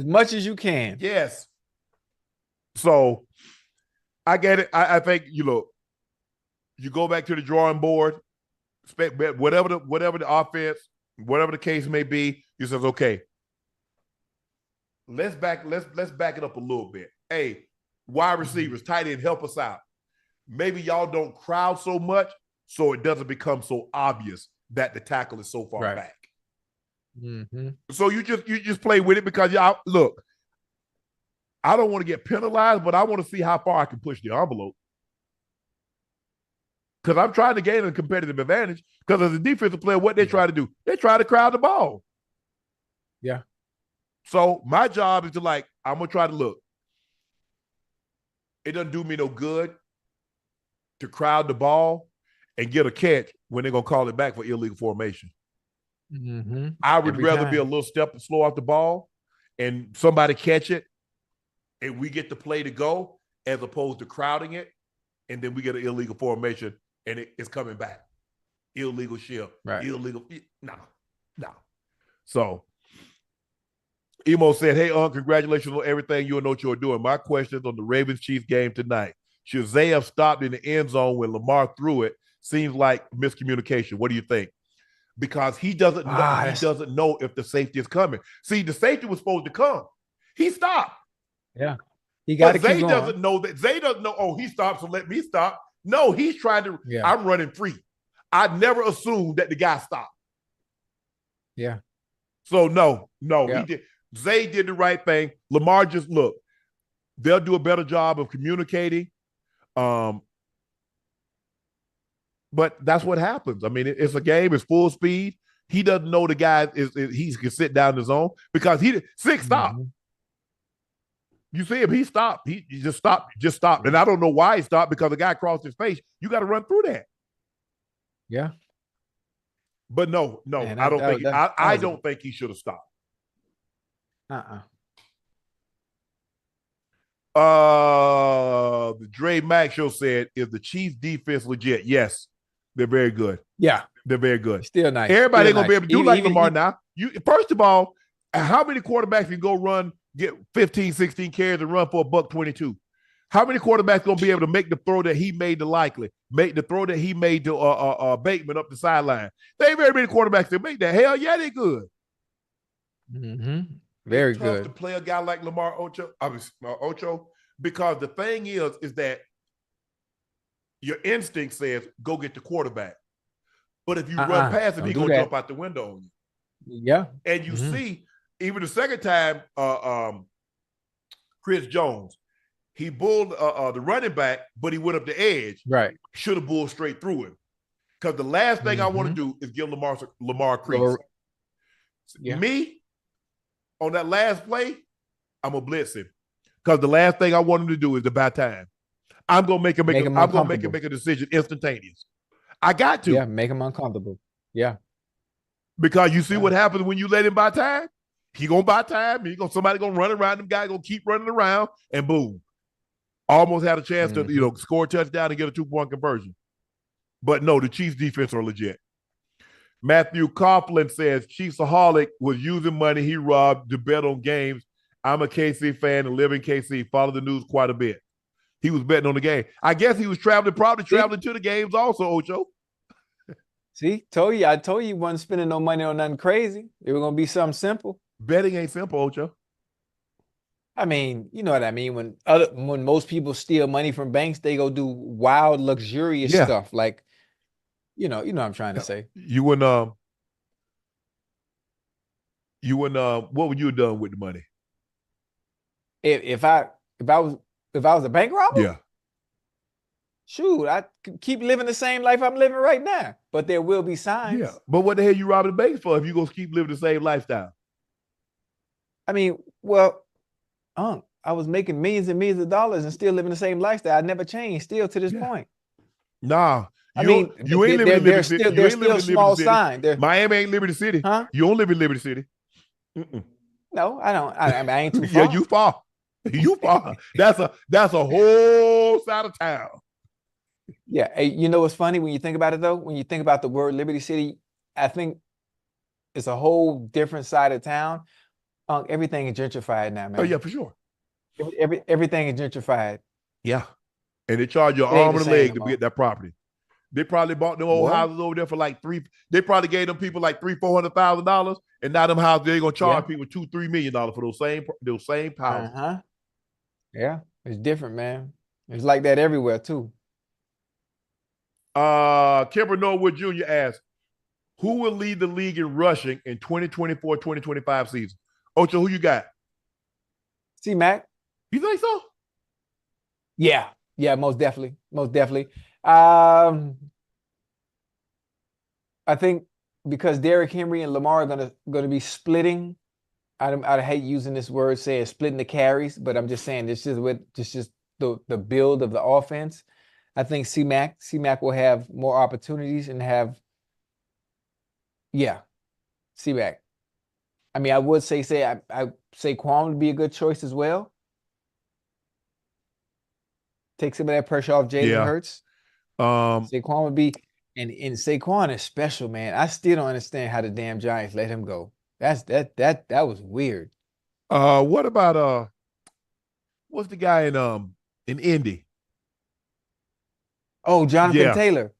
much as you can. Yes. So I get it. I think you go back to the drawing board, whatever the offense, whatever the case may be, you says, okay, let's back it up a little bit. Hey, wide receivers, tight end, help us out. Maybe y'all don't crowd so much so it doesn't become so obvious that the tackle is so far back. Mm-hmm. So you just play with it because y'all look, I don't want to get penalized, but I want to see how far I can push the envelope. Because I'm trying to gain a competitive advantage. Because as a defensive player, what they try to do, they try to crowd the ball. Yeah. So my job is to I'm going to try to look. It doesn't do me no good to crowd the ball and get a catch when they're going to call it back for illegal formation. Mm-hmm. I would rather be a little step slow off the ball and somebody catch it and we get the play to go as opposed to crowding it and then we get an illegal formation and it's coming back. Illegal shield. Right. Illegal. No. So Emo said, hey, congratulations on everything you and Ocho are doing. My questions on the Ravens-Chiefs game tonight. Should Zay have stopped in the end zone when Lamar threw it? Seems like miscommunication. What do you think? because he doesn't know if the safety is coming. See, the safety was supposed to come. He stopped. Yeah. He got to keep going. Doesn't know that. Zay doesn't know, oh, he stopped, so let me stop. No, he's trying to, I'm running free. I never assumed that the guy stopped. Yeah. So no, he did. Zay did the right thing. Lamar just look. They'll do a better job of communicating. But that's what happens. I mean, it's a game. It's full speed. He doesn't know the guy he can sit down in his zone because Six stopped. Mm-hmm. You see him, he stopped. He just stopped. And I don't know why he stopped, because the guy crossed his face. You got to run through that. Yeah. But no, man, I don't think he should have stopped. The Dre Mack show said, is the Chiefs defense legit? Yes, they're very good. Yeah, they're very good. Still nice. Everybody ain't gonna be able to do like Lamar now. First of all, how many quarterbacks can go run, get 15, 16 carries and run for $122? How many quarterbacks gonna be able to make the throw that he made to Likely, make the throw that he made to Bateman up the sideline? There ain't very many quarterbacks that make that. Hell yeah, they good. Mm-hmm. Very good. To play a guy like Lamar Ocho, because the thing is that your instinct says go get the quarterback, but if you run past him, he's gonna jump out the window on you. Yeah, and you see, even the second time, Chris Jones, he bulled the running back, but he went up the edge. Right, should have bulled straight through him, because the last thing I want to do is give Lamar crease. Me. On that last play, I'm gonna blitz him, because the last thing I want him to do is to buy time. I'm gonna make him make a decision instantaneous. I got to. Yeah, make him uncomfortable. Yeah, because you see what happens when you let him buy time. He gonna buy time. Somebody gonna run around. Them guy gonna keep running around, and boom, almost had a chance to score a touchdown and get a 2-point conversion. But no, the Chiefs defense are legit. Matthew Coughlin says Chiefsaholic was using money he robbed to bet on games. I'm a KC fan and live in KC. Follow the news quite a bit. He was betting on the game. I guess he was probably traveling to the games also, Ocho. See, I told you he wasn't spending no money on nothing crazy. It was going to be something simple. Betting ain't simple, Ocho. I mean, you know what I mean? When most people steal money from banks, they go do wild, luxurious stuff. Like, you know what I'm trying to say. You wouldn't what would you have done with the money? If I was a bank robber? Yeah. Shoot, I could keep living the same life I'm living right now. But there will be signs. Yeah. But what the hell you robbing the banks for if you gonna keep living the same lifestyle? I mean, well, I was making millions and millions of dollars and still living the same lifestyle. I never changed still to this point. Nah. You ain't living in Liberty City. There's still small sign. Miami ain't Liberty City. Huh? You don't live in Liberty City. No, I don't. I ain't too far. Yeah, you far. You far. That's a whole side of town. Yeah. Hey, you know what's funny when you think about it though? When you think about the word Liberty City, I think it's a whole different side of town. Everything is gentrified now, man. Oh yeah, for sure. Everything is gentrified. Yeah. And they charge you an arm and a leg to get that property. They probably bought them old houses over there for like they probably gave them people like $300,000-$400,000, and now them houses they're gonna charge people $2-3 million for those same houses. Yeah, it's different, man. It's like that everywhere too. Kimber Norwood Jr. asked, who will lead the league in rushing in 2024-2025 season? Ocho, who you got? C-Mac. You think so? Yeah, most definitely. I think because Derrick Henry and Lamar are gonna be splitting. I hate using this word, saying splitting the carries, but I'm just saying this is just the build of the offense. I think C-Mac will have more opportunities and have C-Mac. I mean, I would say Saquon would be a good choice as well. Take some of that pressure off Jalen Hurts. Saquon would be, and Saquon is special, man. I still don't understand how the damn Giants let him go. That was weird. What about what's the guy in Indy? Oh, Jonathan Taylor.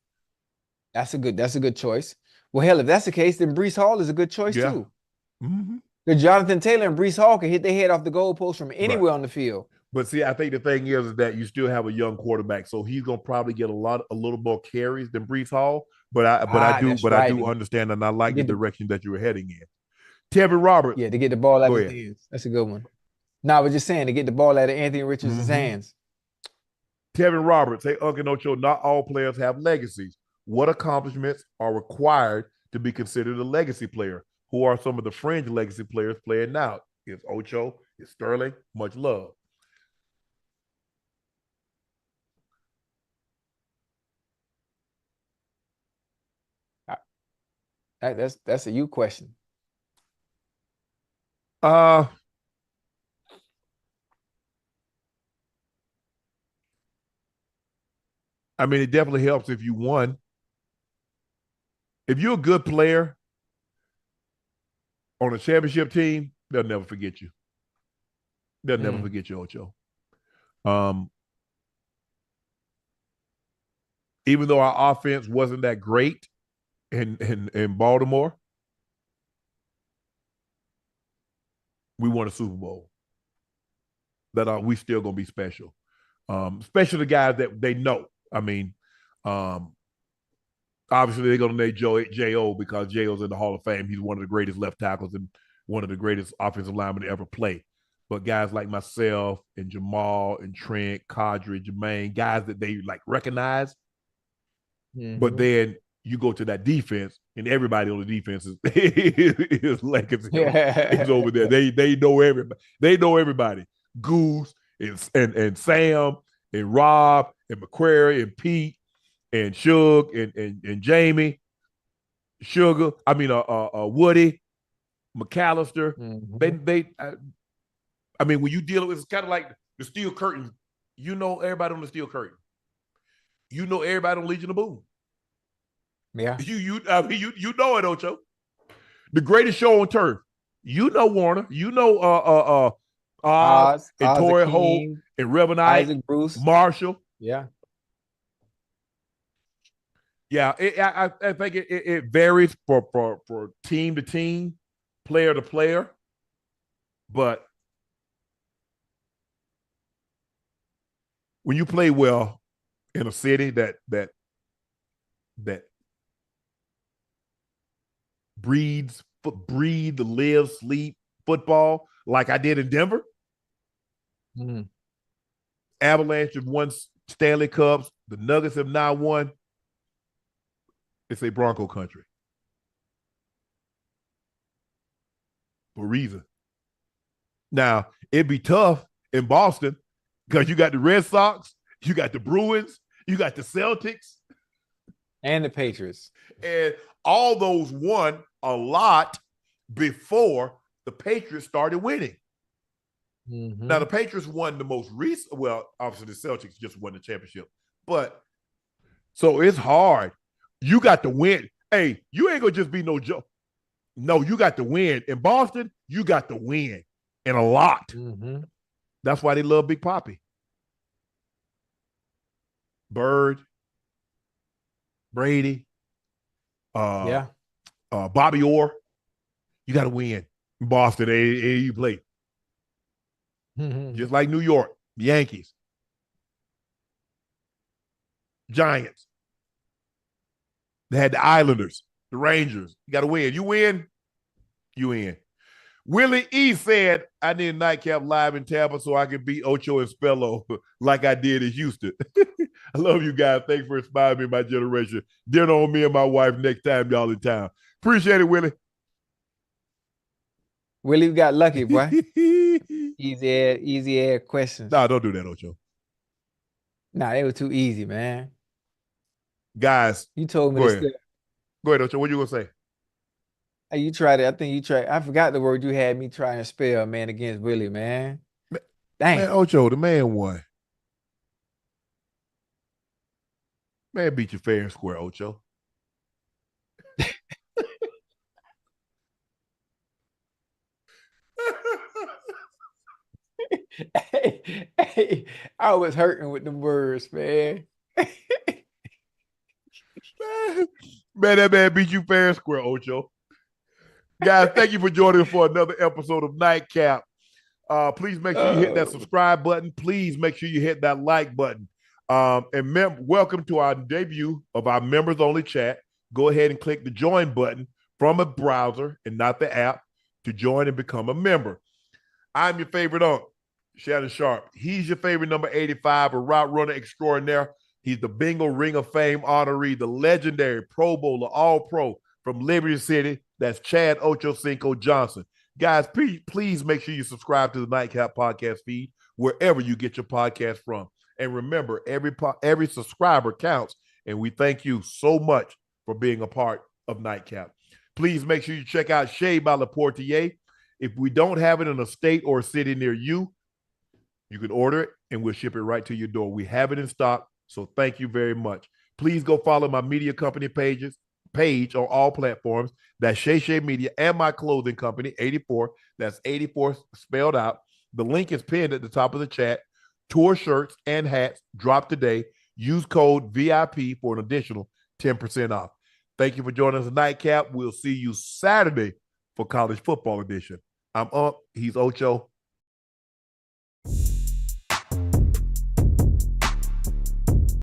That's a good choice. Well, hell, if that's the case, then Breece Hall is a good choice Yeah. too. Mm-hmm. Because Jonathan Taylor and Breece Hall can hit their head off the goalpost from anywhere on the field. But see, I think the thing is that you still have a young quarterback, so he's gonna probably get a little more carries than Breece Hall. But I do understand, and I like the direction that you were heading in. Tevin Roberts. Yeah, to get the ball out of his ahead. hands. That's a good one. No, I was just saying to get the ball out of Anthony Richards' hands. Tevin Roberts, hey, Unc Ocho, not all players have legacies. What accomplishments are required to be considered a legacy player? Who are some of the fringe legacy players playing now? Is Ocho, is Sterling? Much love. That's a you question. I mean, it definitely helps if you won. If you're a good player on a championship team, they'll never forget you. They'll never forget you, Ocho. Even though our offense wasn't that great in Baltimore, we won a Super Bowl. That we still gonna be special. Especially the guys that they know. I mean, obviously they're gonna name J.O. because J.O.'s in the Hall of Fame. He's one of the greatest left tackles and one of the greatest offensive linemen to ever play. But guys like myself and Jamal and Trent, Kadri, Jermaine, guys that they like recognize. But then you go to that defense, and everybody on the defense is legacy. It's over there. They know everybody. They know everybody. Goose and Sam and Rob and McQuarrie and Pete and Shug and Jamie, Sugar. I mean, Woody, McAllister. I mean, when you deal with, it's kind of like the Steel Curtain. You know everybody on the Steel Curtain. You know everybody on Legion of Boom. Yeah. You know it, Ocho. The greatest show on turf. You know Warner. You know Oz and Torrey Holt and Reverend Isaac Bruce, Marshall. Yeah. Yeah, I think it varies for team to team, player to player, but when you play well in a city that breathe, live, sleep football like I did in Denver. Avalanche have won Stanley Cups. The Nuggets have now won. It's a Bronco country. For a reason. Now, it'd be tough in Boston because you got the Red Sox, you got the Bruins, you got the Celtics. And the Patriots. And all those won a lot before the Patriots started winning. Now, the Patriots won the most recent, well, obviously the Celtics just won the championship. But, so it's hard. You got to win. Hey, you ain't going to just be no joke. No, you got to win. In Boston, you got to win. And a lot. That's why they love Big Papi. Bird, Brady, Bobby Orr. You got to win in Boston. You play. Just like New York, Yankees, Giants. They had the Islanders, the Rangers. You got to win. You win, you win. Willie E said, I need a Nightcap live in Tampa so I can beat Ocho and Spello like I did in Houston. I love you guys. Thanks for inspiring me, my generation. Dinner on me and my wife next time y'all in town. Appreciate it, Willie. Willie got lucky, boy. easy questions. No, don't do that, Ocho. Nah, they were too easy, man. Guys. You told me go to ahead. Go ahead, Ocho. What you going to say? Hey, you tried it. I think you tried. I forgot the word you had me trying to spell, man, against Willie, man. Dang. Man, Ocho, the man won. Man, beat you fair and square, Ocho. hey, I was hurting with the words, man. Man, that man beat you fair and square, Ocho. Guys, thank you for joining us for another episode of Nightcap. Please make sure you hit that subscribe button. Please make sure you hit that like button. Welcome to our debut of our members-only chat. Go ahead and click the join button from a browser and not the app to join and become a member. I'm your favorite Unc, Shannon Sharpe. He's your favorite number 85, a route runner extraordinaire. He's the Bengal Ring of Fame honoree, the legendary Pro Bowler, All-Pro from Liberty City. That's Chad Ochocinco Johnson. Guys, please make sure you subscribe to the Nightcap podcast feed wherever you get your podcast from. And remember, every subscriber counts, and we thank you so much for being a part of Nightcap. Please make sure you check out Shea by Le Portier. If we don't have it in a state or a city near you, you can order it, and we'll ship it right to your door. We have it in stock, so thank you very much. Please go follow my media company page on all platforms. That's Shay Media, and my clothing company, 84. That's 84 spelled out. The link is pinned at the top of the chat. Tour shirts and hats drop today. Use code VIP for an additional 10% off. Thank you for joining us at Nightcap. We'll see you Saturday for College Football Edition. I'm Unc. He's Ocho.